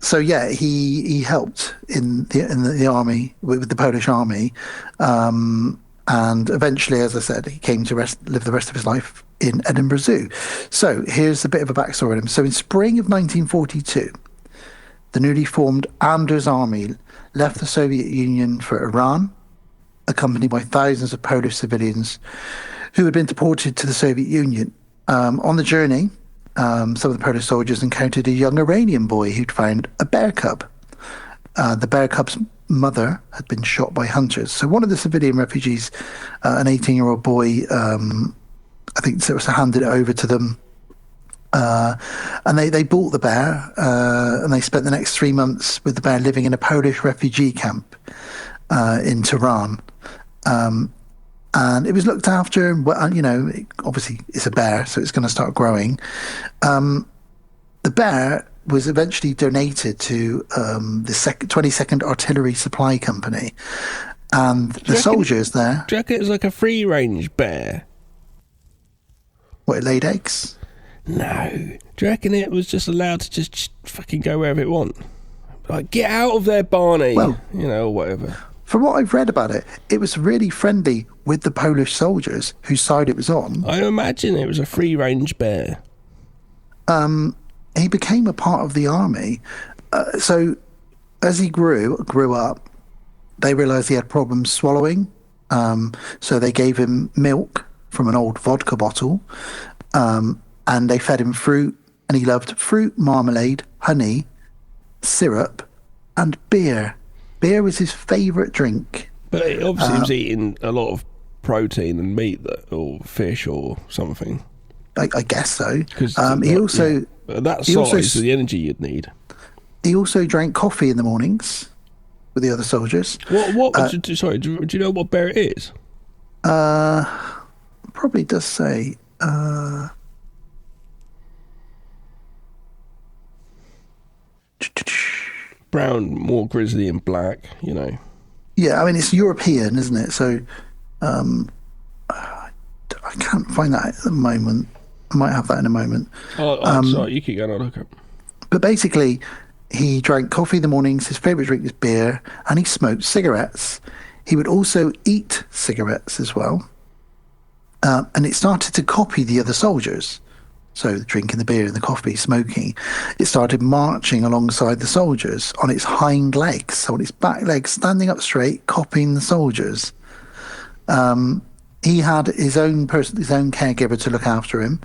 So yeah, he helped in the army with the Polish army, and eventually, as I said, he came to live the rest of his life in Edinburgh Zoo. So here's a bit of a backstory on him. So in spring of 1942, the newly formed Anders Army left the Soviet Union for Iran, accompanied by thousands of Polish civilians who had been deported to the Soviet Union. On the journey, some of the Polish soldiers encountered a young Iranian boy who'd found a bear cub. The bear cub's mother had been shot by hunters. So one of the civilian refugees, an 18-year-old boy, I think so, handed it over to them. And they bought the bear, and they spent the next 3 months with the bear living in a Polish refugee camp in Tehran. And it was looked after, and, obviously it's a bear, so it's going to start growing. The bear was eventually donated to the 22nd Artillery Supply Company. And the soldiers there... Do you reckon it was like a free-range bear? What, it laid eggs? No. Do you reckon it was just allowed to just fucking go wherever it want? Like, get out of there, Barney, well, or whatever. From what I've read about it, it was really friendly with the Polish soldiers whose side it was on. I imagine it was a free-range bear. He became a part of the army. So as he grew up, they realised he had problems swallowing. So they gave him milk from an old vodka bottle, and they fed him fruit, and he loved fruit, marmalade, honey, syrup, and beer. Beer was his favourite drink. But he obviously was eating a lot of protein and meat or fish or something. I guess so. He also... Yeah. That size is the energy you'd need. He also drank coffee in the mornings with the other soldiers. Sorry, do you know what bear it is? Probably does say... brown, more grizzly and black, you know. Yeah, I mean, it's European, isn't it? So I can't find that at the moment. I might have that in a moment. Sorry, you keep going, I'll look up. But basically, he drank coffee in the mornings, his favourite drink was beer, and he smoked cigarettes. He would also eat cigarettes as well. And it started to copy the other soldiers. So drinking the beer and the coffee, smoking, it started marching alongside the soldiers on its hind legs, so on its back legs, standing up straight, copying the soldiers. He had his own caregiver to look after him.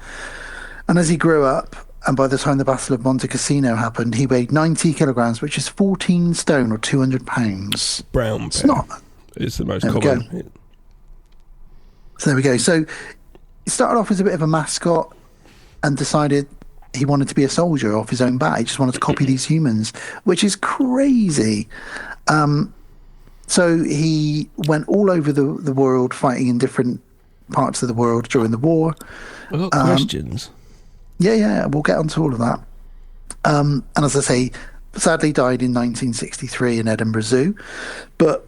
And as he grew up, and by the time the Battle of Monte Cassino happened, he weighed 90 kilograms, which is 14 stone or 200 pounds. Brown bear. It's the most common. So there we go. So he started off as a bit of a mascot and decided he wanted to be a soldier off his own bat. He just wanted to copy these humans, which is crazy. So he went all over the world, fighting in different parts of the world during the war. I've got questions. Yeah, we'll get onto all of that. And as I say, sadly died in 1963 in Edinburgh Zoo, but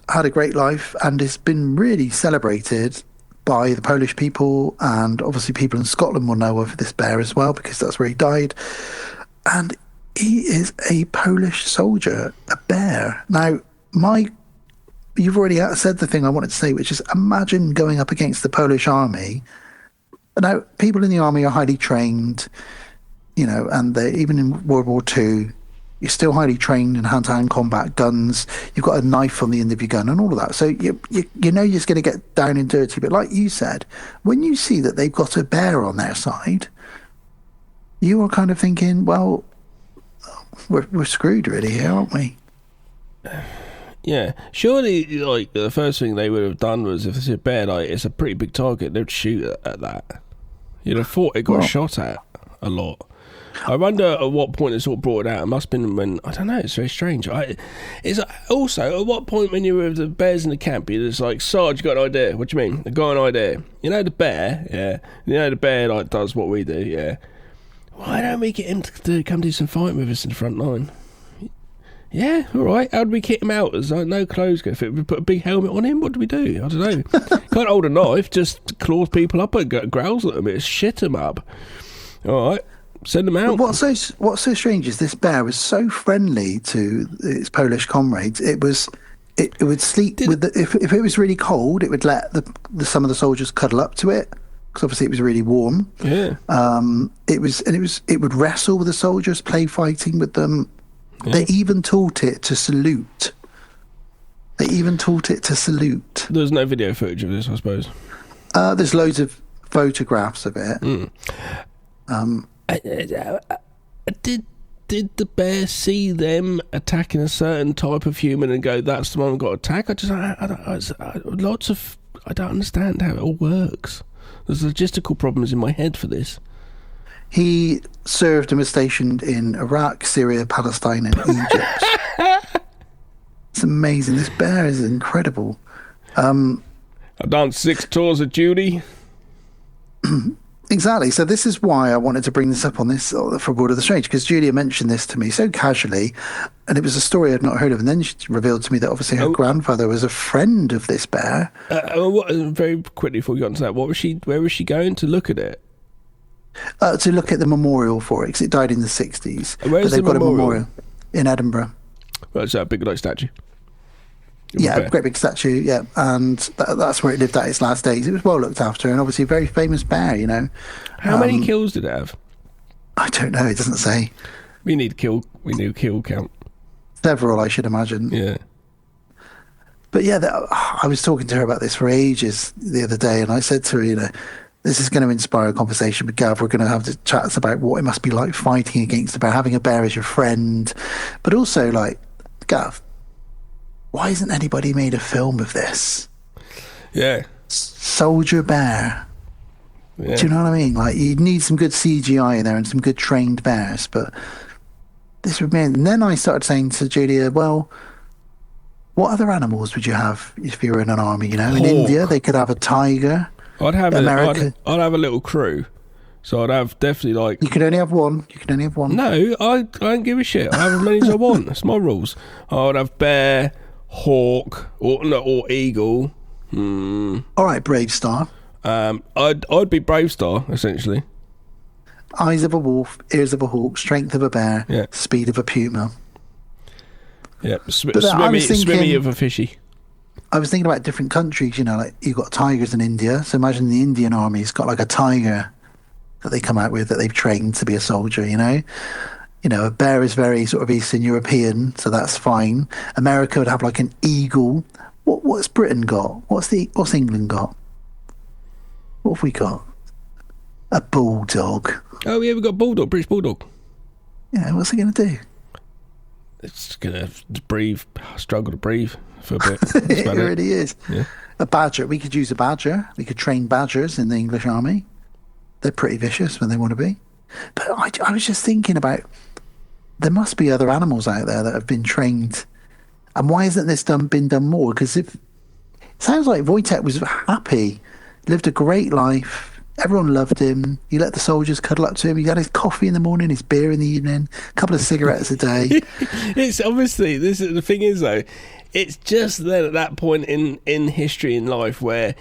had a great life and has been really celebrated by the Polish people, and obviously people in Scotland will know of this bear as well because that's where he died. And he is a Polish soldier, a bear. Now, you've already said the thing I wanted to say, which is imagine going up against the Polish army. Now, people in the army are highly trained, you know, and even in World War II, you're still highly trained in hand-to-hand combat, guns. You've got a knife on the end of your gun and all of that. So you know you're just going to get down and dirty. But like you said, when you see that they've got a bear on their side, you are kind of thinking, well, we're screwed really here, aren't we? Yeah. Surely, like, the first thing they would have done was, if it's a bear, like, it's a pretty big target, they'd shoot at that. You'd have thought it got shot at a lot. I wonder at what point it sort of brought it out. It must have been when, I don't know, it's very strange. It's also, at what point when you were with the bears in the camp, you're just like, Sarge, you got an idea? What do you mean? I got an idea. You know the bear? Yeah. You know the bear, like, does what we do? Yeah. Why don't we get him to come do some fighting with us in the front line? Yeah, all right. How do we kick him out? There's like no clothes go fit. We put a big helmet on him. What do we do? I don't know. Can't hold a knife. Just claws people up and growls at them. It's shit them up. All right. Send them out. What's so strange is this bear was so friendly to its Polish comrades. It would sleep with if it was really cold, it would let some of the soldiers cuddle up to it because obviously it was really warm. Yeah. It would wrestle with the soldiers, play fighting with them. Yeah. They even taught it to salute. There's no video footage of this, I suppose. There's loads of photographs of it. Did the bear see them attacking a certain type of human and go, that's the one we've got to attack? I don't understand how it all works. There's logistical problems in my head for this. He served and was stationed in Iraq, Syria, Palestine, and Egypt. It's amazing. This bear is incredible. I've done 6 tours of duty. Exactly. So this is why I wanted to bring this up on this for World of the Strange, because Julia mentioned this to me so casually, and it was a story I'd not heard of. And then she revealed to me that obviously her grandfather was a friend of this bear. Very quickly before we got into that, where was she going to look at it? To look at the memorial for it, because it died in the 60s. Where's but they've the got a memorial in Edinburgh. Well, it's that big like statue. Yeah, a great big statue, yeah. And that's where it lived at its last days. It was well looked after, and obviously a very famous bear, you know. How many kills did it have? I don't know, it doesn't say. We need kill count. Several, I should imagine. Yeah. But yeah, I was talking to her about this for ages the other day, and I said to her, you know, this is going to inspire a conversation with Gav. We're going to have the chats about what it must be like fighting against a bear, having a bear as your friend. But also, like, Gav, why hasn't anybody made a film of this? Yeah. Soldier Bear. Yeah. Do you know what I mean? Like, you'd need some good CGI in there and some good trained bears, but this would mean. And then I started saying to Julia, well, what other animals would you have if you were in an army? You know, in Hawk. India they could have a tiger. I'd have America. I'd have a little crew, so I'd have definitely like. You could only have one. No, I don't give a shit. I have as many as I want. That's my rules. I'd have bear, hawk, or eagle. All right, Brave Star. I'd be Brave Star essentially. Eyes of a wolf, ears of a hawk, strength of a bear, speed of a puma. Yeah, swimmy of a fishy. I was thinking about different countries, you know, like you've got tigers in India. So imagine the Indian army's got like a tiger that they come out with that they've trained to be a soldier, you know? You know, a bear is very sort of Eastern European, so that's fine. America would have like an eagle. What's Britain got? What's England got? What have we got? A bulldog. Oh yeah, we've got bulldog, British bulldog. Yeah, what's it going to do? It's going to struggle to breathe for a bit. It really is. Yeah. A badger. We could use a badger. We could train badgers in the English army. They're pretty vicious when they want to be. But I was just thinking about, there must be other animals out there that have been trained. And why hasn't this been done more? Because it sounds like Wojtek was happy, lived a great life. Everyone loved him. He let the soldiers cuddle up to him. He had his coffee in the morning, his beer in the evening, a couple of cigarettes a day. It's obviously, the thing is though, it's just then at that point in history in life where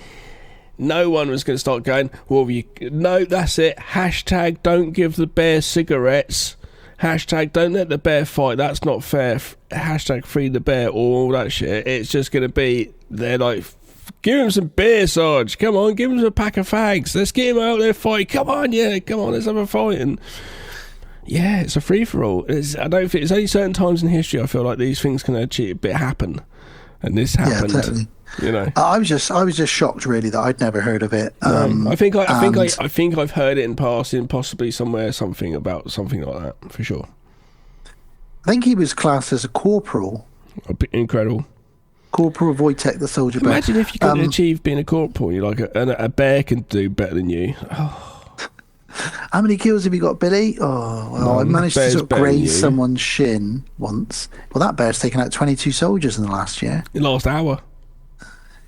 no one was going to start going, well, no, that's it. Hashtag don't give the bear cigarettes. Hashtag don't let the bear fight. That's not fair. Hashtag free the bear or all that shit. It's just going to be, they're like, give him some beer, Sarge. Come on, give him a pack of fags. Let's get him out there fight. Come on, let's have a fight. And yeah, it's a free for all. I don't think it's only certain times in history I feel like these things can actually happen, and this happened. Yeah, totally. You know, I was just shocked really that I'd never heard of it. I think I've heard it in passing, possibly somewhere, something about something like that for sure. I think he was classed as a corporal. Incredible. Corporal Wojtek the Soldier Bear. Imagine if you could achieve being a corporal. You're like a bear can do better than you. Oh. How many kills have you got, Billy? Oh, well, I managed to sort of graze someone's shin once. Well, that bear's taken out 22 soldiers in the last year. In the last hour.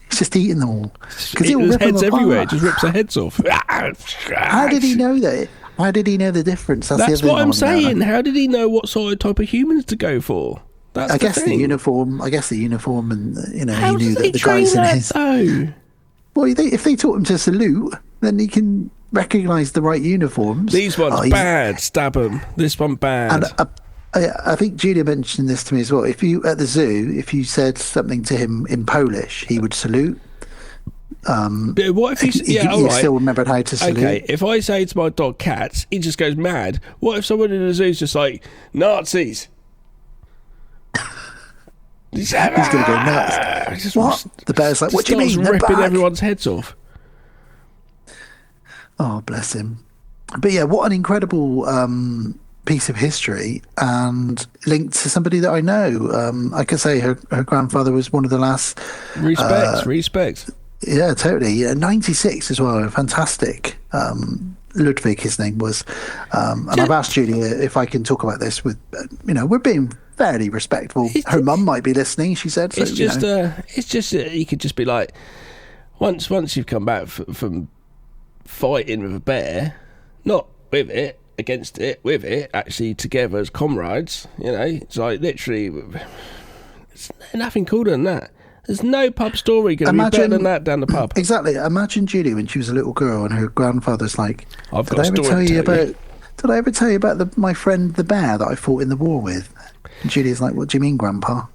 He's just eating them all. There's heads everywhere. It just rips their heads off. How did he know that? How did he know the difference? That's what I'm saying. How did he know what sort of type of humans to go for? I guess the uniform, and he knew that the guys in his. Well, if they taught him to salute, then he can recognise the right uniforms. These ones bad, stab them. This one bad. And I think Julia mentioned this to me as well. If you at the zoo, if you said something to him in Polish, he would salute. But what if he still remembered how to salute? Okay, if I say to my dog Cats, he just goes mad. What if someone in the zoo is just like Nazis? He's going to go nuts. What? The bear's like, what do you mean? Ripping everyone's heads off. Oh, bless him. But yeah, what an incredible piece of history, and linked to somebody that I know. I could say her grandfather was one of the last. Respects. Yeah, totally. Yeah, 96 as well. Fantastic. Ludwig, his name was. And I've asked Julia if I can talk about this with, we're being fairly respectful. Her mum might be listening, she said. So, it's just you could just be like, once you've come back from fighting with a bear, not with it, against it, with it, actually together as comrades, it's like literally, it's nothing cooler than that. There's no pub story going to be better than that down the pub. Exactly. Imagine Julie when she was a little girl and her grandfather's like, Did I ever tell you about my friend the bear that I fought in the war with? And Julia's like, what do you mean, Grandpa?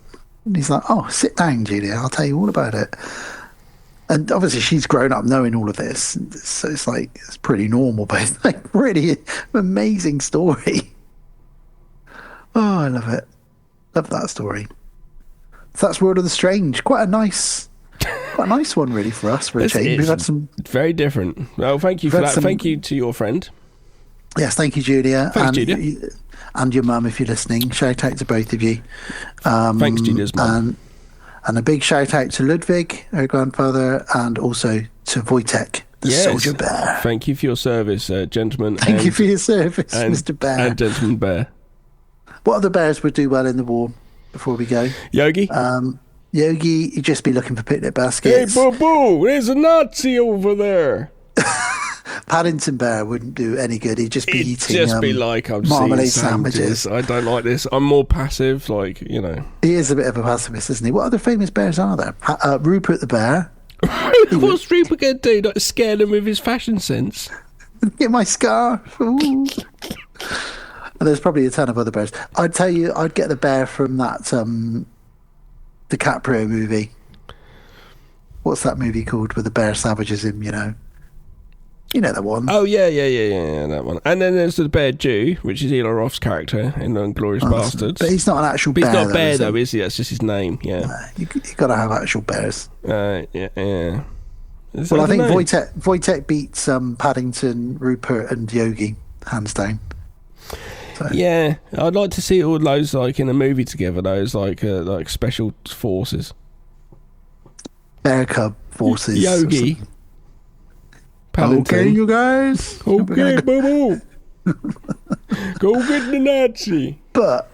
And he's like, oh, sit down, Julia, I'll tell you all about it. And obviously she's grown up knowing all of this, so it's like, it's pretty normal, but it's like really amazing story. Oh, I love it. Love that story. So that's World of the Strange. Quite a nice one, really, for us for a change. We've had some very different. Well, thank you for that. Thank you to your friend. Yes, thank you, Julia. Thanks, Julia. And your mum, if you're listening. Shout out to both of you. Thanks, Julia's mum. And a big shout out to Ludwig, her grandfather, and also to Wojtek, the soldier bear. Thank you for your service, gentlemen. Thank you for your service, Mr. Bear. And gentleman bear. What other bears would do well in the war before we go? Yogi? Yogi, you'd just be looking for picnic baskets. Hey, boo-boo, there's a Nazi over there. Paddington Bear wouldn't do any good. He'd just be eating just be like, I'm marmalade sandwiches. I don't like this. I'm more passive, like, you know. He is a bit of a pacifist, isn't he? What other famous bears are there? Rupert the Bear. What's Rupert going to do? Like, scare them with his fashion sense? Get my scarf. Ooh. And there's probably a ton of other bears. I'd tell you, I'd get the bear from that DiCaprio movie. What's that movie called where the bear savages him, you know? You know that one. Oh, yeah, that one. And then there's the Bear Jew, which is Eli Roth's character in Inglourious Bastards. But he's not an actual bear. He's not a bear, though, is he? That's just his name, yeah. You got to have actual bears. Yeah. Well, I think Wojtek beats Paddington, Rupert, and Yogi, hands down. So. Yeah, I'd like to see all those like in a movie together. Those like special forces, bear cub forces. Yogi, Paddington. Okay, you guys. Okay, boo. Go get the Nazi. But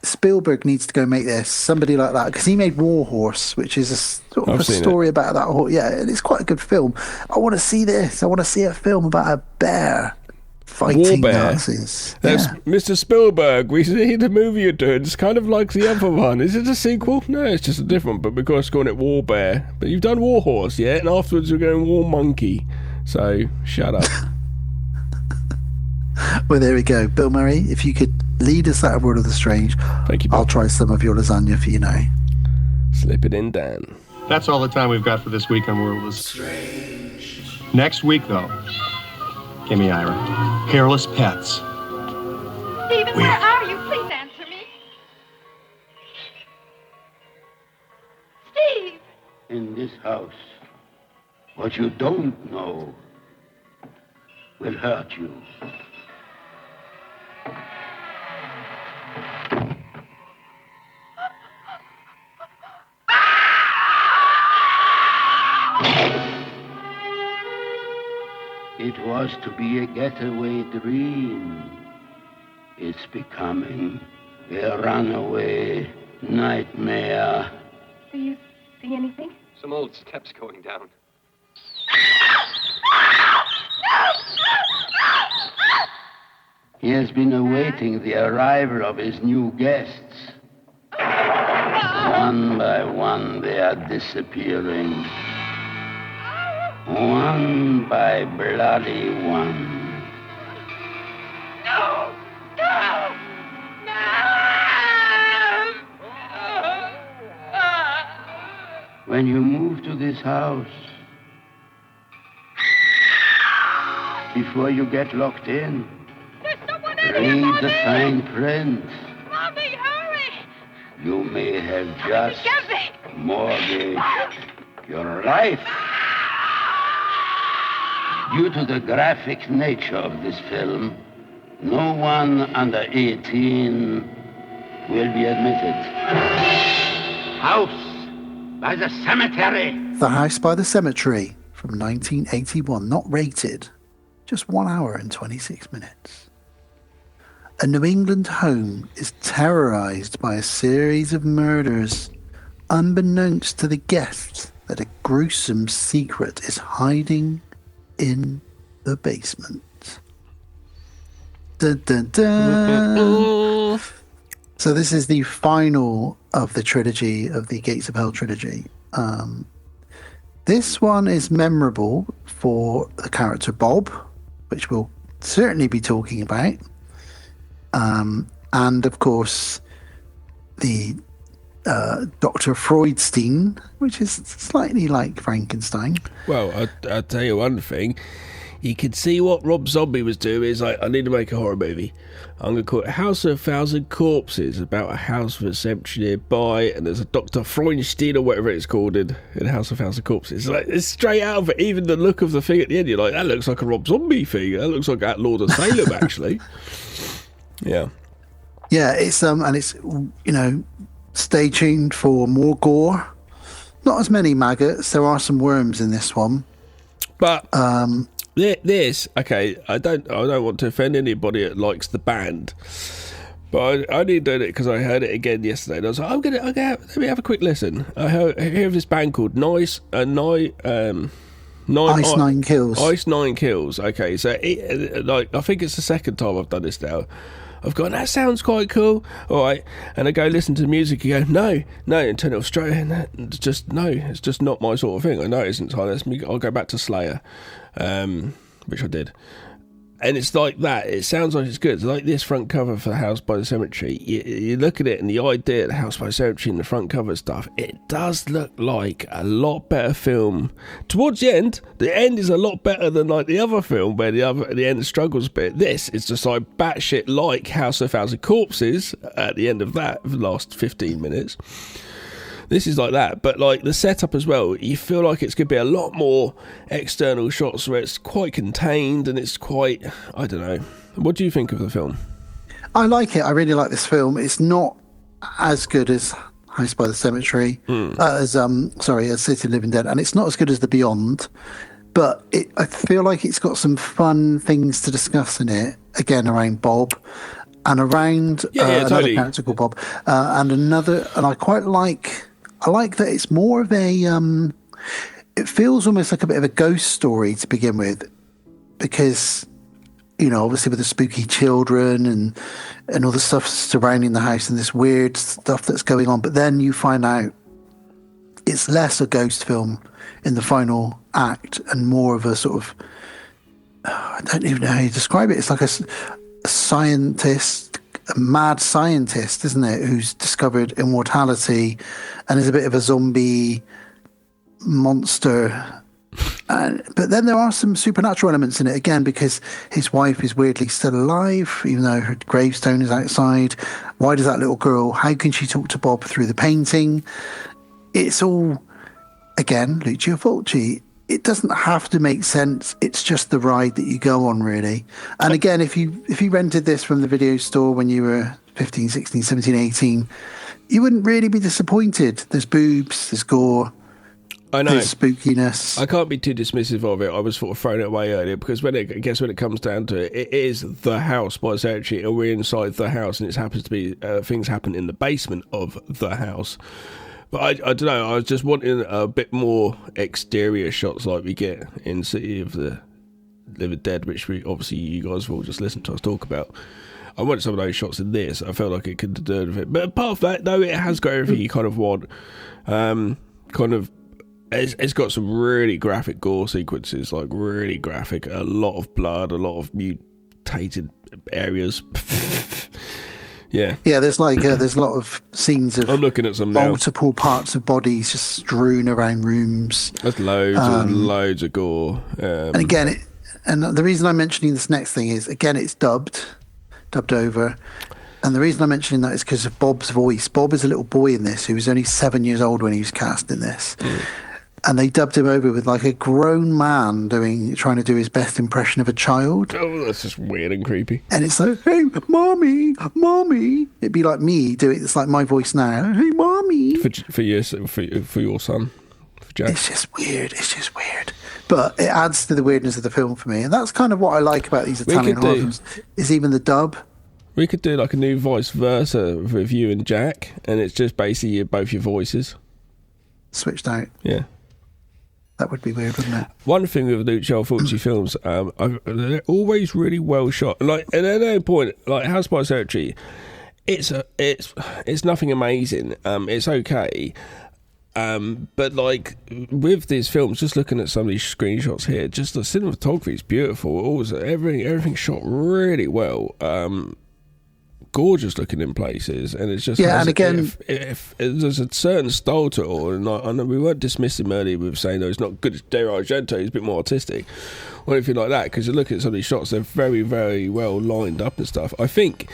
Spielberg needs to go make this. Somebody like that, because he made War Horse, which is a sort of a story about that horse. Yeah, and it's quite a good film. I want to see this. I want to see a film about a bear fighting Nazis. That's Mr. Spielberg. We see the movie you're doing. It's kind of like the other one. Is it a sequel? No, it's just a different. But because it's calling it War Bear. But you've done War Horse, yeah, and afterwards you're going War Monkey. So shut up. Well, there we go. Bill Murray, if you could lead us out of World of the Strange, thank you, Bill. I'll try some of your lasagna for you now. Slip it in, Dan. That's all the time we've got for this week on World of the Strange. Next week, though, Gimme Ira. Hairless Pets. Stephen, where are you? Please answer me. Steve! In this house, what you don't know will hurt you. It was to be a getaway dream. It's becoming a runaway nightmare. Do you see anything? Some old steps going down. He has been awaiting the arrival of his new guests. One by one, they are disappearing. One by bloody one. No! No! When you move to this house, before you get locked in, read the fine print. Mommy, hurry! You may have just mortgaged your life. Due to the graphic nature of this film, no one under 18 will be admitted. House by the Cemetery. The House by the Cemetery from 1981, not rated, just 1 hour and 26 minutes. A New England home is terrorized by a series of murders. Unbeknownst to the guests that a gruesome secret is hiding in the basement. Dun, dun, dun. So this is the final of the trilogy, of the Gates of Hell trilogy. This one is memorable for the character Bob, which we'll certainly be talking about. And of course, the Dr. Freudstein, which is slightly like Frankenstein. Well, I'll tell you one thing. You could see what Rob Zombie was doing. Is like, I need to make a horror movie. I'm going to call it House of 1,000 Corpses, about a house that's empty nearby, and there's a Dr. Freudstein or whatever it's called in House of 1,000 Corpses. It's straight out of it. Even the look of the thing at the end, you're like, that looks like a Rob Zombie thing. That looks like that Lord of Salem, actually. Yeah. Yeah, it's and it's, you know, stay tuned for more gore Not as many maggots. There are some worms in this one. But this, okay, I don't want to offend anybody that likes the band, but I only did it because I heard it again yesterday. And I was like, let me have a quick listen. I hear of this band called Ice 9 Kills. Ice 9 Kills. Okay, so I think it's the second time I've done this now. I've gone, that sounds quite cool. All right, and I go listen to the music. You go, no, and turn it off straight. And it's just not my sort of thing. I know it isn't. So I'll go back to Slayer, which I did. And it's like that. It sounds like it's good. It's like this front cover for House by the Cemetery. You look at it and the idea of the House by the Cemetery and the front cover stuff, it does look like a lot better film. Towards the end is a lot better than like the other film where the end struggles a bit. This is just like batshit like House of 1,000 Corpses at the end of that, the last 15 minutes. This is like that, but like the setup as well, you feel like it's going to be a lot more external shots where it's quite contained and it's quite, I don't know. What do you think of the film? I like it. I really like this film. It's not as good as House by the Cemetery, as City of Living Dead, and it's not as good as The Beyond, but I feel like it's got some fun things to discuss in it, again, around Bob. And around another totally. character called Bob, and I quite like. I like that it's more of a. It feels almost like a bit of a ghost story to begin with, because, obviously with the spooky children and all the stuff surrounding the house and this weird stuff that's going on. But then you find out it's less a ghost film in the final act and more of a sort of. I don't even know how you describe it. It's like a scientist, a mad scientist, isn't it, who's discovered immortality and is a bit of a zombie monster. But then there are some supernatural elements in it again, because his wife is weirdly still alive, even though her gravestone is outside. Why does that little girl, how can she talk to Bob through the painting? It's all, again, Lucio Fulci. It doesn't have to make sense. It's just the ride that you go on, really. And again, if you rented this from the video store when you were 15, 16, 17, 18, you wouldn't really be disappointed. There's boobs, there's gore, I know. there's spookiness. I can't be too dismissive of it. I was sort of throwing it away earlier because when it comes down to it, it is the house by the cemetery, and we're inside the house, and it happens to be things happen in the basement of the house. But I don't know, I was just wanting a bit more exterior shots like we get in City of the Living Dead, which obviously you guys will just listen to us talk about. I wanted some of those shots in this. I felt like it could deserve it. But apart from that, no, it has got everything you kind of want. It's got some really graphic gore sequences, like really graphic. A lot of blood, a lot of mutated areas. Yeah, there's there's a lot of scenes of I'm looking at some multiple parts of bodies just strewn around rooms. There's loads of gore. And again, and the reason I'm mentioning this next thing is, again, it's dubbed over. And the reason I'm mentioning that is because of Bob's voice. Bob is a little boy in this who was only 7 years old when he was cast in this. And they dubbed him over with like a grown man trying to do his best impression of a child. Oh, that's just weird and creepy. And it's like, hey, mommy. It'd be like me doing it's like my voice now. Hey, mommy. For your son, for Jack. It's just weird. But it adds to the weirdness of the film for me, and that's kind of what I like about these Italian horror films. Is even the dub. We could do like a new vice versa with you and Jack, and it's just basically both your voices switched out. Yeah. That would be weird, wouldn't it? One thing with Lucio Fulci films, they're always really well shot. Like at any point, like House by the Cemetery, it's nothing amazing. It's okay, but like with these films, just looking at some of these screenshots here, just the cinematography is beautiful. Also, everything shot really well. Gorgeous looking in places, and it's just and again, if there's a certain style to it all, and I know we weren't dismissing earlier with saying it's not good as Dario Argento, he's a bit more artistic or anything like that, because you look at some of these shots, they're very, very well lined up and stuff. I think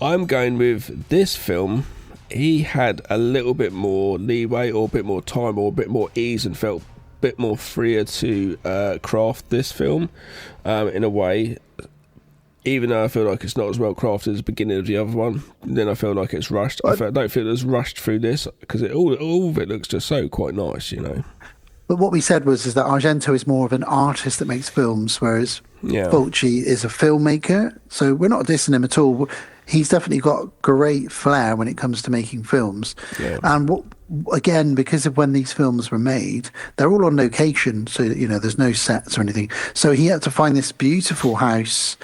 I'm going with this film. He had a little bit more leeway or a bit more time or a bit more ease and felt a bit more freer to craft this film in a way. even though I feel like it's not as well crafted as the beginning of the other one, then I feel like it's rushed. I don't feel it's rushed through this, because all of it looks just so quite nice, you know. But what we said is that Argento is more of an artist that makes films, whereas Fulci is a filmmaker. So we're not dissing him at all. He's definitely got great flair when it comes to making films. Yeah. And again, because of when these films were made, they're all on location. So, you know, there's no sets or anything. So he had to find this beautiful house,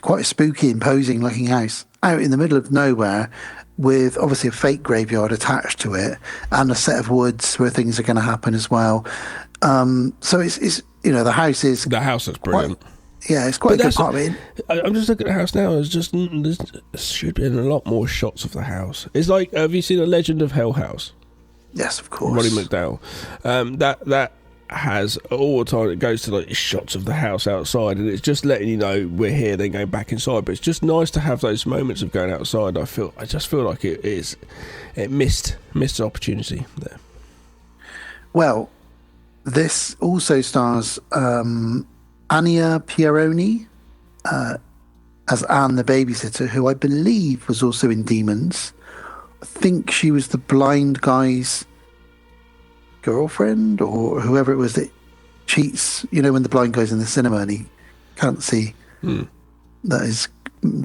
quite a spooky, imposing looking house, out in the middle of nowhere, with obviously a fake graveyard attached to it and a set of woods where things are going to happen as well. So it's you know, the house is brilliant. It's quite a good part of it. I'm just looking at the house now. There should be a lot more shots of the house. It's like, have you seen A Legend of Hell House? Yes, of course. Roddy McDowall. That has all the time, it goes to like shots of the house outside, and it's just letting you know we're here, then going back inside. But it's just nice to have those moments of going outside. I just feel like it missed the opportunity there. Well, this also stars Anya Pieroni as Anne the babysitter, who I believe was also in Demons. I think she was the blind guy's girlfriend or whoever it was that cheats, you know, when the blind guy's in the cinema and he can't see that his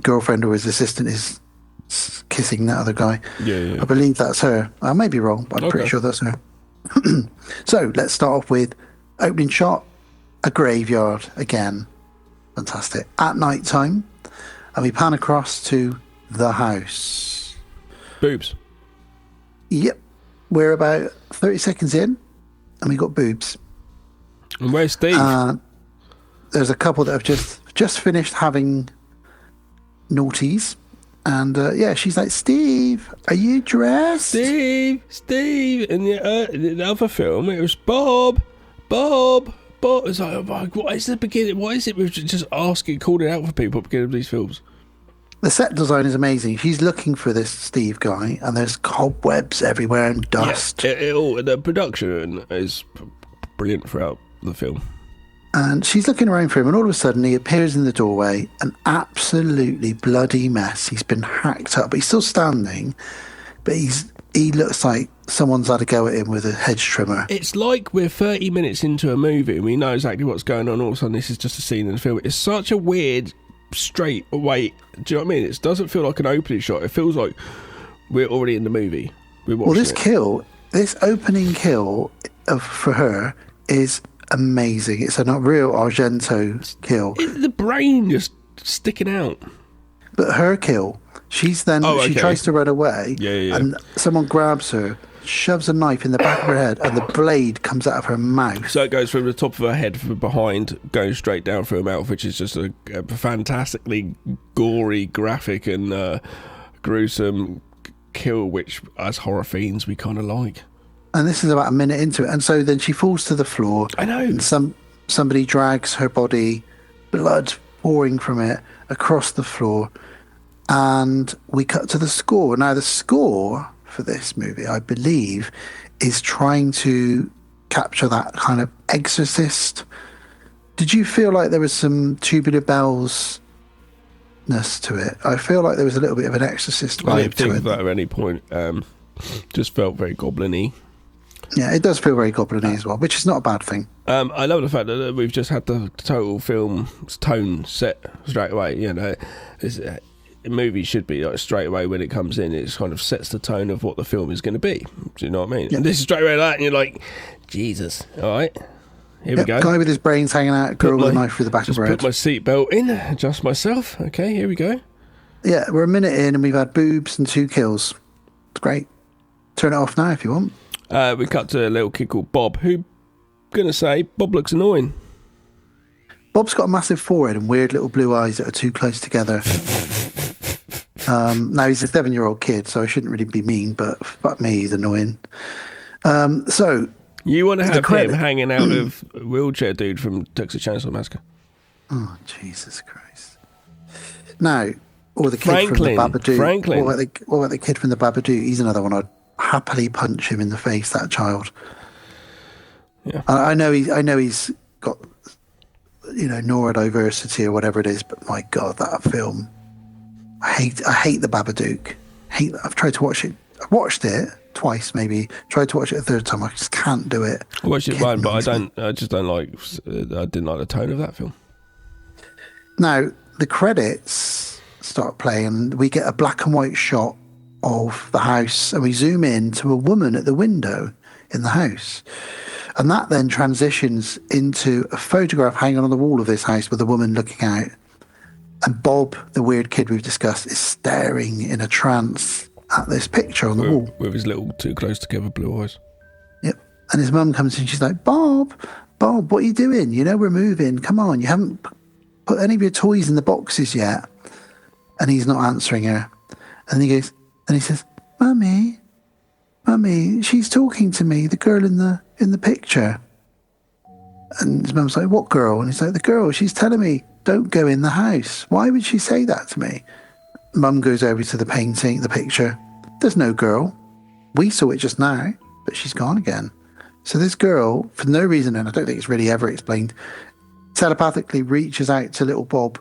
girlfriend or his assistant is kissing that other guy. Yeah. I believe that's her. I may be wrong, but I'm pretty sure that's her. So let's start off with opening shot, a graveyard again. Fantastic. At night time, and we pan across to the house. Boobs. Yep. We're about 30 seconds in, and we got boobs. And where's Steve? There's a couple that have just finished having naughties, and she's like, "Steve, are you dressed?" Steve. In the other film, it was Bob. It's like, oh, what is the beginning? What is it with just calling out for people at the beginning of these films? The set design is amazing. She's looking for this Steve guy, and there's cobwebs everywhere and dust. Yeah, the production is brilliant throughout the film. And she's looking around for him, and all of a sudden he appears in the doorway, an absolutely bloody mess. He's been hacked up, but he's still standing, but he looks like someone's had a go at him with a hedge trimmer. It's like we're 30 minutes into a movie and we know exactly what's going on. All of a sudden this is just a scene in the film. It's such a weird straight away. Do you know what I mean? It doesn't feel like an opening shot. It feels like we're already in the movie. This opening kill for her is amazing. It's a real Argento kill. The brain just sticking out. But her kill, she tries to run away, and someone grabs her, shoves a knife in the back of her head, and the blade comes out of her mouth. So it goes from the top of her head from behind, going straight down through her mouth, which is just a fantastically gory, graphic, and gruesome kill, which as horror fiends we kind of like. And this is about a minute into it, and so then she falls to the floor. I know. And somebody drags her body, blood pouring from it, across the floor, and we cut to the score. Now, the score for this movie, I believe, is trying to capture that kind of Exorcist. Did you feel like there was some Tubular Bells-ness to it? I feel like there was a little bit of an Exorcist vibe to it. I didn't think of that at any point. Just felt very goblin-y. Yeah, it does feel very goblin-y as well, which is not a bad thing. I love the fact that we've just had the total film tone set straight away. You know, a movie should be like straight away when it comes in. It kind of sets the tone of what the film is going to be. Do you know what I mean? Yeah. And this is straight away like that, and you're like, Jesus, all right, here we go. Guy with his brains hanging out, girl with a knife through the back of her head. Put my seatbelt in, adjust myself. Okay, here we go. Yeah, we're a minute in, and we've had boobs and 2 kills. It's great. Turn it off now if you want. We cut to a little kid called Bob, who, gonna say, Bob looks annoying. Bob's got a massive forehead and weird little blue eyes that are too close together. Now, he's a 7-year-old kid, so I shouldn't really be mean, but fuck me, he's annoying. So you want to have him hanging out with a wheelchair dude from Texas Chainsaw Massacre? Oh, Jesus Christ. Now, or the kid from the Babadook. Franklin. What about the kid from the Babadook? He's another one I'd happily punch him in the face, that child. Yeah. I know he's got neurodiversity or whatever it is. But my God, that film. I hate the Babadook. I've tried to watch it. I've watched it twice, maybe. Tried to watch it a third time. I just can't do it. I watched it fine, but I just don't like. I didn't like the tone of that film. Now the credits start playing, and we get a black and white shot of the house, and we zoom in to a woman at the window in the house, and that then transitions into a photograph hanging on the wall of this house with a woman looking out, and Bob, the weird kid we've discussed, is staring in a trance at this picture on the wall with his little too close together blue eyes. Yep. And his mum comes in, she's like, Bob, what are you doing? We're moving, come on, you haven't put any of your toys in the boxes yet. And he's not answering her. And he says, Mummy, she's talking to me, the girl in the picture. And his mum's like, what girl? And he's like, the girl, she's telling me, don't go in the house. Why would she say that to me? Mum goes over to the painting, the picture. There's no girl. We saw it just now, but she's gone again. So this girl, for no reason, and I don't think it's really ever explained, telepathically reaches out to little Bob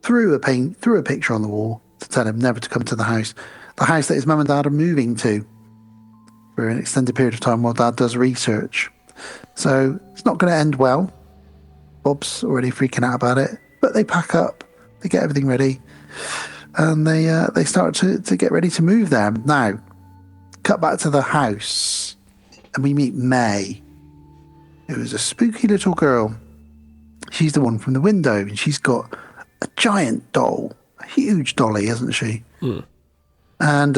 through a picture on the wall to tell him never to come to the house that his mum and dad are moving to for an extended period of time while Dad does research. So it's not going to end well. Bob's already freaking out about it, but they pack up, they get everything ready, and they start to get ready to move there. Now, cut back to the house, and we meet May, who is a spooky little girl. She's the one from the window, and she's got a giant doll, a huge dolly, hasn't she? Mm. And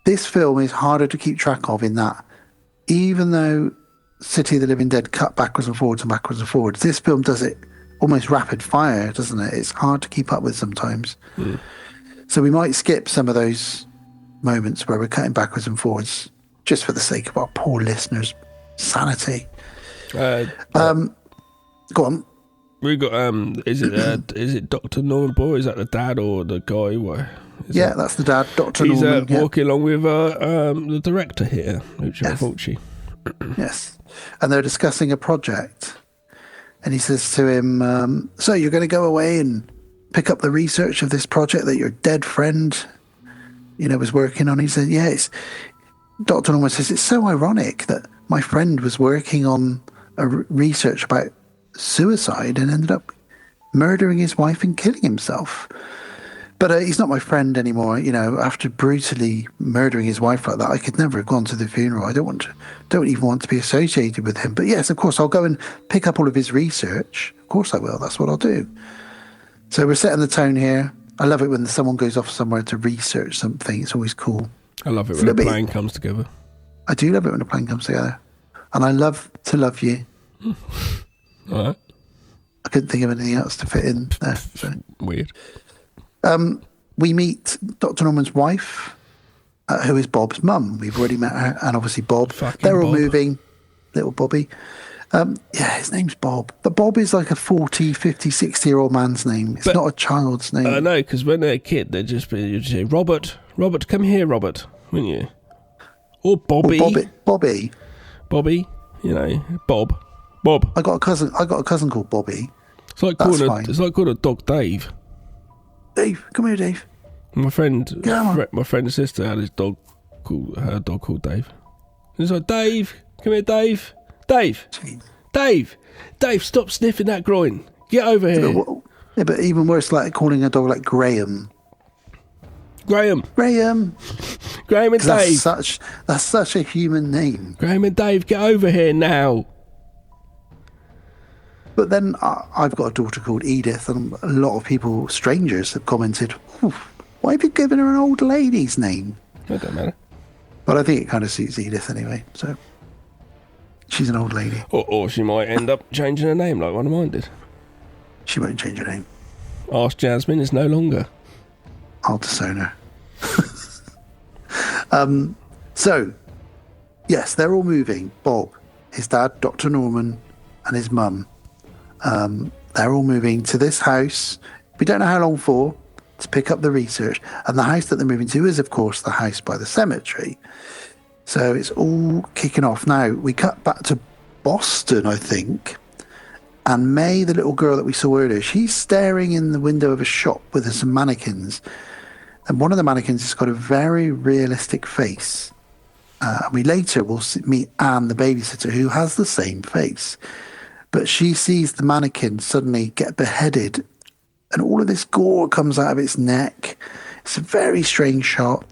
this film is harder to keep track of in that, even though City of the Living Dead cut backwards and forwards, this film does it almost rapid fire, doesn't it? It's hard to keep up with sometimes. Mm. So we might skip some of those moments where we're cutting backwards and forwards just for the sake of our poor listeners' sanity. Go on. We got is it Dr. Norman Boy? Is that the dad or the guy? That's the dad, Dr. Norman. He's walking along with the director here, Lucio Fulci. Yes, and they're discussing a project, and he says to him, "So you're going to go away and pick up the research of this project that your dead friend, was working on?" He said, "Yes." Dr. Norman says, "It's so ironic that my friend was working on a research about suicide and ended up murdering his wife and killing himself. But he's not my friend anymore. After brutally murdering his wife like that, I could never have gone to the funeral. I don't even want to be associated with him. But yes, of course, I'll go and pick up all of his research. Of course I will. That's what I'll do." So we're setting the tone here. I love it when someone goes off somewhere to research something. It's always cool. I love it when a plan comes together. I do love it when a plan comes together. And I love to love you. All right. I couldn't think of anything else to fit in there. So. Weird. We meet Dr. Norman's wife, who is Bob's mum. We've already met her, and obviously Bob. They're all moving. Little Bobby. His name's Bob. But Bob is like a 40, 50, 60-year-old man's name. It's not a child's name. I know, because when they're a kid, you'd just say, Robert, come here, Robert, wouldn't you? Or Bobby. Or Bobby. Bobby, Bob. I got a cousin called Bobby. It's like calling a dog Dave. Dave, come here, Dave. My friend's sister had her dog called Dave. It's like, Dave, come here, Dave. Dave, stop sniffing that groin. Get over here. But even worse, like calling a dog like Graham. Graham and Dave. That's such a human name. Graham and Dave, get over here now. But then I've got a daughter called Edith, and a lot of people, strangers, have commented, why have you given her an old lady's name? That don't matter. But I think it kind of suits Edith anyway, so she's an old lady. Or she might end up changing her name like one of mine did. She won't change her name. Ask Jasmine is no longer. I'll disown her. So, yes, they're all moving. Bob, his dad, Dr. Norman, and his mum. They're all moving to this house. We don't know how long for, to pick up the research. And the house that they're moving to is, of course, the house by the cemetery. So it's all kicking off. Now, we cut back to Boston, I think. And May, the little girl that we saw earlier, she's staring in the window of a shop with some mannequins. And one of the mannequins has got a very realistic face. We later will meet Anne, the babysitter, who has the same face. But she sees the mannequin suddenly get beheaded, and all of this gore comes out of its neck. It's a very strange shot.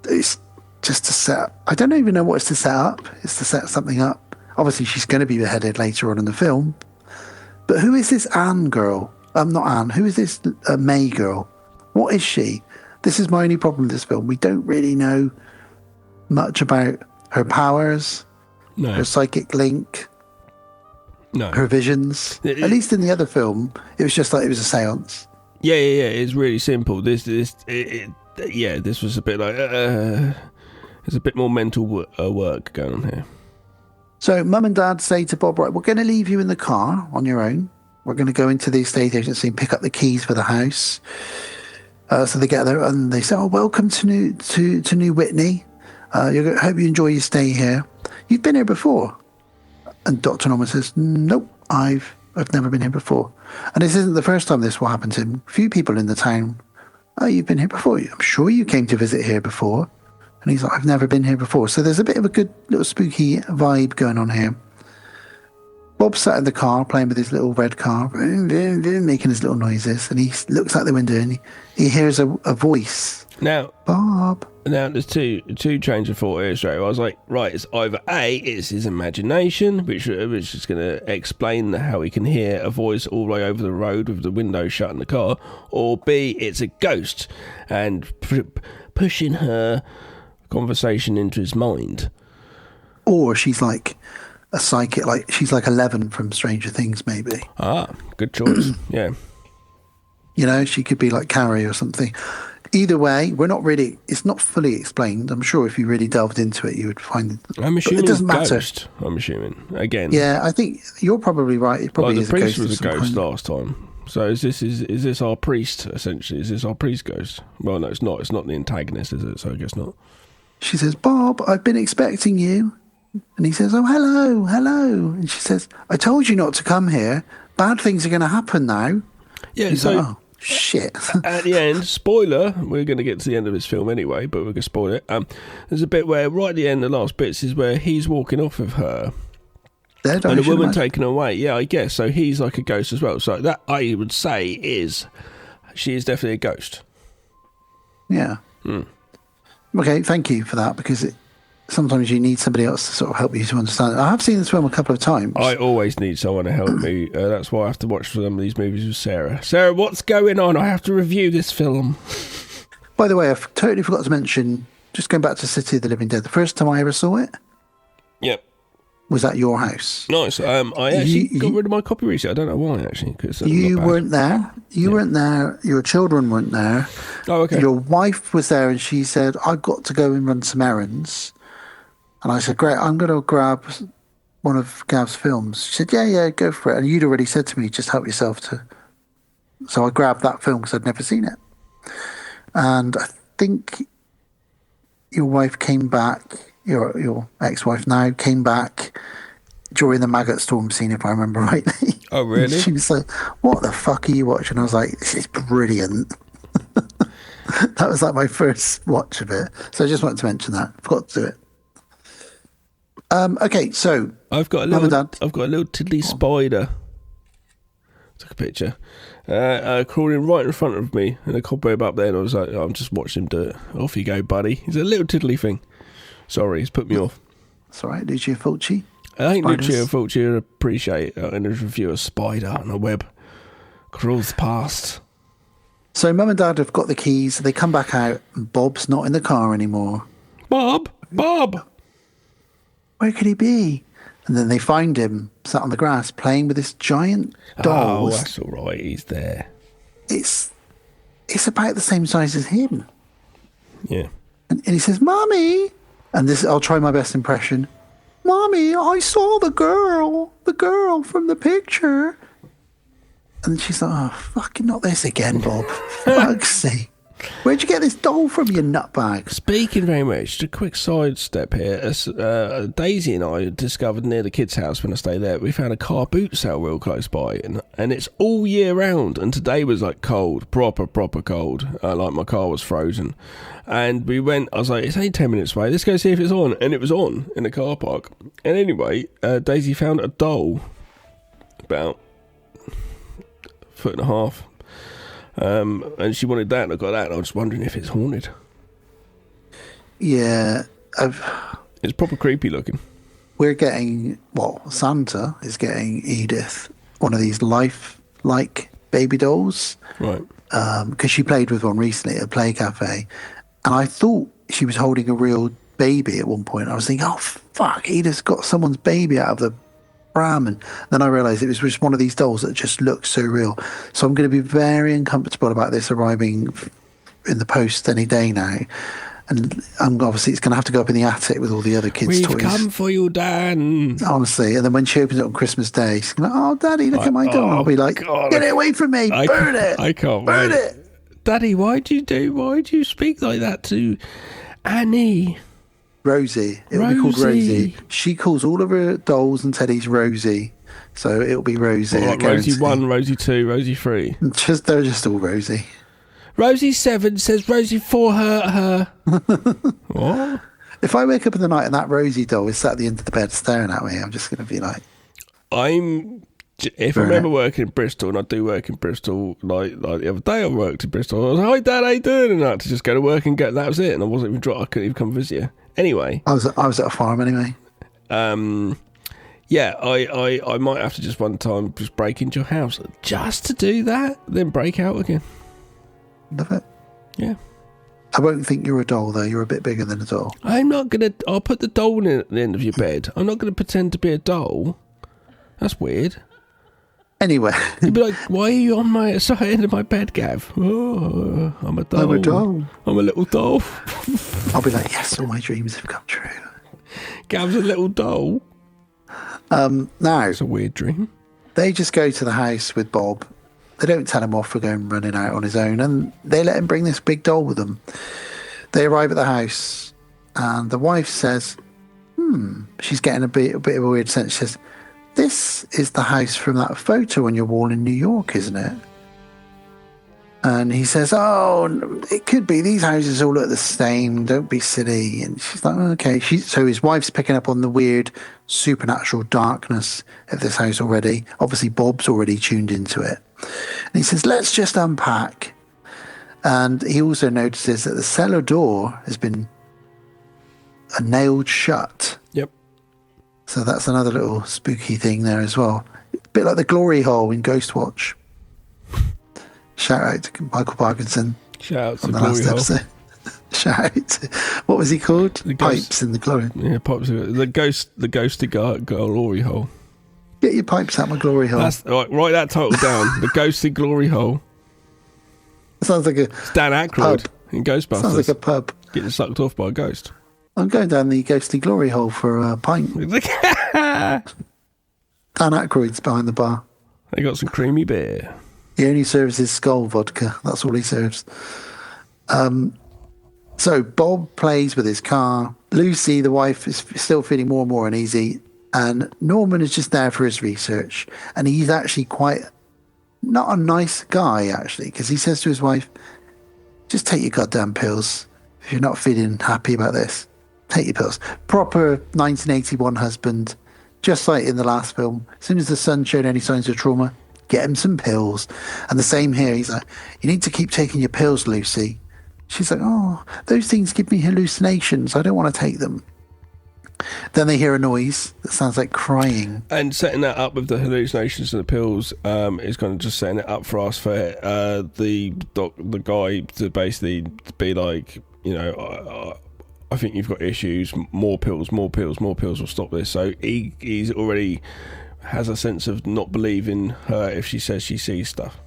It's just to set up. I don't even know what it's to set up. It's to set something up. Obviously, she's going to be beheaded later on in the film. But who is this Anne girl? Not Anne. Who is this May girl? What is she? This is my only problem with this film. We don't really know much about her powers, her psychic link, her visions. At least in the other film, it was just like it was a seance. Yeah. It's really simple. This was a bit like there's a bit more mental work going on here. So Mum and Dad say to Bob, right, we're going to leave you in the car on your own. We're going to go into the estate agency and pick up the keys for the house. So they get there and they say, welcome to New Whitney. Hope you enjoy your stay here. You've been here before. And Dr. Norman says, nope, I've never been here before. And this isn't the first time this will happen to him. A few people in the town, you've been here before. I'm sure you came to visit here before. And he's like, I've never been here before. So there's a bit of a good little spooky vibe going on here. Bob's sat in the car playing with his little red car, making his little noises. And he looks out the window and he hears a voice. Now, Bob. Now, there's two trains of thought here straight away. I was like, right, it's either A, it's his imagination, which is going to explain how he can hear a voice all the way over the road with the window shut in the car, or B, it's a ghost and pushing her conversation into his mind. Or she's like a psychic, like she's like 11 from Stranger Things, maybe. Good choice. Yeah. You know, she could be like Carrie or something. Either way, it's not fully explained. I'm sure if you really delved into it, you would find I'm assuming it doesn't matter. Ghost, I'm assuming. Again. Yeah, I think you're probably right. It probably is a ghost. The priest was a ghost last time. So is this our priest, essentially? Is this our priest ghost? Well, no, it's not. It's not the antagonist, is it? So I guess not. She says, Bob, I've been expecting you. And he says, oh, hello. And she says, I told you not to come here. Bad things are going to happen now. Yeah, he's so... like, oh, shit. At the end, spoiler, we're going to get to the end of this film anyway, but we're going to spoil it. There's a bit where, right at the end, the last bits is where he's walking off with her. Dead, and a woman taken away. Yeah, I guess. So he's like a ghost as well. So that, I would say, she is definitely a ghost. Yeah. Okay, thank you for that, because sometimes you need somebody else to sort of help you to understand it. I have seen this film a couple of times. I always need someone to help me. That's why I have to watch some of these movies with Sarah. Sarah, what's going on? I have to review this film. By the way, I've totally forgot to mention, just going back to City of the Living Dead, the first time I ever saw it was at your house. Nice. I actually got rid of my copy recently. I don't know why, actually. Cause you weren't there. You weren't there. Your children weren't there. Oh, okay. Your wife was there and she said, I've got to go and run some errands. And I said, great, I'm going to grab one of Gav's films. She said, yeah, go for it. And you'd already said to me, just help yourself to... So I grabbed that film because I'd never seen it. And I think your wife came back, your ex-wife now, came back during the Maggot Storm scene, if I remember rightly. Oh, really? She was like, what the fuck are you watching? I was like, this is brilliant. That was like my first watch of it. So I just wanted to mention that. Forgot to do it. Okay, so I've got a little tiddly spider. Took a picture, crawling right in front of me in a cobweb up there, and I was like, I'm just watching him do it. Off you go, buddy. He's a little tiddly thing. Sorry, he's put me off. It's all right, Lucio Fulci. I think Lucio Fulci would appreciate in his review a spider on a web crawls past. So Mum and Dad have got the keys. They come back out, and Bob's not in the car anymore. Bob. Where could he be? And then they find him sat on the grass playing with this giant doll. Oh, that's all right. He's there. It's about the same size as him. Yeah. And he says, Mommy. And this, I'll try my best impression. Mommy, I saw the girl from the picture. And she's like, oh, fucking not this again, Bob. Fuck's sake. Where'd you get this doll from, you nutbag? Speaking very much, just a quick sidestep here. Daisy and I discovered near the kids' house when I stayed there, we found a car boot sale real close by, and it's all year round. And today was like cold, proper cold. Like my car was frozen. And we went, I was like, it's only 10 minutes away, let's go see if it's on. And it was on in the car park. And anyway, Daisy found a doll about 1.5 feet. And she wanted that, and I got that, and I was wondering if it's haunted. Yeah. It's proper creepy looking. We're getting, Santa is getting Edith one of these life-like baby dolls. Right. Because she played with one recently at a play cafe, and I thought she was holding a real baby at one point. I was thinking, oh, fuck, Edith's got someone's baby out of the pram, and then I realised it was just one of these dolls that just looks so real. So I'm going to be very uncomfortable about this arriving in the post any day now. And obviously it's going to have to go up in the attic with all the other kids' toys. We've come for you, Dan. Honestly, and then when she opens it on Christmas Day, she's going, oh, Daddy, look at my doll. I'll be like, God, get it away from me, burn it. I can't burn wait. it. Daddy, why'd you speak like that to Annie? Rosie. It'll be called Rosie. She calls all of her dolls and teddies Rosie. So it'll be Rosie. Like Rosie 1, Rosie 2, Rosie 3. They're just all Rosie. Rosie 7 says Rosie 4 hurt her. What? If I wake up in the night and that Rosie doll is sat at the end of the bed staring at me, I'm just going to be like... If I'm ever working in Bristol, and I do work in Bristol, like the other day I worked in Bristol, I was like, hi Dad, how you doing? And I had to just go to work and that was it. And I wasn't even I couldn't even come visit you. Anyway. I was at a farm anyway. Yeah, I might have to just one time just break into your house just to do that, then break out again. Love it. Yeah. I won't think you're a doll, though. You're a bit bigger than a doll. I'll put the doll in at the end of your bed. I'm not going to pretend to be a doll. That's weird. Anyway. You'd be like, why are you on my side of my bed, Gav? Oh, I'm a doll. I'm a doll. I'm a little doll. I'll be like, yes, all my dreams have come true. Gav's a little doll. Now. It's a weird dream. They just go to the house with Bob. They don't tell him off for going running out on his own, and they let him bring this big doll with them. They arrive at the house, and the wife says, she's getting a bit of a weird sense. She says, this is the house from that photo on your wall in New York, isn't it? And he says, oh, it could be. These houses all look the same. Don't be silly. And she's like, okay. So his wife's picking up on the weird supernatural darkness of this house already. Obviously, Bob's already tuned into it. And he says, let's just unpack. And he also notices that the cellar door has been nailed shut. Yep. So that's another little spooky thing there as well. A bit like the glory hole in Ghostwatch. Shout out to Michael Parkinson. Shout out to the Glory last episode. Shout out to, what was he called? The Pipes in the Glory. Yeah, Pipes. The ghosty glory hole. Get your pipes out my glory hole. Write that title down. The ghosty glory hole. Sounds like it's Dan Aykroyd in Ghostbusters. Sounds like a pub. Getting sucked off by a ghost. I'm going down the ghostly glory hole for a pint. Dan Aykroyd's behind the bar. They got some creamy beer. He only serves his Skull vodka. That's all he serves. So Bob plays with his car. Lucy, the wife, is still feeling more and more uneasy. And Norman is just there for his research. And he's actually quite not a nice guy, actually, because he says to his wife, just take your goddamn pills. If you're not feeling happy about this, take your pills. Proper 1981 husband, just like in the last film. As soon as the son showed any signs of trauma, get him some pills. And the same here. He's like, you need to keep taking your pills, Lucy. She's like, oh, those things give me hallucinations. I don't want to take them. Then they hear a noise that sounds like crying. And setting that up with the hallucinations and the pills is kind of just setting it up for us for the guy to basically be like, you know, I think you've got issues. More pills will stop this. So he's already has a sense of not believing her if she says she sees stuff.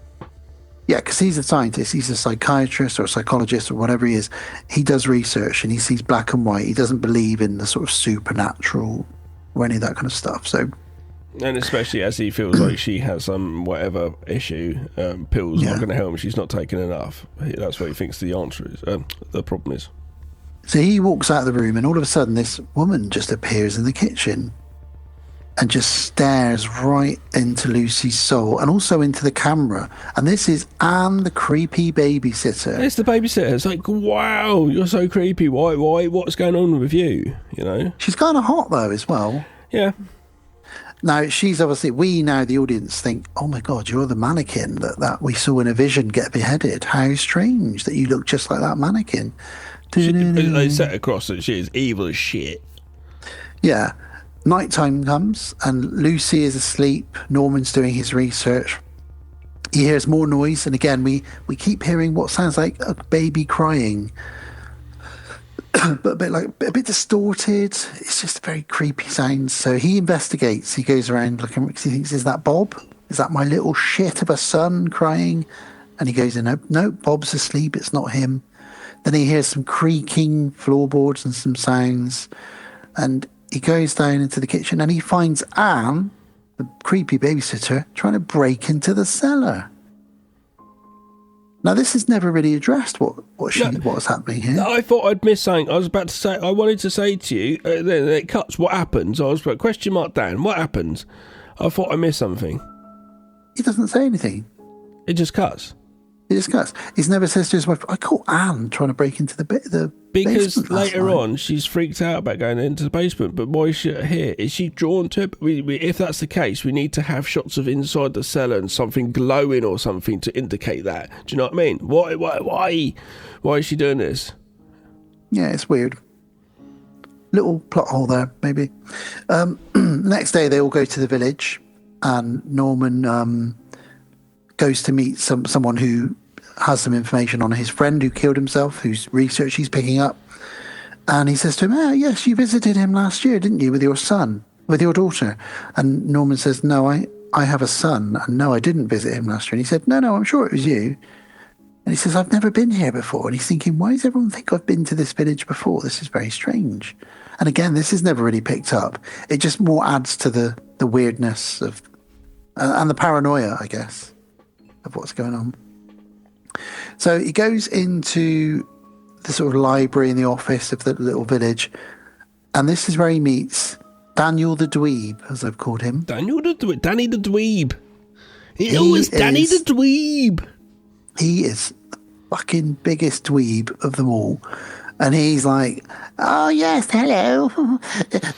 Yeah, because he's a scientist. He's a psychiatrist or a psychologist or whatever he is. He does research and he sees black and white. He doesn't believe in the sort of supernatural or any of that kind of stuff. So And especially as he feels like she has some whatever issue, pills aren't going to help him. She's not taking enough. That's what he thinks the answer is. The problem is. So he walks out of the room, and all of a sudden, this woman just appears in the kitchen and just stares right into Lucy's soul and also into the camera. And this is Anne, the creepy babysitter. It's the babysitter. It's like, wow, you're so creepy. Why? What's going on with you? You know? She's kind of hot, though, as well. Yeah. Now, she's obviously... We now, the audience, think, oh, my God, you're the mannequin that we saw in a vision get beheaded. How strange that you look just like that mannequin. They set across that she is evil as shit. Yeah. Nighttime comes and Lucy is asleep. Norman's doing his research. He hears more noise, and again we keep hearing what sounds like a baby crying, but a bit distorted. It's just very creepy sounds. So he investigates. He goes around looking because he thinks, is that Bob? Is that my little shit of a son crying? And he goes in, no, Bob's asleep. It's not him. Then he hears some creaking floorboards and some sounds, and he goes down into the kitchen and he finds Anne, the creepy babysitter, trying to break into the cellar. Now, this is never really addressed, what was happening here. I thought I'd missed something. I was about to say, I wanted to say to you, then it cuts, what happens? I was like, question mark Dan, what happens? I thought I missed something. He doesn't say anything. It just cuts. He just cuts. He never says to his wife, I caught Anne trying to break into the because basement later on she's freaked out about going into the basement. But why is she here? Is she drawn to it? If that's the case, we need to have shots of inside the cellar and something glowing or something to indicate that. Do you know what I mean? Why is she doing this? Yeah, it's weird. Little plot hole there, maybe. Next day, they all go to the village, and Norman goes to meet someone who has some information on his friend who killed himself, whose research he's picking up. And he says to him, yes, you visited him last year, didn't you, with your daughter? And Norman says, no, I have a son. And no, I didn't visit him last year. And he said, no, I'm sure it was you. And he says, I've never been here before. And he's thinking, why does everyone think I've been to this village before? This is very strange. And again, this is never really picked up. It just more adds to the weirdness of and the paranoia, I guess, of what's going on. So he goes into the sort of library in the office of the little village, and this is where he meets Daniel the Dweeb, as I've called him. Danny the Dweeb. He was Danny the Dweeb. He is the fucking biggest dweeb of them all. And he's like, oh, yes, hello.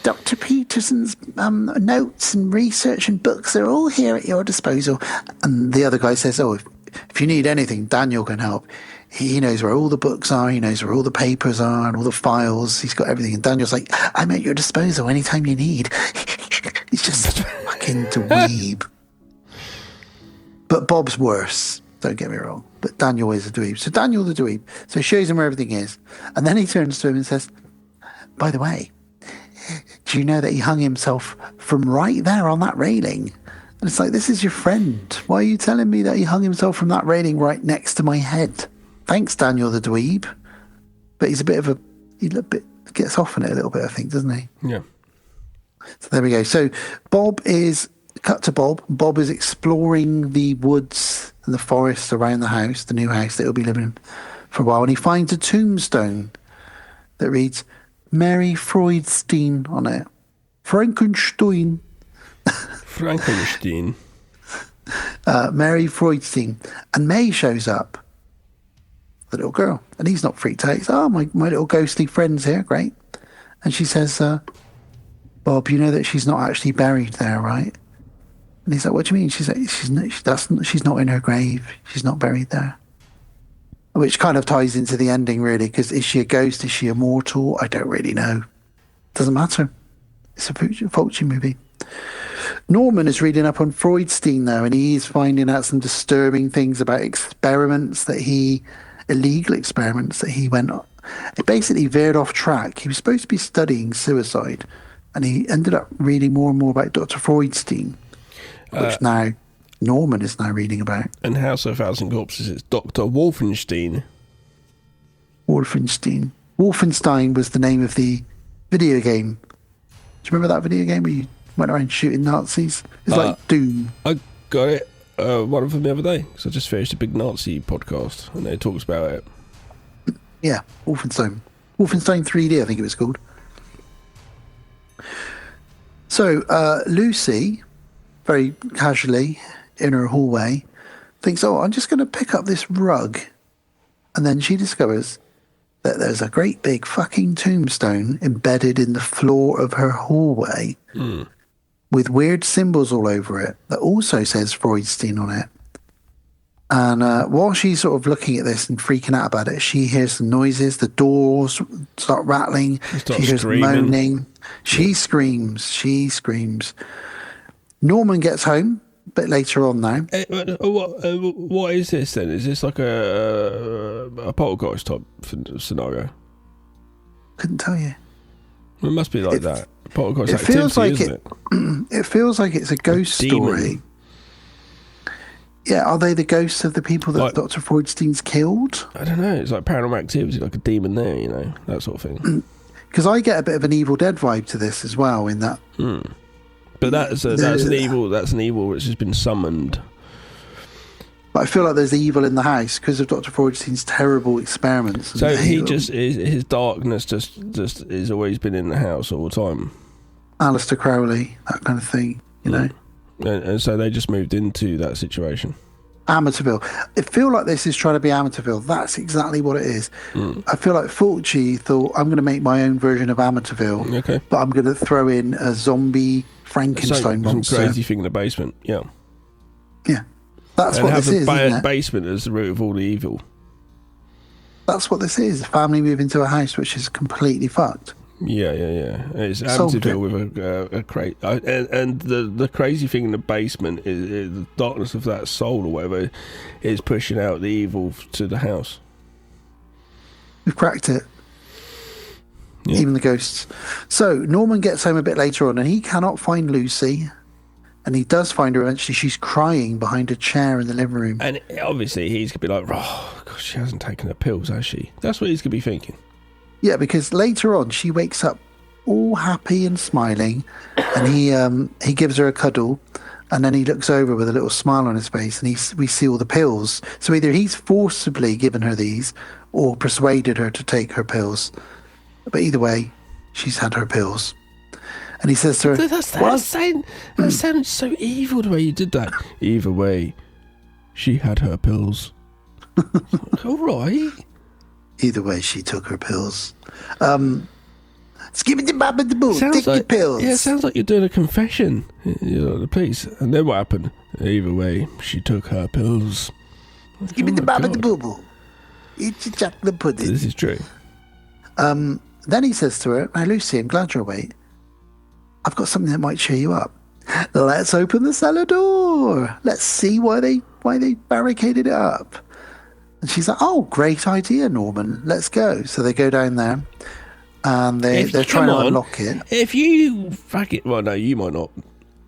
Dr. Peterson's notes and research and books are all here at your disposal. And the other guy says, oh, if you need anything, Daniel can help. He knows where all the books are. He knows where all the papers are and all the files. He's got everything. And Daniel's like, I'm at your disposal anytime you need. He's just such a fucking dweeb. But Bob's worse. Don't get me wrong. But Daniel is a dweeb. So Daniel the dweeb. So he shows him where everything is. And then he turns to him and says, by the way, do you know that he hung himself from right there on that railing? And it's like, this is your friend. Why are you telling me that he hung himself from that railing right next to my head? Thanks, Daniel the dweeb. But he's he gets off on it a little bit, I think, doesn't he? Yeah. So there we go. So cut to Bob. Bob is exploring the woods and the forest around the house, the new house that he'll be living in for a while, and he finds a tombstone that reads Mary Freudstein on it. Frankenstein. Mary Freudstein. And May shows up, the little girl, and he's not freaked out. He's, my little ghostly friend's here, great. And she says, Bob, you know that she's not actually buried there, right? And he's like, what do you mean? She's like, she's not in her grave. She's not buried there. Which kind of ties into the ending, really, because is she a ghost? Is she immortal? I don't really know. Doesn't matter. It's a Fulci movie. Norman is reading up on Freudstein now, and he's finding out some disturbing things about illegal experiments that he went on. It basically veered off track. He was supposed to be studying suicide, and he ended up reading more and more about Dr. Freudstein, which now Norman is now reading about. And House of 1,000 Corpses, it's Dr. Wolfenstein. Wolfenstein was the name of the video game. Do you remember that video game where you went around shooting Nazis. It's like Doom. I got it. One of them the other day. So I just finished a big Nazi podcast, and it talks about it. Yeah, Wolfenstein 3D, I think it was called. So Lucy, very casually in her hallway, thinks, "Oh, I'm just going to pick up this rug," and then she discovers that there's a great big fucking tombstone embedded in the floor of her hallway with weird symbols all over it that also says Freudstein on it. And while she's sort of looking at this and freaking out about it, she hears some noises. The doors start rattling. She hears moaning. She screams. Norman gets home a bit later on now. What is this then? Is this like a poltergeist type scenario? Couldn't tell you. It must be like that. Poltergeist it feels activity, like isn't it feels like it's a ghost story. Yeah, are they the ghosts of the people that Dr. Freudstein's killed? I don't know. It's like Paranormal Activity, like a demon there, you know, that sort of thing. Because I get a bit of an Evil Dead vibe to this as well. In that, but that's an evil. That's an evil which has been summoned. But I feel like there's evil in the house because of Dr. Freudstein's terrible experiments. So his darkness just has always been in the house all the time. Aleister Crowley, that kind of thing, you know. And so they just moved into that situation. Amityville. I feel like this is trying to be Amityville. That's exactly what it is. I feel like Fulci thought, I'm going to make my own version of Amityville, but I'm going to throw in a zombie Frankenstein monster. Some crazy thing in the basement, yeah. Yeah. That's what this is, isn't it? Basement as the root of all the evil. That's what this is. A family move into a house which is completely fucked. Yeah. It's Amityville with a crate, and the crazy thing in the basement is the darkness of that soul or whatever is pushing out the evil to the house. We've cracked it. Yeah. Even the ghosts. So Norman gets home a bit later on, and he cannot find Lucy, and he does find her eventually. She's crying behind a chair in the living room, and obviously he's gonna be like, "Oh, God, she hasn't taken her pills, has she?" That's what he's gonna be thinking. Yeah, because later on she wakes up all happy and smiling, and he gives her a cuddle, and then he looks over with a little smile on his face, and we see all the pills. So either he's forcibly given her these or persuaded her to take her pills. But either way, she's had her pills. And he says to her, that sounds so evil the way you did that. Either way, she had her pills. All right. Either way, she took her pills. Skip it, bab the boo. Take your pills. Yeah, it sounds like you're doing a confession. The police. And then what happened? Either way, she took her pills. Skip it, bab the boo boo. Eat your chocolate pudding. This is true. Then he says to her, "Now, Lucy, I'm glad you're awake. I've got something that might cheer you up. Let's open the cellar door. Let's see why they barricaded it up." And she's like, "Oh, great idea, Norman. Let's go." So they go down there, and they're trying to unlock it. If you well, no, you might not.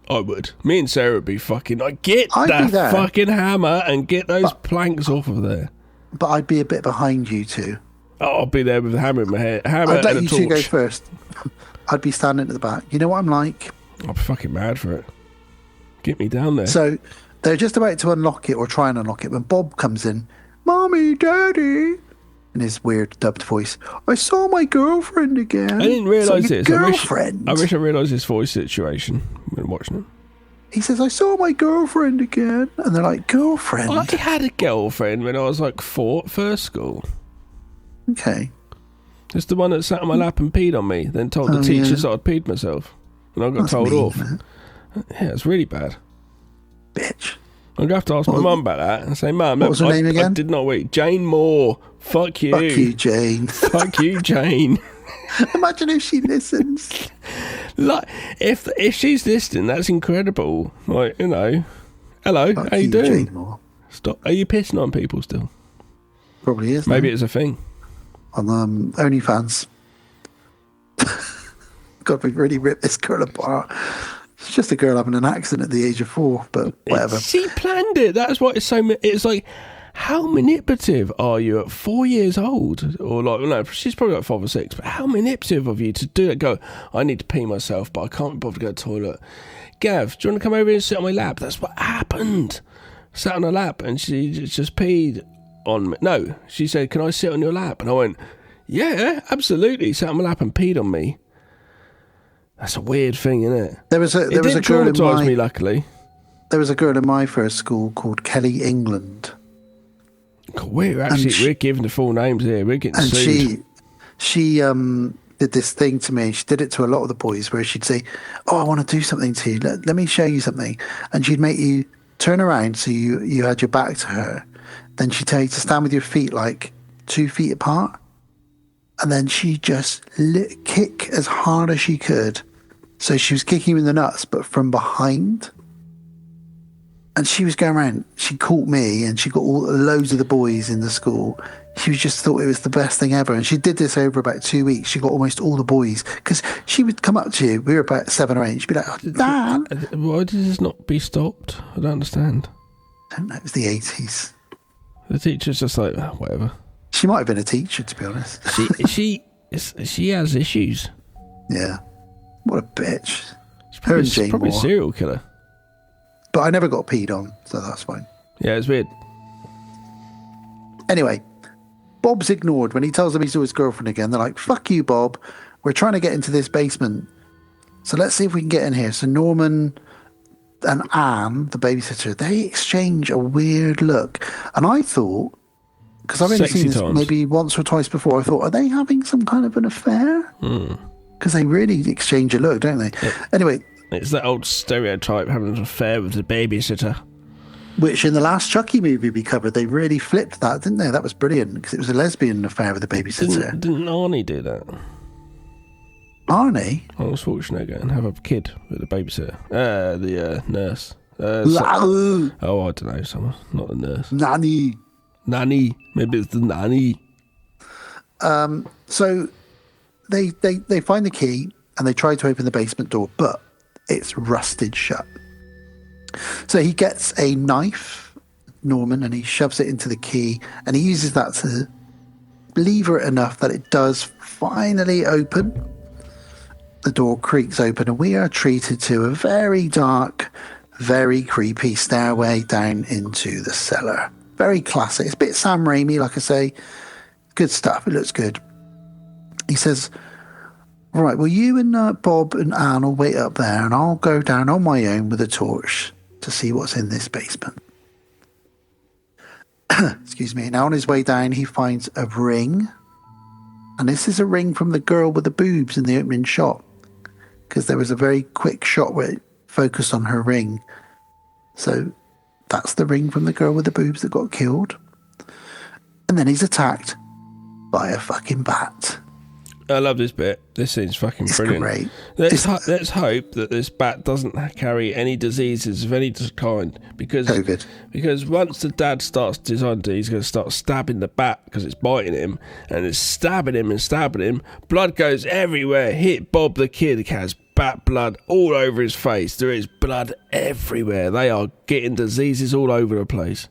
I would. Me and Sarah would be fucking like, get that fucking hammer and get those planks off of there. But I'd be a bit behind you two. Oh, I'll be there with a hammer in my head. I'd let you two go first. I'd be standing at the back. You know what I'm like? I'll be fucking mad for it. Get me down there. So they're just about to unlock it or try and unlock it when Bob comes in. "Mommy, Daddy," in his weird dubbed voice. "I saw my girlfriend again." I didn't realise this. Girlfriend. I wish I realised his voice situation when watching it. He says, "I saw my girlfriend again," and they're like, "Girlfriend?" I had a girlfriend when I was like 4 at first school. Okay. It's the one that sat on my lap and peed on me, then told the teachers that I'd peed myself, and I got told off. Man. Yeah, it's really bad. Bitch. I'm going to have to ask my mum about that and say, "Mum, what was her name again? I did not wait. Jane Moore. Fuck you. Fuck you, Jane. Fuck you, Jane." Imagine if she listens. Like, if she's listening, that's incredible. Like, you know, hello, Fuck how you doing? Jane Moore. Stop. Are you pissing on people still? Probably is. Maybe it's a thing. On OnlyFans. God, we've really ripped this girl apart. It's just a girl having an accident at the age of 4, but whatever. She planned it. That's what it's so. It's like, how manipulative are you at 4 years old? Or like, no, she's probably like 5 or 6, but how manipulative of you to do that? Go, I need to pee myself, but I can't bother to go to the toilet. Gav, do you want to come over here and sit on my lap? That's what happened. Sat on her lap and she just peed on me. No, she said, can I sit on your lap? And I went, yeah, absolutely. Sat on my lap and peed on me. That's a weird thing, isn't it? There was a girl in traumatise me, luckily. There was a girl in my first school called Kelly England. We're giving the full names here. We're getting sued. And she did this thing to me. She did it to a lot of the boys where she'd say, oh, I want to do something to you. Let me show you something. And she'd make you turn around so you had your back to her. Then she'd tell you to stand with your feet like 2 feet apart. And then she'd just kick as hard as she could. So she was kicking you in the nuts, but from behind. And she was going around. She caught me and she got loads of the boys in the school. She just thought it was the best thing ever. And she did this over about 2 weeks. She got almost all the boys. Because she would come up to you. We were about 7 or 8. She'd be like, oh, Dad. Why did this not be stopped? I don't understand. I don't know. It was the 80s. The teacher's just like, oh, whatever. She might have been a teacher, to be honest. She has issues. Yeah. What a bitch. She's probably a serial killer. But I never got peed on, so that's fine. Yeah, it's weird. Anyway, Bob's ignored when he tells them he's with his girlfriend again. They're like, fuck you, Bob. We're trying to get into this basement. So let's see if we can get in here. So Norman and Anne, the babysitter, they exchange a weird look. And I thought, because I've only seen this maybe once or twice before, I thought, are they having some kind of an affair? Because they really exchange a look, don't they? Yeah. Anyway. It's that old stereotype, having an affair with the babysitter. Which in the last Chucky movie we covered, they really flipped that, didn't they? That was brilliant, because it was a lesbian affair with the babysitter. Didn't Arnie do that? Arnie? Arnold Schwarzenegger and have a kid with the babysitter. The nurse. Oh, I don't know, someone. Not the nurse. Nanny. Maybe it's the nanny. So they find the key and they try to open the basement door, but it's rusted shut. So he gets a knife, Norman, and he shoves it into the key, and he uses that to lever it enough that it does finally open. The door creaks open, and we are treated to a very dark, very creepy stairway down into the cellar. Very classic. It's a bit Sam Raimi, like I say. Good stuff. It looks good. He says, right, well, you and Bob and Anne will wait up there, and I'll go down on my own with a torch to see what's in this basement. Excuse me. Now on his way down, he finds a ring. And this is a ring from the girl with the boobs in the opening shot. Because there was a very quick shot where it focused on her ring. So that's the ring from the girl with the boobs that got killed. And then he's attacked by a fucking bat. I love this bit. This scene's fucking brilliant. Great. Let's hope that this bat doesn't carry any diseases of any kind, because COVID. Because once the dad starts deciding he's going to start stabbing the bat because it's biting him, and it's stabbing him, blood goes everywhere. Hit Bob the kid has bat blood all over his face. There is blood everywhere. They are getting diseases all over the place.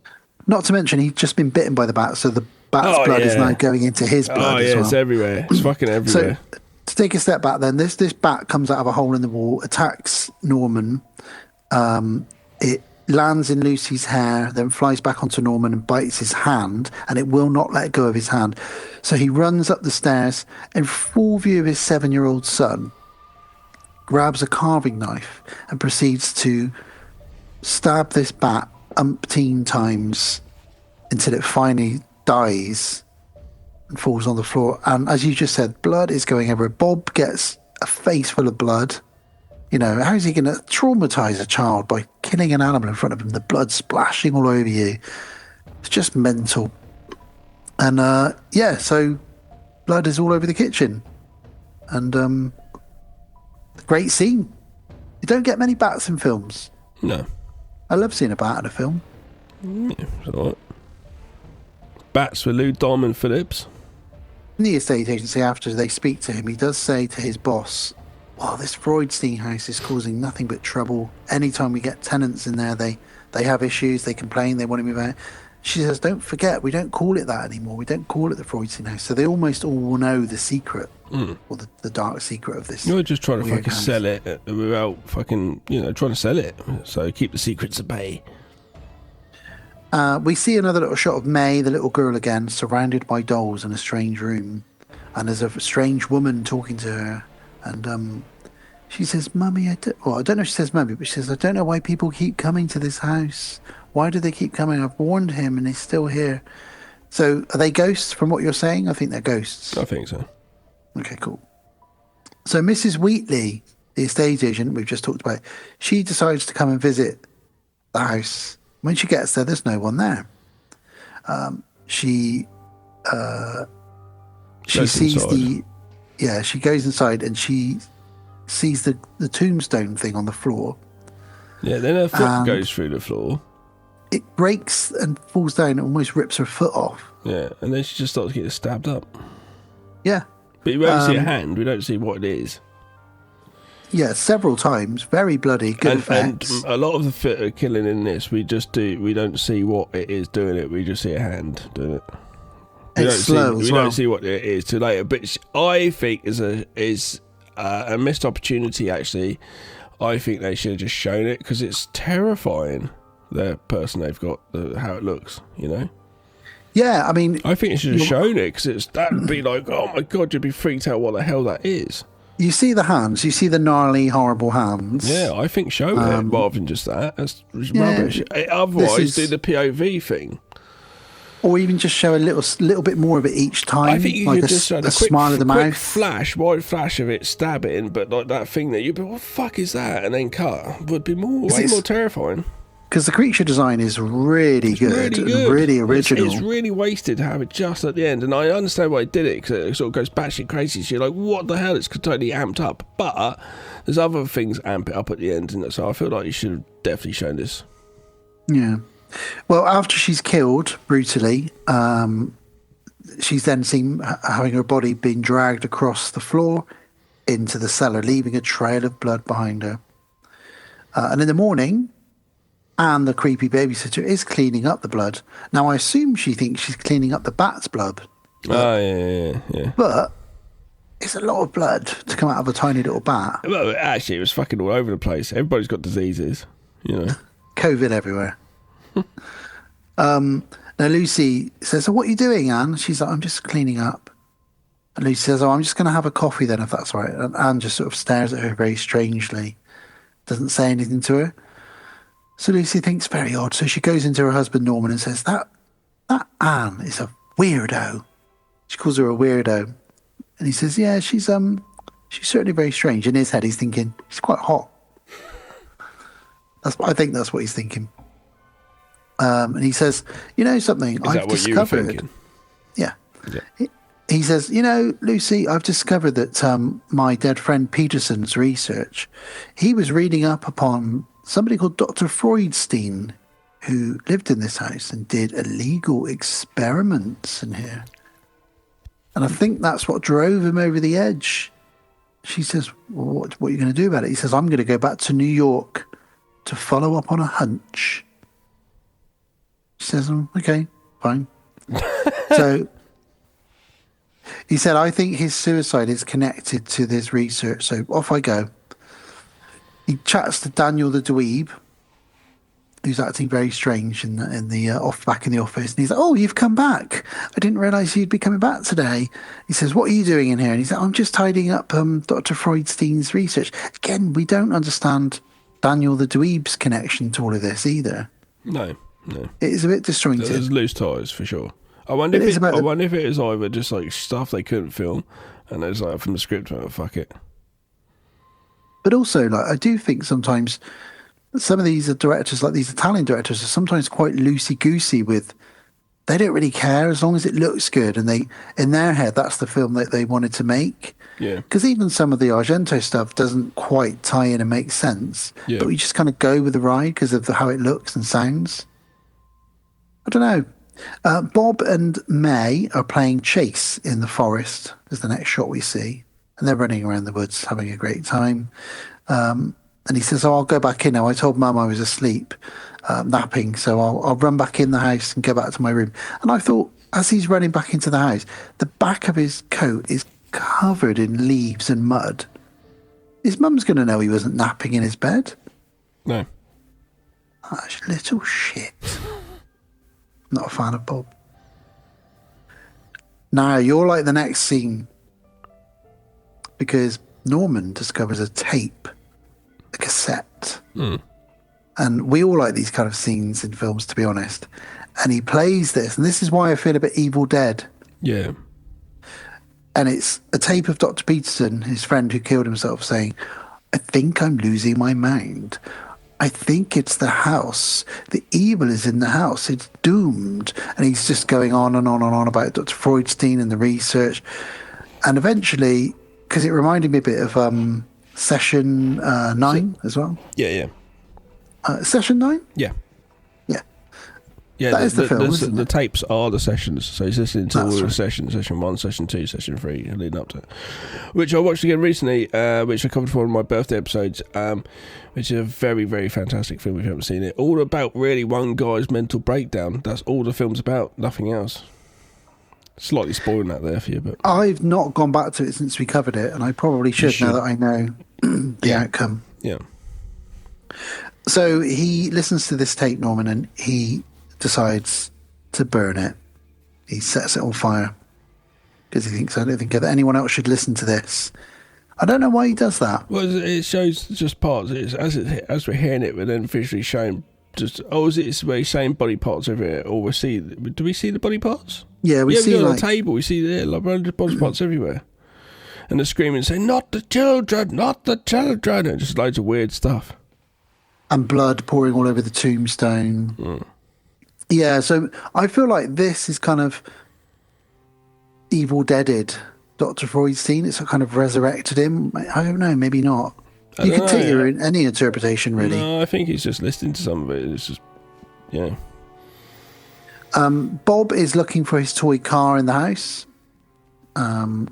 Not to mention he's just been bitten by the bat, so the bat's blood is now going into his blood as well. It's everywhere. It's fucking everywhere. So, to take a step back then, this bat comes out of a hole in the wall, attacks Norman. It lands in Lucy's hair, then flies back onto Norman and bites his hand, and it will not let go of his hand. So he runs up the stairs in full view of his 7-year-old son, grabs a carving knife, and proceeds to stab this bat umpteen times until it finally dies and falls on the floor. And as you just said, blood is going everywhere. Bob gets a face full of blood. You know, how is he going to traumatize a child by killing an animal in front of him? The blood splashing all over you. It's just mental. And so blood is all over the kitchen. And great scene. You don't get many bats in films. No. I love seeing a bat in a film. Yeah, it's all right. Bats with Lou Diamond Phillips. In the estate agency, after they speak to him, he does say to his boss, well, this Freudstein house is causing nothing but trouble. Anytime we get tenants in there, they have issues, they complain, they want to move out. she says, don't forget, we don't call it that anymore. We don't call it the Freudstein house. So they almost all know the secret, or the dark secret of this. You're just trying to fucking house. sell it without fucking, trying to sell it. So keep the secrets at bay. We see another little shot of May, the little girl again, surrounded by dolls in a strange room. And there's a strange woman talking to her. And she says, Mummy, I don't know if she says Mummy, but she says, I don't know why people keep coming to this house. Why do they keep coming? I've warned him and he's still here. So are they ghosts from what you're saying? I think they're ghosts. I think so. Okay, cool. So Mrs. Wheatley, the estate agent we've just talked about, she decides to come and visit the house. When she gets there, there's no one there. She sees inside. she goes inside and she sees the tombstone thing on the floor. Yeah, then her foot goes through the floor. It breaks and falls down and almost rips her foot off. Yeah, and then she just starts getting stabbed up. Yeah. But we don't see a hand, we don't see what it is. Yeah, several times. Very bloody, good effects. And a lot of the fit killing in this, we don't see what it is doing it, we just see a hand doing it. We don't see what it is till later. But I think is a missed opportunity, actually. I think they should have just shown it, because it's terrifying, the person they've got, how it looks, Yeah, I mean... I think it should have shown it, because that'd be like, oh my God, you'd be freaked out what the hell that is. You see the hands, you see the gnarly, horrible hands. Yeah, I think show it rather than just that. That's rubbish. Otherwise, do the POV thing. Or even just show a little bit more of it each time. I think you like could just show a quick, smile of the quick mouth. wide flash of it stabbing, but like that thing that you'd be, what the fuck is that? And then cut would be way more terrifying. Because the creature design is really good. And really original. It's really wasted to have it just at the end, and I understand why they did it, because it sort of goes batshit crazy. So you're like, what the hell? It's totally amped up. But there's other things amp it up at the end, and so I feel like you should have definitely shown this. Yeah. Well, after she's killed brutally, she's then seen having her body being dragged across the floor into the cellar, leaving a trail of blood behind her. And in the morning, Anne, the creepy babysitter, is cleaning up the blood. Now, I assume she thinks she's cleaning up the bat's blood. Yeah. But it's a lot of blood to come out of a tiny little bat. Well, actually, it was fucking all over the place. Everybody's got diseases, COVID everywhere. Now Lucy says, so what are you doing, Anne? She's like, I'm just cleaning up. And Lucy says, I'm just going to have a coffee then, if that's all right. And Anne just sort of stares at her very strangely, doesn't say anything to her. So Lucy thinks very odd. So she goes into her husband Norman and says, that Anne is a weirdo. She calls her a weirdo. And he says, yeah, she's certainly very strange. In his head, he's thinking, she's quite hot. I think that's what he's thinking. And he says, you know something, I've discovered. Yeah. He says, Lucy, I've discovered that my dead friend Peterson's research, he was reading up upon somebody called Dr. Freudstein, who lived in this house and did illegal experiments in here. And I think that's what drove him over the edge. She says, well, what are you going to do about it? He says, I'm going to go back to New York to follow up on a hunch. She says, okay, fine. So he said, I think his suicide is connected to this research. So off I go. He chats to Daniel the dweeb, who's acting very strange back in the office. And he's like, oh, you've come back. I didn't realise you'd be coming back today. He says, what are you doing in here? And he's like, I'm just tidying up Dr. Freudstein's research. Again, we don't understand Daniel the dweeb's connection to all of this either. No. It is a bit disjointed. There's loose ties for sure. I wonder if it is either just like stuff they couldn't film, and it's like from the script, fuck it. But also, like, I do think sometimes some of these directors, like these Italian directors, are sometimes quite loosey-goosey with. They don't really care as long as it looks good, and they, in their head, that's the film that they wanted to make. Yeah. Because even some of the Argento stuff doesn't quite tie in and make sense. Yeah. But we just kind of go with the ride because of how it looks and sounds. I don't know. Bob and May are playing chase in the forest, is the next shot we see. And they're running around the woods having a great time. And he says, I'll go back in now. I told Mum I was asleep, napping, so I'll run back in the house and go back to my room. And I thought, as he's running back into the house, the back of his coat is covered in leaves and mud. His mum's going to know he wasn't napping in his bed. No. Gosh, little shit. Not a fan of Bob. Now, you're like the next scene, because Norman discovers a tape, a cassette. And we all like these kind of scenes in films, to be honest. And he plays this, and this is why I feel a bit Evil Dead. Yeah. And it's a tape of Dr. Peterson, his friend who killed himself, saying, I think I'm losing my mind. I think it's the house. The evil is in the house. It's doomed. And he's just going on and on and on about Dr. Freudstein and the research. And eventually, because it reminded me a bit of Session 9 as well. Yeah. Session 9? Yeah. Yeah, That is the film, isn't the it? tapes are the sessions. So he's listening to That's all the right. sessions, session 1, session 2, session 3, leading up to it. Which I watched again recently, which I covered for one of my birthday episodes, which is a very, very fantastic film if you haven't seen it. All about really one guy's mental breakdown. That's all the film's about, nothing else. Slightly spoiling that there for you, but I've not gone back to it since we covered it, and I probably should now that I know the outcome. Yeah. So he listens to this tape, Norman, and he decides to burn it. He sets it on fire because he thinks, I don't think that anyone else should listen to this. I don't know why he does that. Well, it shows just parts. It's, as we're hearing it, we're then visually showing just, is it where he's saying body parts over here? Or do we see the body parts? Yeah, we see on like the table, we see there, like body parts everywhere. And they're screaming, saying, not the children, not the children. And just loads of weird stuff. and blood pouring all over the tombstone. Yeah, so I feel like this is kind of Evil Deaded Dr. Freudstein. It's kind of resurrected him. I don't know, maybe not. You could take any interpretation, really. No, I think he's just listening to some of it. It's just, yeah. Bob is looking for his toy car in the house. And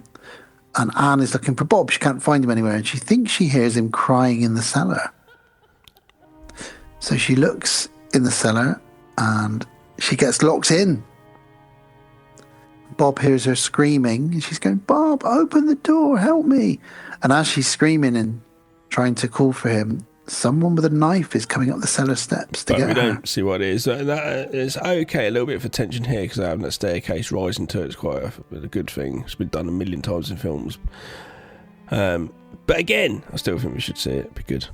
Anne is looking for Bob. She can't find him anywhere, and she thinks she hears him crying in the cellar. So she looks in the cellar, and she gets locked in. Bob hears her screaming, and she's going, "Bob, open the door, help me." And as she's screaming and trying to call for him, someone with a knife is coming up the cellar steps to but get we her. don't see what it is. It's okay, a little bit of tension here because having that staircase rising to it's quite a good thing. It's been done a million times in films. But again, I still think we should see it. It'd be good.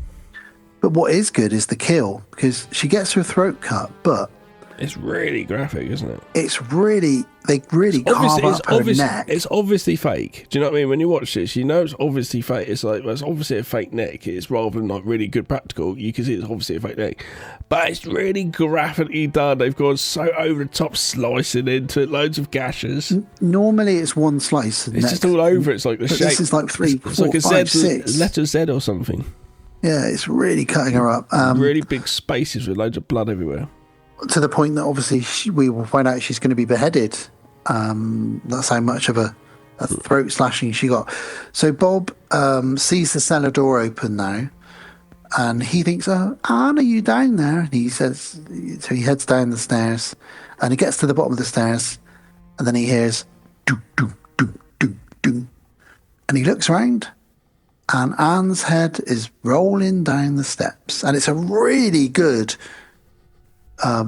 But what is good is the kill, because she gets her throat cut, but it's really graphic, isn't it? It's really, they really carve up her neck. It's obviously fake. Do you know what I mean? When you watch this, you know it's obviously fake. It's like, well, it's obviously a fake neck. It's rather than like really good practical. You can see it's obviously a fake neck. But it's really graphically done. They've gone so over the top, slicing into it, loads of gashes. Normally it's one slice of It's neck. just all over. It's like the But shape. this is like three, it's four, like a five, Z, six. letter Z or something. Yeah, it's really cutting her up. Really big spaces with loads of blood everywhere. To the point that obviously we will find out she's going to be beheaded. That's how much of a throat slashing she got. So Bob sees the cellar door open now, and he thinks, "Oh, Anne, are you down there?" And he says, so he heads down the stairs, and he gets to the bottom of the stairs, and then he hears doo doo doo doo doo, and he looks round, and Anne's head is rolling down the steps, and it's a really good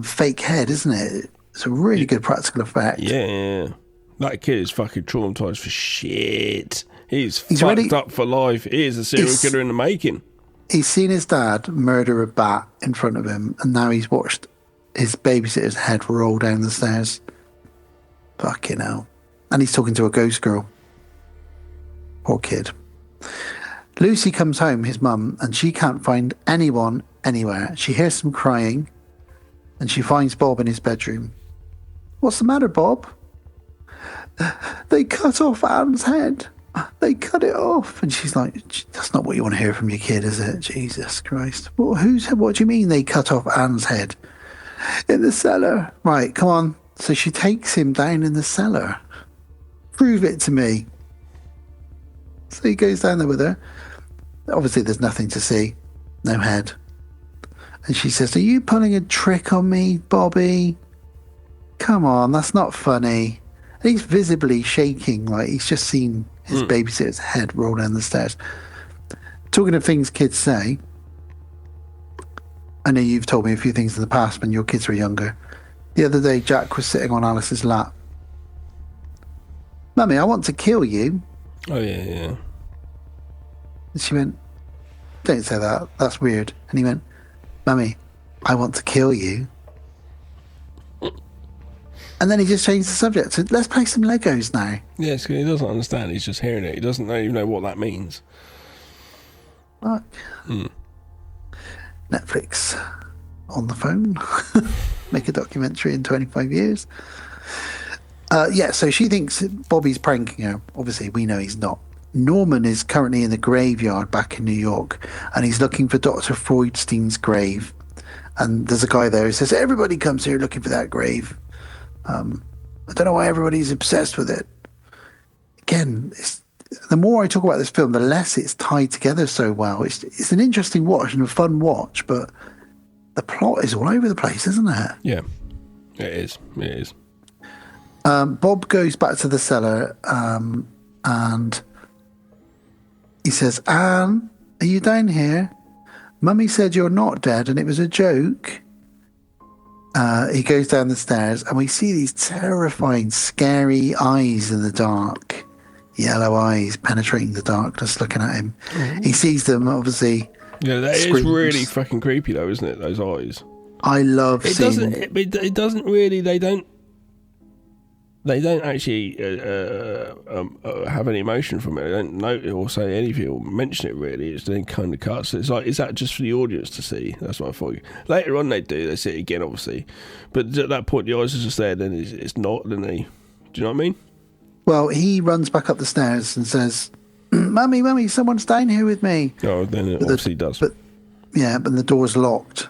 fake head, isn't it? It's a really good practical effect. Yeah. That kid is fucking traumatized for shit. He's fucked ready. up for life. He is a serial killer in the making. He's seen his dad murder a bat in front of him, and now he's watched his babysitter's head roll down the stairs. Fucking hell. And he's talking to a ghost girl. Poor kid. Lucy comes home, his mum, and she can't find anyone anywhere. She hears some crying, and she finds Bob in his bedroom. "What's the matter, Bob?" "They cut off Anne's head. They cut it off." And she's like, "That's not what you want to hear from your kid, is it? Jesus Christ. Well, what do you mean they cut off Anne's head?" "In the cellar." "Right, come on." So she takes him down in the cellar. "Prove it to me." So he goes down there with her. Obviously, there's nothing to see. No head. And she says, "Are you pulling a trick on me, Bobby? Come on, that's not funny." And he's visibly shaking, like he's just seen his babysitter's head roll down the stairs. Talking of things kids say, I know you've told me a few things in the past when your kids were younger. The other day, Jack was sitting on Alice's lap. "Mummy, I want to kill you." Oh, yeah. And she went, "Don't say that. That's weird." And he went, "Mummy, I want to kill you." And then he just changed the subject. So let's play some Legos now. Yes, because he doesn't understand. He's just hearing it. He doesn't even know what that means. Fuck. Netflix on the phone. Make a documentary in 25 years. So she thinks Bobby's pranking her. Obviously, we know he's not. Norman is currently in the graveyard back in New York, and he's looking for Dr. Freudstein's grave. And there's a guy there who says, "Everybody comes here looking for that grave." I don't know why everybody's obsessed with it. Again, the more I talk about this film, the less it's tied together so well. It's an interesting watch and a fun watch, but the plot is all over the place, isn't it? Yeah, it is. It is. Bob goes back to the cellar and he says, "Anne, are you down here? Mummy said you're not dead and it was a joke." He goes down the stairs and we see these terrifying, scary eyes in the dark. Yellow eyes penetrating the darkness, looking at him. He sees them, obviously. Yeah, that is really fucking creepy, though, isn't it? Those eyes. I love seeing. It doesn't really. They don't actually have any emotion from it. They don't note it or say anything or mention it, really. It's then kind of cuts. It's like, is that just for the audience to see? That's what I thought. Later on, they see it again, obviously. But at that point, the eyes are just there, then it's not, then they. Do you know what I mean? Well, he runs back up the stairs and says, Mummy, someone's down here with me." Oh, then it obviously does. But the door's locked.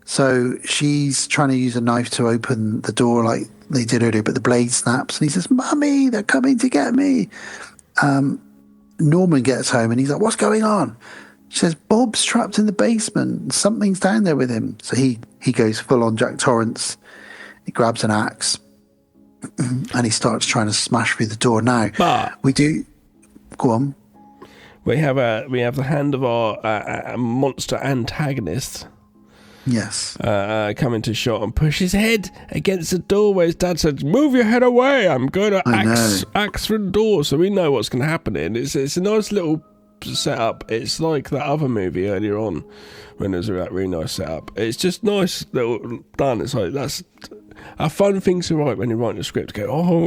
So she's trying to use a knife to open the door like they did earlier, but the blade snaps and he says, "Mummy, they're coming to get me." Norman gets home and he's like, "What's going on?" She says, "Bob's trapped in the basement. Something's down there with him." So he goes full on Jack Torrance. He grabs an axe and he starts trying to smash through the door. Now, we do... Go on. We have the hand of our monster antagonist. Yes. Come into shot and push his head against the doorway. His dad said, "Move your head away. I'm going to axe through the door." So we know what's going to happen. It's a nice little setup. It's like that other movie earlier on when there's that really nice setup. It's just nice little done. It's like that's a fun thing to write when you're writing a script. Go,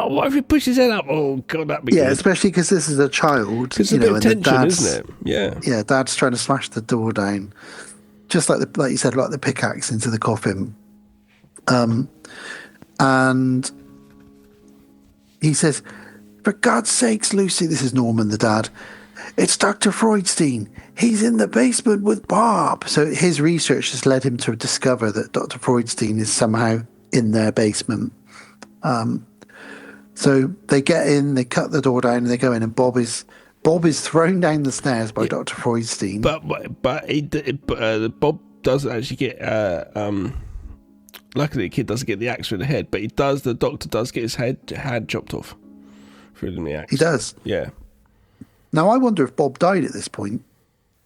what if he pushes his head up? Oh God, that'd be good. Especially because this is a child. It's a bit of tension, isn't it? Yeah. Dad's trying to smash the door down. Just like you said, like the pickaxe into the coffin. And he says, "For God's sakes, Lucy," this is Norman, the dad, "it's Dr. Freudstein. He's in the basement with Bob." So his research has led him to discover that Dr. Freudstein is somehow in their basement. So they get in, they cut the door down, and they go in, and Bob is thrown down the stairs by Dr. Freudstein. But Bob doesn't actually get. Luckily, the kid doesn't get the axe through the head, but the doctor does get his hand chopped off through the axe. He does. Yeah. Now I wonder if Bob died at this point.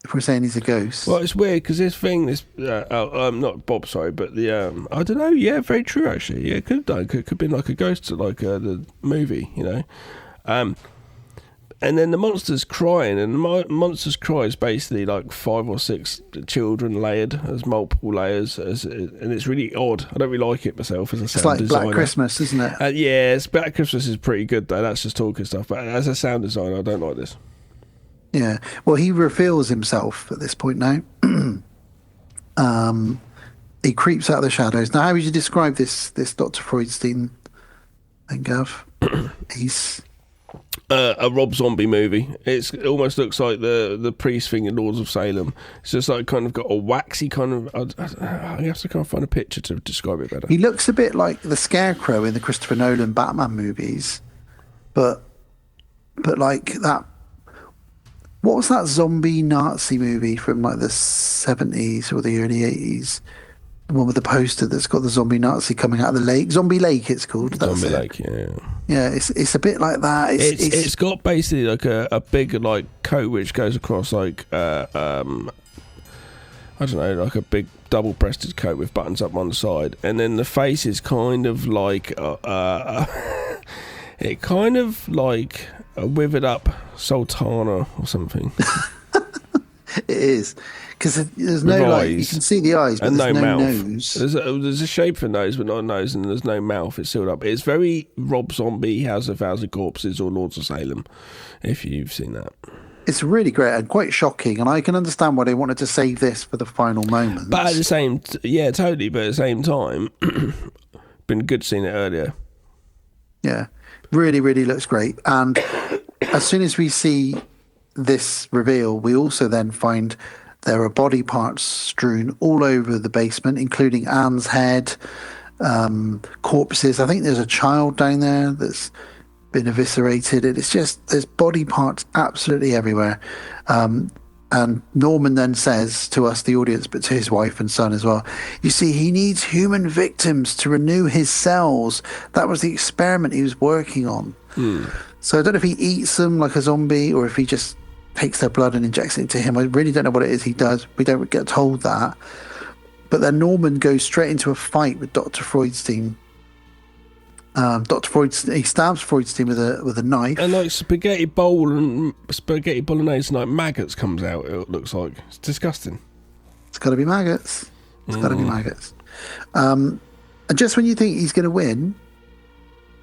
If we're saying he's a ghost. Well, it's weird because not Bob, sorry, but the I don't know. Yeah, very true actually. Yeah, it could have done. Could have been like a ghost, like the movie, you know. And then the monster's crying, and the monster's cry is basically like 5 or 6 children layered as multiple layers, and it's really odd. I don't really like it myself as a sound designer. It's like Black Christmas, isn't it? Black Christmas is pretty good though. That's just talking stuff. But as a sound designer, I don't like this. Yeah. Well, he reveals himself at this point now. He creeps out of the shadows. Now, how would you describe this Dr. Freudstein and Gav? He's a Rob Zombie movie. It almost looks like the priest thing in Lords of Salem. It's just like kind of got a waxy kind of. I have to kind of find a picture to describe it better. He looks a bit like the Scarecrow in the Christopher Nolan Batman movies, but like that. What was that zombie Nazi movie from like the 70s or the early 80s? The one with the poster that's got the zombie Nazi coming out of the lake. Zombie Lake, it's called. Zombie Lake, yeah. Yeah, it's a bit like that. It's got basically like a big like coat which goes across like I don't know, like a big double-breasted coat with buttons up on the side, and then the face is kind of like it kind of like a withered up sultana or something. It is, because there's no like, you can see the eyes, but and there's no mouth. Nose. There's a shape for nose, but not a nose, and there's no mouth. It's sealed up. It's very Rob Zombie, House of Thousand Corpses, or Lords of Salem, if you've seen that. It's really great and quite shocking, and I can understand why they wanted to save this for the final moments. But at the same, totally. But at the same time, been good seeing it earlier. Yeah, really, really looks great. And as soon as we see this reveal, we also then find there are body parts strewn all over the basement, including Anne's head, corpses. I think there's a child down there that's been eviscerated. It's just, there's body parts absolutely everywhere. And Norman then says to us, the audience, but to his wife and son as well, you see, he needs human victims to renew his cells. That was the experiment he was working on. So I don't know if he eats them like a zombie or if he just takes their blood and injects it into him. I really don't know what it is he does. We don't get told that. But then Norman goes straight into a fight with Dr. Freudstein. Dr. Freudstein, he stabs Freudstein with a knife, and like spaghetti bolognese, like maggots comes out. It looks like it's disgusting. It's got to be maggots. It's got to be maggots. And just when you think he's going to win,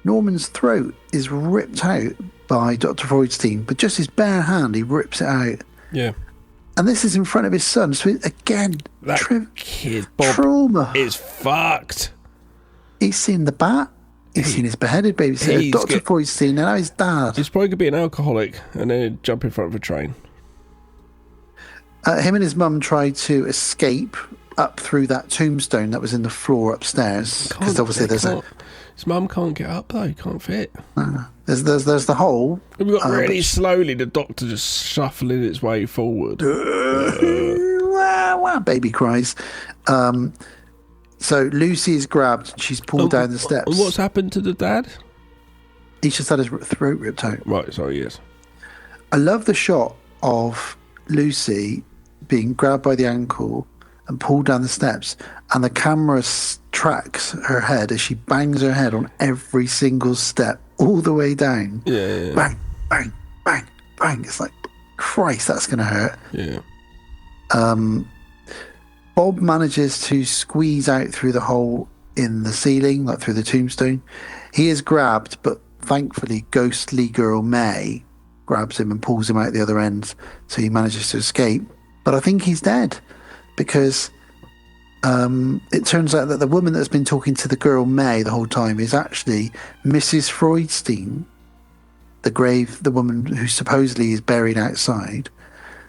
Norman's throat is ripped out by Dr. Freudstein, but just his bare hand, he rips it out. Yeah. And this is in front of his son. So again, that kid Bob trauma is fucked. He's seen the bat. He's seen his beheaded babysitter, Dr. Freudstein, and now his dad. He's probably going to be an alcoholic and then jump in front of a train. Him and his mum tried to escape up through that tombstone that was in the floor upstairs. Because obviously his mum can't get up though, he can't fit. There's the hole. We've got really slowly the doctor just shuffling its way forward. Baby cries. So Lucy is grabbed. She's pulled down the steps. What's happened to the dad? He's just had his throat ripped out. Right, sorry, yes. I love the shot of Lucy being grabbed by the ankle and pulled down the steps, and the camera tracks her head as she bangs her head on every single step all the way down. Yeah. Bang, bang, bang, bang. It's like, Christ, that's going to hurt. Yeah. Bob manages to squeeze out through the hole in the ceiling, like through the tombstone. He is grabbed, but thankfully ghostly girl May grabs him and pulls him out the other end, so he manages to escape. But I think he's dead, because it turns out that the woman that's been talking to the girl May the whole time is actually Mrs. Freudstein, the woman who supposedly is buried outside.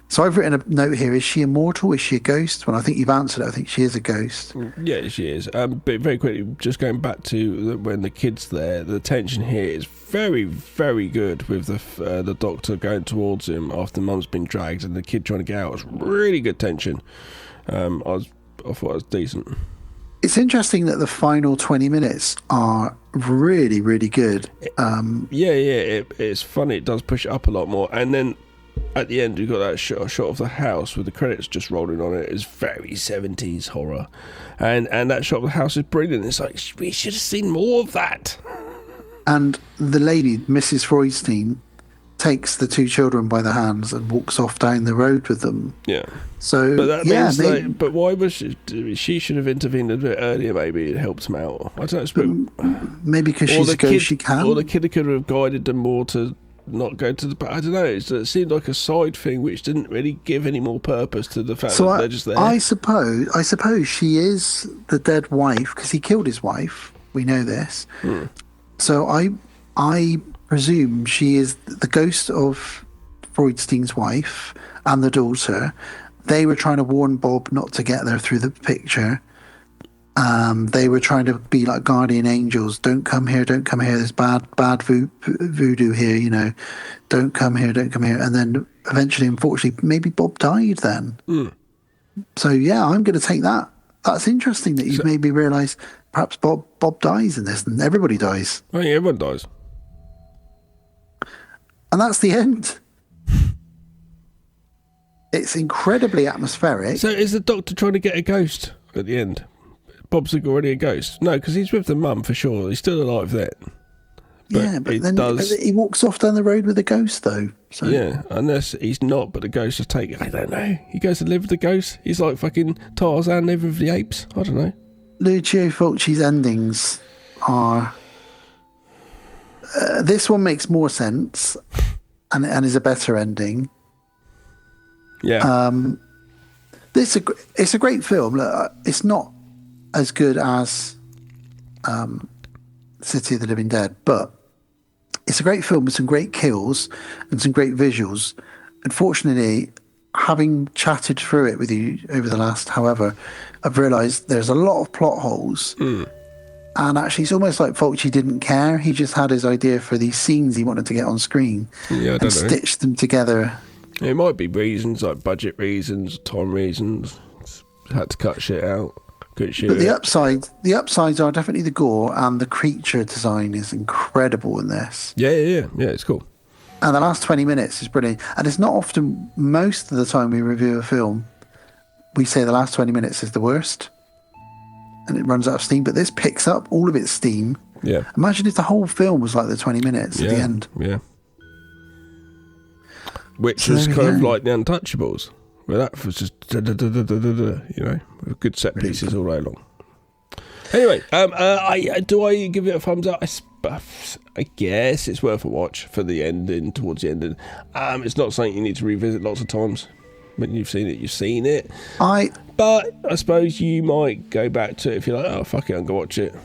So I've written a note here. Is she immortal? Is she a ghost? Well, I think you've answered it. I think she is a ghost. Yeah, she is. But very quickly, just going back to when the kid's there, the tension here is very, very good with the doctor going towards him after Mum's been dragged and the kid trying to get out. It's really good tension. I thought it was decent. It's interesting that the final 20 minutes are really, really good. It's funny. It does push it up a lot more. And then at the end, you've got that shot of the house with the credits just rolling on it. It's very 70s horror. And that shot of the house is brilliant. It's like, we should have seen more of that. And the lady, Mrs. Freudstein, takes the two children by the hands and walks off down the road with them. Yeah. So, but that means but why was she should have intervened a bit earlier? Maybe it helped them out. I don't know. Maybe because she's a ghost, she can. Or the kid could have guided them more to not go to the. I don't know. It seemed like a side thing which didn't really give any more purpose to the fact that they're just there. I suppose she is the dead wife, because he killed his wife. We know this. So I presume she is the ghost of Freudstein's wife and the daughter. They were trying to warn Bob not to get there through the picture. They were trying to be like guardian angels. Don't come here, don't come here. There's bad voodoo here, you know. Don't come here, don't come here. And then eventually, unfortunately, maybe Bob died then. So yeah, I'm going to take that. That's interesting that you've made me realise perhaps Bob dies in this, and everybody dies. Oh yeah, everyone dies. And that's the end. It's incredibly atmospheric. So is the Doctor trying to get a ghost at the end? Bob's already a ghost. No, because he's with the mum for sure. He's still alive then. But then he walks off down the road with a ghost, though. So. Yeah, unless he's not, but the ghost is taken. I don't know. He goes to live with the ghost. He's like fucking Tarzan living with the apes. I don't know. Lucio Fulci's endings are... this one makes more sense and is a better ending. Yeah. It's a great film. Look, it's not as good as City of the Living Dead, but it's a great film with some great kills and some great visuals. Unfortunately, having chatted through it with you over the last however, I've realised there's a lot of plot holes. And actually, it's almost like Fulci didn't care. He just had his idea for these scenes he wanted to get on screen and stitched them together. It might be reasons like budget reasons, time reasons. Had to cut shit out. But the upsides are definitely the gore, and the creature design is incredible in this. Yeah, it's cool. And the last 20 minutes is brilliant. And it's not often, most of the time we review a film, we say the last 20 minutes is the worst, and it runs out of steam. But this picks up all of its steam. Yeah. Imagine if the whole film was like the 20 minutes at the end. Yeah. Which was kind of like The Untouchables. Well, that was just, you know, with good set pieces all day long. Anyway, do I give it a thumbs up? I guess it's worth a watch for the ending, towards the ending. It's not something you need to revisit lots of times. When you've seen it, you've seen it. But I suppose you might go back to it if you're like, oh, fuck it, I'm going to watch it.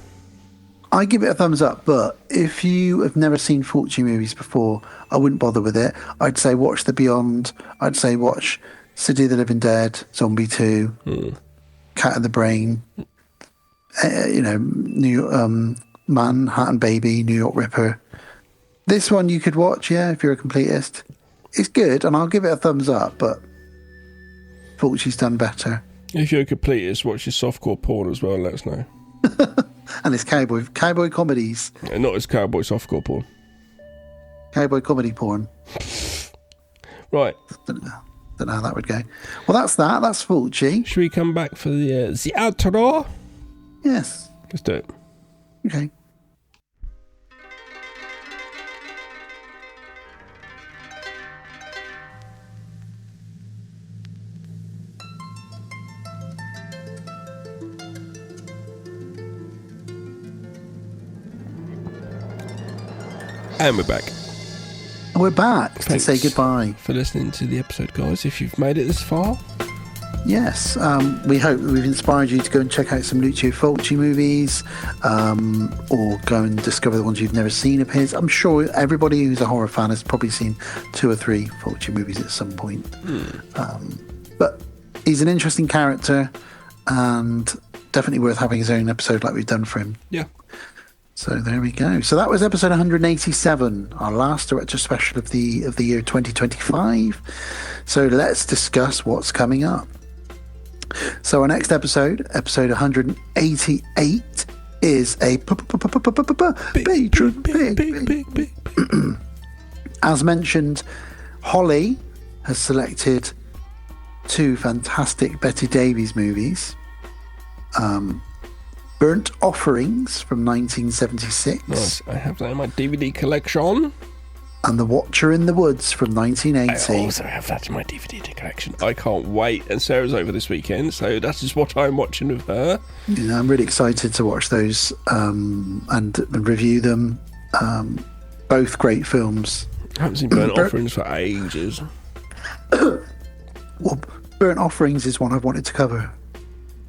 I give it a thumbs up, but if you have never seen Fulci movies before, I wouldn't bother with it. I'd say watch The Beyond. I'd say watch City of the Living Dead, Zombie 2, Cat in the Brain, you know, Manhattan Baby, New York Ripper. This one you could watch, if you're a completist. It's good, and I'll give it a thumbs up, but Fulci's done better. If you're a completist, watch your softcore porn as well and let us know. And it's cowboy comedies. And not as cowboy softcore porn. Cowboy comedy porn. Right. Don't know how that would go. Well, that's that. That's Fulci. Should we come back for the outro? Yes. Let's do it. Okay. And we're back. We're back Thanks to say goodbye. For listening to the episode, guys. If you've made it this far. Yes. We hope we've inspired you to go and check out some Lucio Fulci movies, or go and discover the ones you've never seen of his. I'm sure everybody who's a horror fan has probably seen 2 or 3 Fulci movies at some point. But he's an interesting character, and definitely worth having his own episode like we've done for him. Yeah. So there we go. So that was episode 187, our last director special of the year 2025. So let's discuss what's coming up. So our next episode 188, is a patron pick. As mentioned, Holly has selected 2 fantastic Betty Davies movies. Burnt Offerings from 1976. Nice. I have that in my DVD collection. And The Watcher in the Woods from 1980. I also have that in my DVD collection. I can't wait. And Sarah's over this weekend, so that is what I'm watching with her. Yeah, I'm really excited to watch those and review them. Both great films. I haven't seen Burnt Offerings for ages. Well, Burnt Offerings is one I've wanted to cover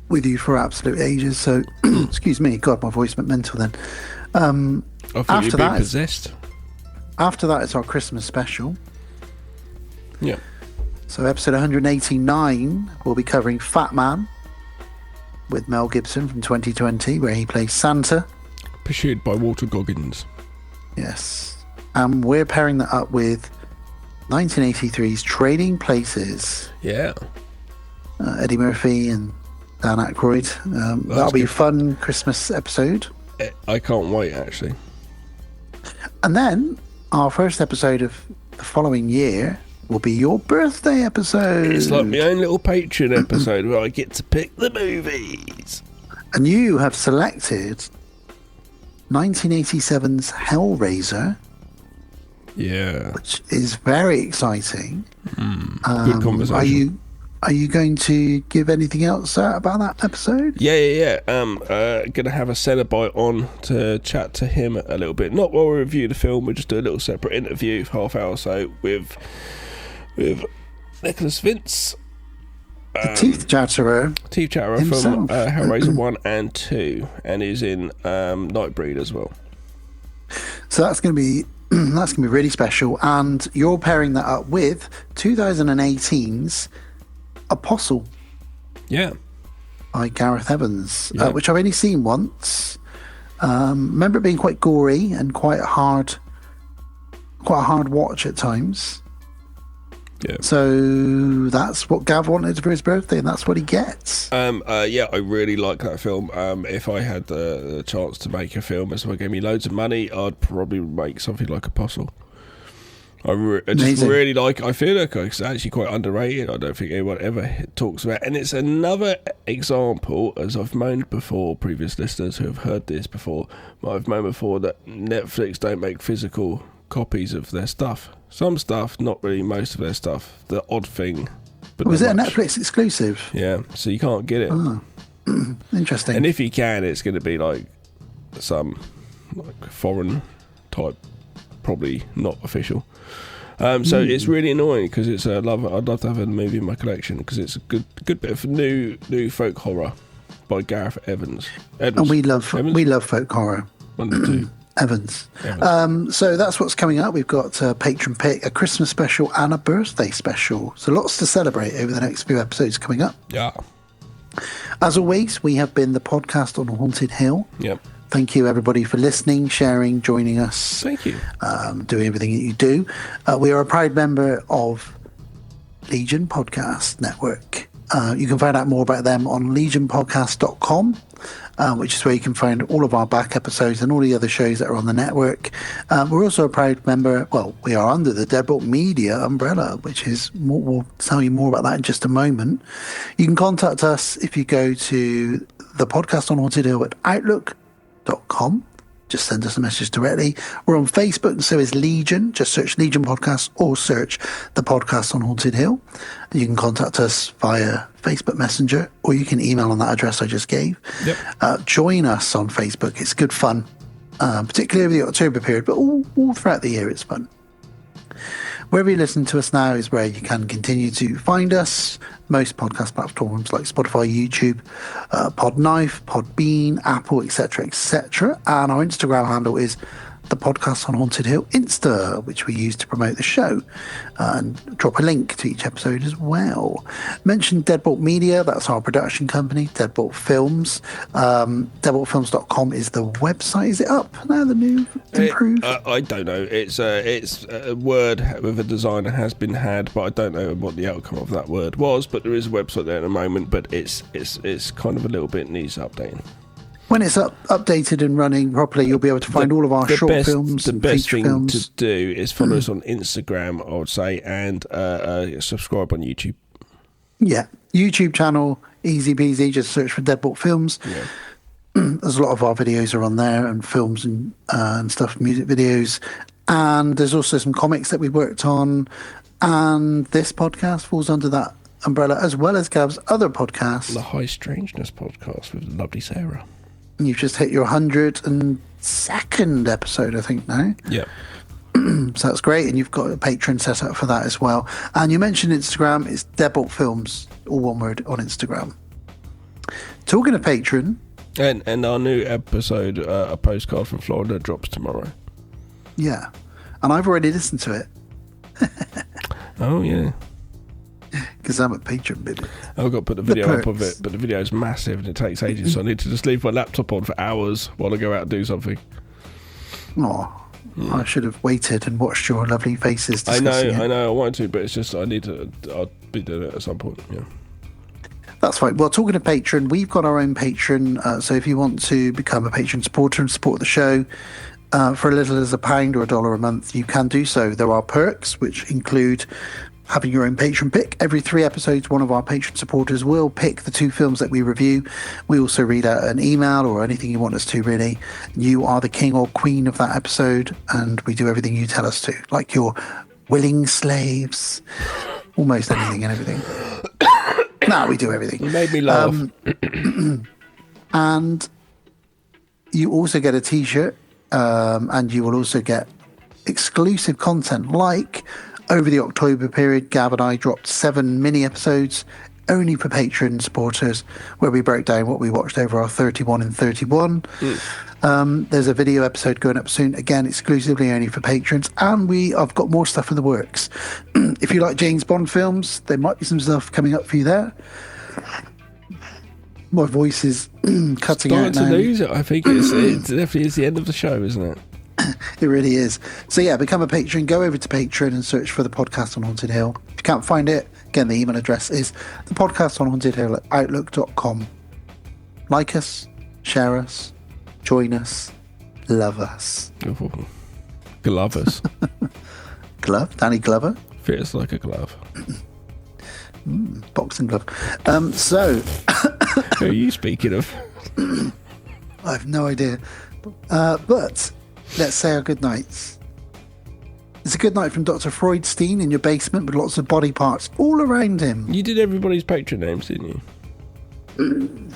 with you for absolute ages, so excuse me, God, my voice went mental then. I thought you'd been possessed. After that, it's our Christmas special. Yeah. So episode 189, we'll be covering Fat Man. with Mel Gibson from 2020, where he plays Santa. Pursued by Walter Goggins. Yes. And we're pairing that up with 1983's Trading Places. Yeah. Eddie Murphy and Dan Aykroyd. That'll be a fun Christmas episode. I can't wait, actually. And then our first episode of the following year will be your birthday episode. It's like my own little Patreon episode where I get to pick the movies. And you have selected 1987's Hellraiser. Yeah. Which is very exciting. Good conversation. Are you going to give anything else about that episode? Yeah. Gonna have a Cenobite on to chat to him a little bit. Not while we review the film, we'll just do a little separate interview, half hour or so, with Nicholas Vince. Teeth Chatterer. From Hellraiser 1 and 2, and he's in Nightbreed as well. So that's going to be really special, and you're pairing that up with 2018's Apostle. Yeah. By Gareth Evans, which I've only seen once. Remember it being quite gory and quite a hard watch at times. Yeah. So that's what Gav wanted for his birthday, and that's what he gets. I really like that film. If I had the chance to make a film, if someone gave me loads of money, I'd probably make something like Apostle. I just really like. I feel like it's actually quite underrated. I don't think anyone ever talks about it. And it's another example, as I've moaned before, previous listeners who have heard this before, I've moaned before that Netflix don't make physical copies of their stuff. Some stuff, not really most of their stuff. The odd thing. But was it a Netflix exclusive? Yeah, so you can't get it. Oh. Interesting. And if you can, it's going to be like some foreign type, probably not official. So it's really annoying because it's I'd love to have a movie in my collection because it's a good bit of new folk horror by Gareth Evans. And we love folk horror. 1 and 2. Evans. So that's what's coming up. We've got a patron pick, a Christmas special, and a birthday special. So lots to celebrate over the next few episodes coming up. Yeah. As always, we have been the podcast on Haunted Hill. Yep. Thank you, everybody, for listening, sharing, joining us. Thank you. Doing everything that you do. We are a proud member of Legion Podcast Network. You can find out more about them on legionpodcast.com, which is where you can find all of our back episodes and all the other shows that are on the network. We're also a proud member, we are under the Deadbolt Media umbrella, which is, we'll tell you more about that in just a moment. You can contact us if you go to the podcast on Haunted Hill at outlook.com. Just send us a message directly. We're on Facebook, and so is Legion. Just search Legion Podcast or search the podcast on Haunted Hill. You can contact us via Facebook Messenger, or you can email on that address I just gave. Yep. Join us on Facebook. It's good fun, particularly over the October period, but all throughout the year it's fun. Wherever you listen to us now is where you can continue to find us. Most podcast platforms like Spotify, YouTube, Podknife, Podbean, Apple, etc., etc. And our Instagram handle is the podcast on Haunted Hill Insta, which we use to promote the show, and drop a link to each episode as well. Mention Deadbolt Media, that's our production company, Deadbolt Films. Deadboltfilms.com is the website. Is it up now, the new improved? I don't know. It's a word with a designer has been had, but I don't know what the outcome of that word was. But there is a website there at the moment, but it's kind of a little bit needs updating. When it's updated and running properly, you'll be able to find all of our short films and feature films. The best thing to do is follow us on Instagram, I would say, and subscribe on YouTube. Yeah, YouTube channel, easy peasy. Just search for Deadbolt Films. Yeah. There's a lot of our videos are on there, and films and stuff, music videos. And there's also some comics that we worked on. And this podcast falls under that umbrella, as well as Gav's other podcast, the High Strangeness podcast with the lovely Sarah. You've just hit your 102nd episode, I think, now. Yeah. So that's great, and you've got a Patreon set up for that as well. And you mentioned Instagram. It's Deadbolt Films, all one word, on Instagram. Talking of Patreon, and our new episode, a postcard from Florida, drops tomorrow. Yeah, and I've already listened to it. Oh yeah. Because I'm a patron, baby. I've got to put the video up of it, but the video is massive and it takes ages, so I need to just leave my laptop on for hours while I go out and do something. Oh, I should have waited and watched your lovely faces discussing it. I know, I wanted to, but it's just I'll be doing it at some point, yeah. That's fine. Well, talking of Patreon, we've got our own Patreon, so if you want to become a Patreon supporter and support the show, for as little as £1 or $1 a month, you can do so. There are perks, which include having your own patron pick. Every 3 episodes, one of our patron supporters will pick the 2 films that we review. We also read out an email or anything you want us to, really. You are the king or queen of that episode, and we do everything you tell us to, like your willing slaves, almost anything and everything. No, we do everything. You made me laugh. And you also get a T-shirt, and you will also get exclusive content, like over the October period, Gav and I dropped 7 mini episodes only for Patreon supporters, where we broke down what we watched over our 31 in 31. There's a video episode going up soon, again exclusively only for patrons, and I've got more stuff in the works. If you like James Bond films, there might be some stuff coming up for you there. My voice is cutting out now. Starting to lose it. I think it definitely is the end of the show, isn't it? It really is. So yeah, become a patron. Go over to Patreon and search for the podcast on Haunted Hill. If you can't find it, again, the email address is the podcast on Haunted Hill at outlook.com. Like us, share us, join us, love us. Glove us. Glove? Danny Glover? Fits like a glove. Boxing glove. So who are you speaking of? I have no idea. But let's say our good nights. It's a good night from Dr. Freudstein in your basement with lots of body parts all around him. You did everybody's Patreon names, didn't you?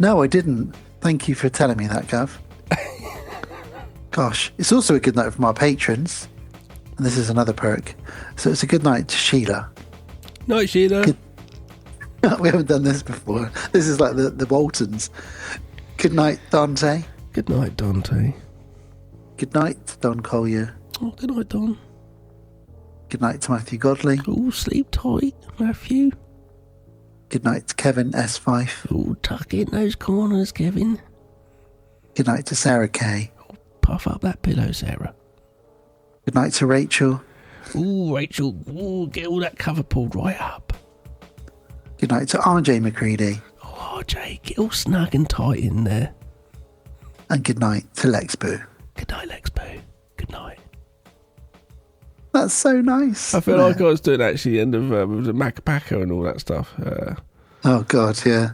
No, I didn't. Thank you for telling me that, Gav. Gosh, it's also a good night from our patrons. And this is another perk. So it's a good night to Sheila. Night, Sheila. We haven't done this before. This is like the Waltons. Good night, Dante. Good night, Dante. Good night, Don Collier. Oh, good night, Don. Good night to Matthew Godley. Oh, sleep tight, Matthew. Good night to Kevin S. Fife. Oh, tuck in those corners, Kevin. Good night to Sarah Kay. Oh, puff up that pillow, Sarah. Good night to Rachel. Oh, Rachel. Oh, get all that cover pulled right up. Good night to RJ McCready. Oh, RJ, get all snug and tight in there. And good night to Lex Boo. Good night, Lex Boo. Good night. That's so nice. I feel like I was doing actually the end of the Macapaca and all that stuff. Oh, God, yeah.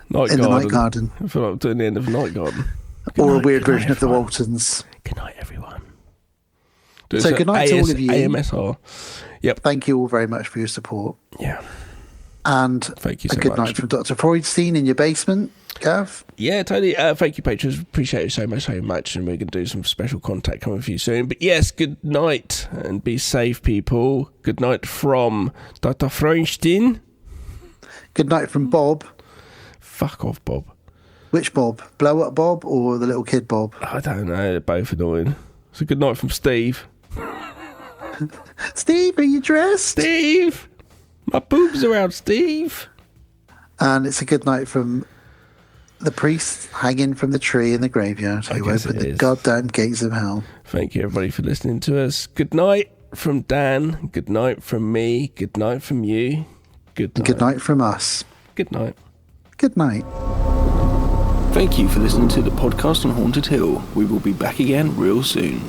Night in Garden. the Night Garden. I feel like I'm doing the end of Night Garden. Or a weird version of the Waltons. Good night, everyone. So good night to all of you. AMSR. Yep. Thank you all very much for your support. Yeah. And thank you so a good much. night from Dr. Freudstein in your basement, Gav. Yeah, totally. Thank you, patrons. Appreciate it so much, and we're going to do some special contact coming for you soon. But yes, good night, and be safe, people. Good night from Dr. Freudstein. Good night from Bob. Fuck off, Bob. Which Bob? Blow Up Bob or the little kid Bob? I don't know. They're both annoying. So good night from Steve. Steve, are you dressed? Steve! My boobs are out, Steve. And it's a good night from the priest hanging from the tree in the graveyard who opened the goddamn gates of hell. Thank you, everybody, for listening to us. Good night from Dan. Good night from me. Good night from you. Good night. Good night from us. Good night. Good night. Thank you for listening to the podcast on Haunted Hill. We will be back again real soon.